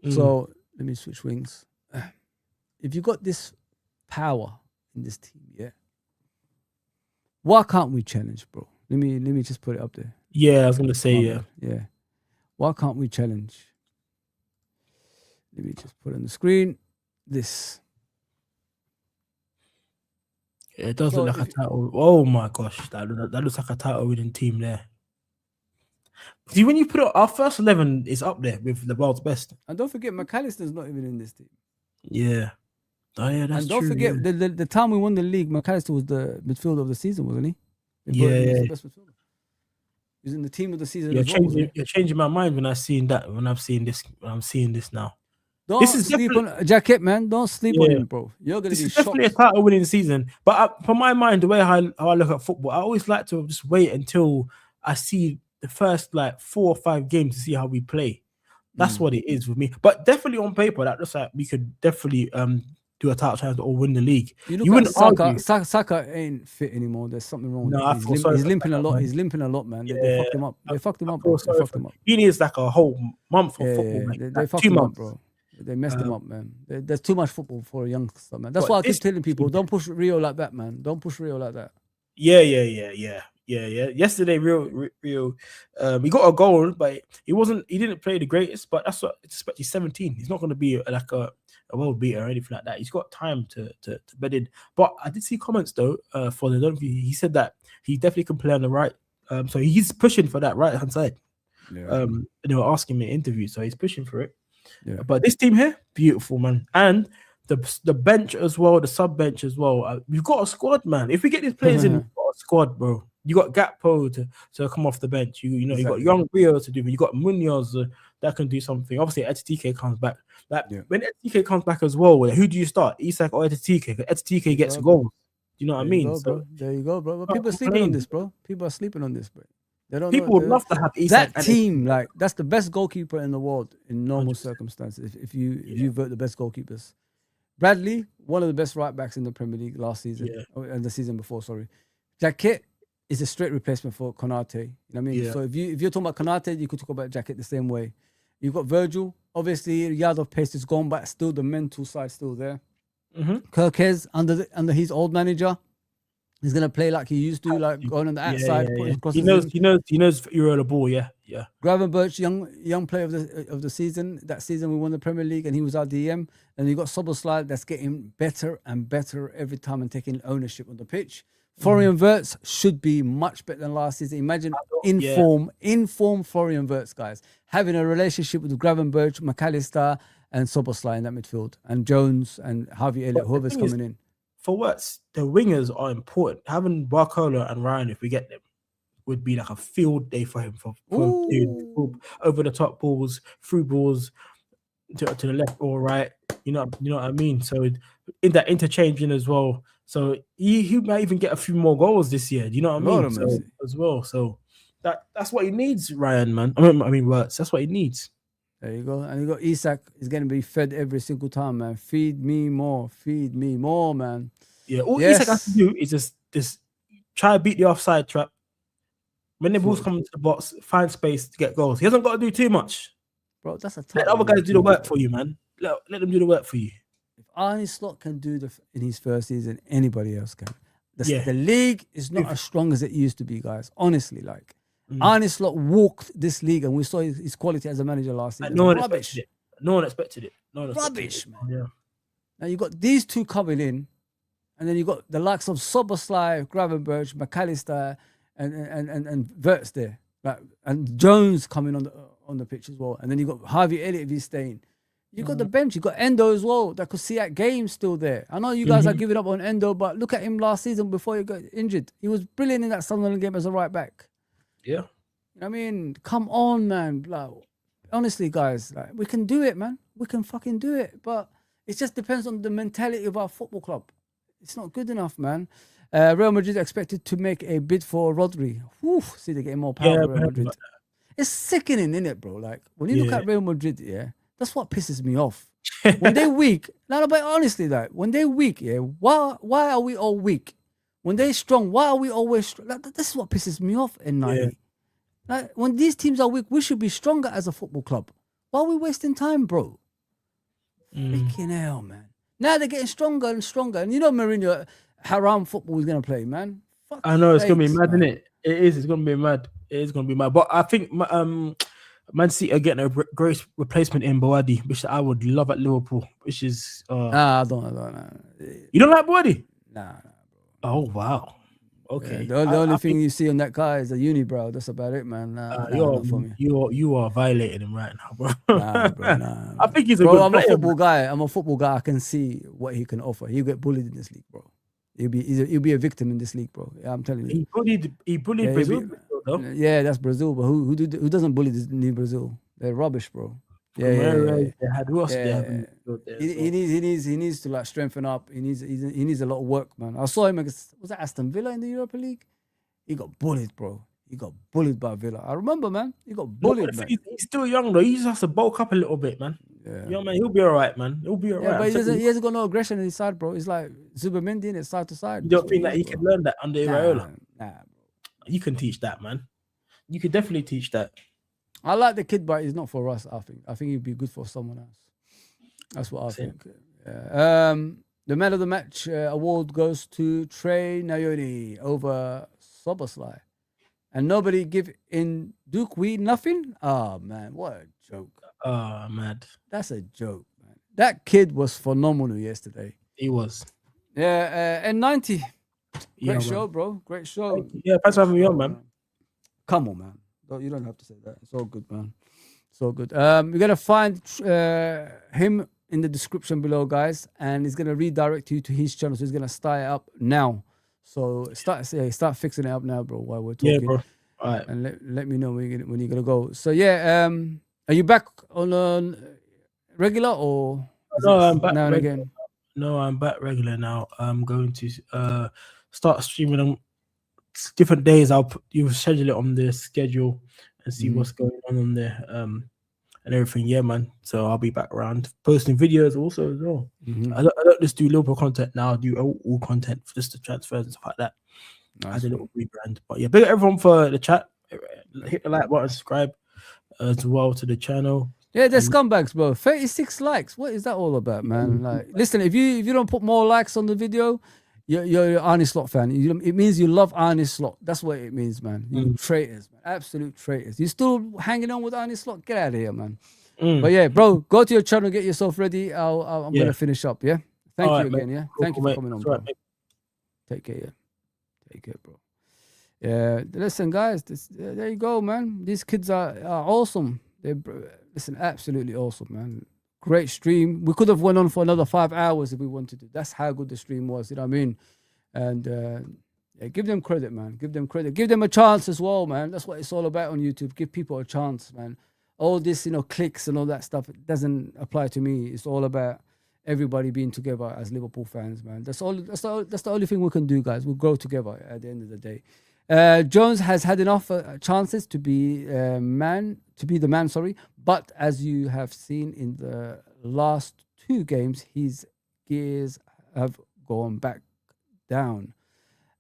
So let me switch wings. If you got this power in this team, why can't we challenge, bro? Let me just put it up there. Yeah, I was gonna say yeah. Why can't we challenge? Let me just put it on the screen. This. It does look like a title. Oh my gosh, that looks like a title-winning team there. See, when you put it, our first 11 is up there with the world's best. And don't forget, McAllister's not even in this team. Yeah. Oh yeah, that's true. And don't forget, the time we won the league, McAllister was the midfielder of the season, wasn't he? He was the best midfielder. He was in the team of the season. You're changing my mind when I'm seeing this now. Don't sleep on Jacket, man. Don't sleep on him, bro. You're gonna be shocked. Definitely a title-winning season. But for my mind, the way how I look at football, I always like to just wait until I see the first 4 or 5 games to see how we play. That's what it is with me. But definitely on paper, that looks like we could definitely do a title challenge or win the league. You wouldn't argue. Saka ain't fit anymore. There's something wrong. No, he's limping a lot. He's limping a lot, man. They fucked him up. They fucked him up, bro. They fucked him up. He needs like a whole month of football. They fucked him up, bro. They messed him up, man. There's too much football for a youngster, man. That's why I keep telling people, don't push Rio like that, man. Don't push Rio like that. Yeah. Yesterday, Rio, he got a goal, but he didn't play the greatest. But that's what expect. He's 17. He's not going to be like a world beater or anything like that. He's got time to bed in. But I did see comments though for the he said that he definitely can play on the right. So he's pushing for that right hand side. Yeah. They were asking me in interviews, so he's pushing for it. Yeah. But this team here, beautiful, man. And the bench as well, the sub bench as well. We've got a squad, man. If we get these players in, we've got a squad, bro. You got Gakpo to come off the bench. You got young Rio to do. You got Munoz that can do something. Obviously, Etitike comes back. When Etitike comes back as well, who do you start? Isak or Etitike? Etitike gets goals. Do you know what I mean? There you go, bro. But people are sleeping on this, bro. People are sleeping on this, bro. People would love to have Isak. That team, that's the best goalkeeper in the world in normal circumstances. If you vote the best goalkeepers, Bradley, one of the best right backs in the Premier League last season and the season before. Sorry, Jacket is a straight replacement for Konate. You know what I mean? Yeah. So if you're talking about Konate, you could talk about Jacket the same way. You've got Virgil. Obviously, Yadov pace is gone, but still the mental side still there. Kirkez under his old manager. He's gonna play like he used to, like going on the outside. He knows you're on the ball. Yeah. Gravenberch, young player of the season. That season we won the Premier League, and he was our DM. And you got Soboslai that's getting better and better every time and taking ownership on the pitch. Florian Wirtz should be much better than last season. Imagine in form Florian Wirtz, guys, having a relationship with Gravenberch, McAllister, and Soboslai in that midfield, and Jones and Harvey Elliott, whoever's coming in. For Wirtz, the wingers are important. Having Barcola and Ryan, if we get them, would be like a field day for him for over the top balls, through balls to the left or right. You know what I mean. So in that interchanging as well. So he might even get a few more goals this year. Do you know what I mean? As well. So that's what he needs, Ryan, man. I mean Wirtz. That's what he needs. There you go. And you got Isak is going to be fed every single time, man. Feed me more, man. Yeah, all Isak has to do is just try to beat the offside trap. When the balls come into the box, find space to get goals. He hasn't got to do too much. Bro, that's a tough let other guys do the work for you, man. let them do the work for you. If Arne Slot can do in his first season, anybody else can. Yeah. The league is not as strong as it used to be, guys. Honestly, like Mm. Arne Slot walked this league, and we saw his quality as a manager last season. No one Rubbish. expected it. No one expected it. No one expected Rubbish, it. man. Yeah. Now you got these two coming in, and then you got the likes of Soboslai, Gravenberch, McAllister, and Wirtz there, like, and Jones coming on the pitch as well. And then you got Harvey Elliott if he's staying. You got the bench. You got Endo as well that could see at games still there. I know you guys are giving up on Endo, but look at him last season before he got injured. He was brilliant in that Sunderland game as a right back. Yeah. You know what I mean? Come on, man. Like, honestly, guys, like, we can do it, man. We can fucking do it. But it just depends on the mentality of our football club. It's not good enough, man. Real Madrid expected to make a bid for Rodri. Whew, see, they're getting more power. Yeah, Real Madrid. It's sickening, isn't it, bro? Like, when you look at Real Madrid, yeah, that's what pisses me off. When they're weak, no, but honestly, like, when they're weak, yeah, why are we all weak? When they're strong, why are we always strong? Like, this is what pisses me off in 90. Yeah. Like, when these teams are weak, we should be stronger as a football club. Why are we wasting time, bro? Freaking hell, man. Now they're getting stronger and stronger. And you know Mourinho, haram football is going to play, man. Fuck I know it's going to be sakes, mad, man. isn't it? It is. It's going to be mad. It is going to be mad. But I think Man City are getting a great replacement in Boadi, which I would love at Liverpool, which is... Nah, I don't know. You don't like Boadi? Nah. Oh, wow. Okay. The only thing you see on that guy is a unibrow. That's about it, man. Nah, not for me. You are violating him right now, bro. Nah, bro, nah. I think he's a Bro, good I'm player. a football guy. I'm a football guy. I can see what he can offer. He'll get bullied in this league, bro. He'll be a victim in this league, bro. Yeah, I'm telling you. He bullied Yeah, Brazil, though. Yeah, that's Brazil. But who doesn't bully this new Brazil? They're rubbish, bro. Yeah. They had who else they Yeah. had there as He needs to like strengthen up. He needs a lot of work, man. I saw him against, was that Aston Villa in the Europa League? He got bullied, bro. He got bullied by Villa. I remember, man. He got bullied, man. He's still young though. He just has to bulk up a little bit, man. Yeah. Yo, man, he'll be all right, man. He'll be all right. Yeah, but I'm he hasn't got no aggression in his side, bro. It's like Zubamendi in it, side to side. You don't think that he can learn that under Iraola? Nah, bro. You can teach that, man. You could definitely teach that. I like the kid, but he's not for us, I think he'd be good for someone else. That's what I Same. think. Yeah. The man of the match award goes to Trey Nayoni over Soboslai. And nobody give in Duke we nothing? Oh, man, what a joke. Oh, mad. That's a joke, man. That kid was phenomenal yesterday. He was. Yeah, and 90. Yeah, Great show, man. bro. Great show. Yeah, thanks for having me on, man. Come on, man. You don't have to say that. It's all good, man. It's all good. We're going to find him in the description below, guys. And he's going to redirect you to his channel. So he's going to start it up now. So start fixing it up now, bro, while we're talking. Yeah, bro. All right. And let me know when you're going to go. So, yeah, are you back on regular or No, I'm back now and regular. again? No, I'm back regular now. I'm going to start streaming on different days. You schedule it on the schedule and see what's going on there and everything. Yeah, man. So I'll be back around posting videos also as well. I don't just do Liverpool content now. I do all content for just the transfers and stuff like that. Nice. I did a little rebrand. But yeah, big up everyone for the chat. Hit the like button, subscribe as well to the channel. Yeah, they're scumbags, bro. 36 likes. What is that all about, man? Like, listen, if you don't put more likes on the video, you're an Arne Slot fan. It means you love Arne Slot. That's what it means, man. You traitors, man. Absolute traitors. You still hanging on with Arne Slot? Get out of here, man. But yeah, bro, go to your channel, get yourself ready. I'm gonna finish up. Yeah. Thank you again. Yeah. Cool, Thank you for coming on, bro. Take care. Yeah. Take care, bro. Yeah. Listen, guys. There you go, man. These kids are awesome. Listen, absolutely awesome, man. Great stream. We could have went on for another 5 hours if we wanted to. That's how good the stream was. You know what I mean? And yeah, give them credit, man. Give them credit. Give them a chance as well, man. That's what it's all about on YouTube. Give people a chance, man. All this, clicks and all that stuff, it doesn't apply to me. It's all about everybody being together as Liverpool fans, man. That's the only thing we can do, guys. We'll grow together at the end of the day. Jones has had enough chances to be the man, but as you have seen in the last 2 games, his gears have gone back down.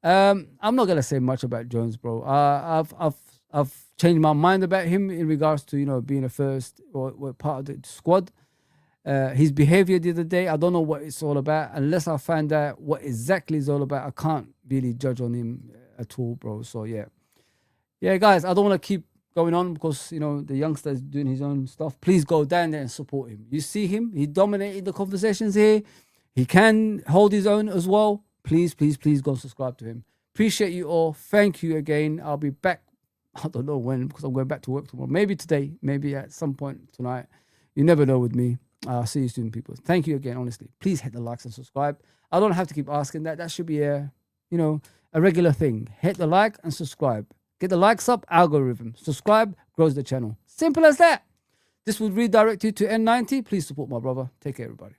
I'm not gonna say much about Jones, bro. I've changed my mind about him in regards to being a first or part of the squad. His behavior the other day, I don't know what it's all about. Unless I find out what exactly it's all about, I can't really judge on him at all, bro. So yeah, guys, I don't want to keep going on because the youngster is doing his own stuff. Please go down there and support him. You see him; he dominated the conversations here. He can hold his own as well. Please, please, please go subscribe to him. Appreciate you all. Thank you again. I'll be back. I don't know when because I'm going back to work tomorrow. Maybe today. Maybe at some point tonight. You never know with me. I'll see you soon, people. Thank you again, honestly. Please hit the likes and subscribe. I don't have to keep asking that. That should be a regular thing. Hit the like and subscribe. Get the likes up, algorithm. Subscribe grows the channel. Simple as that. This would redirect you to N90. Please support my brother. Take care, everybody.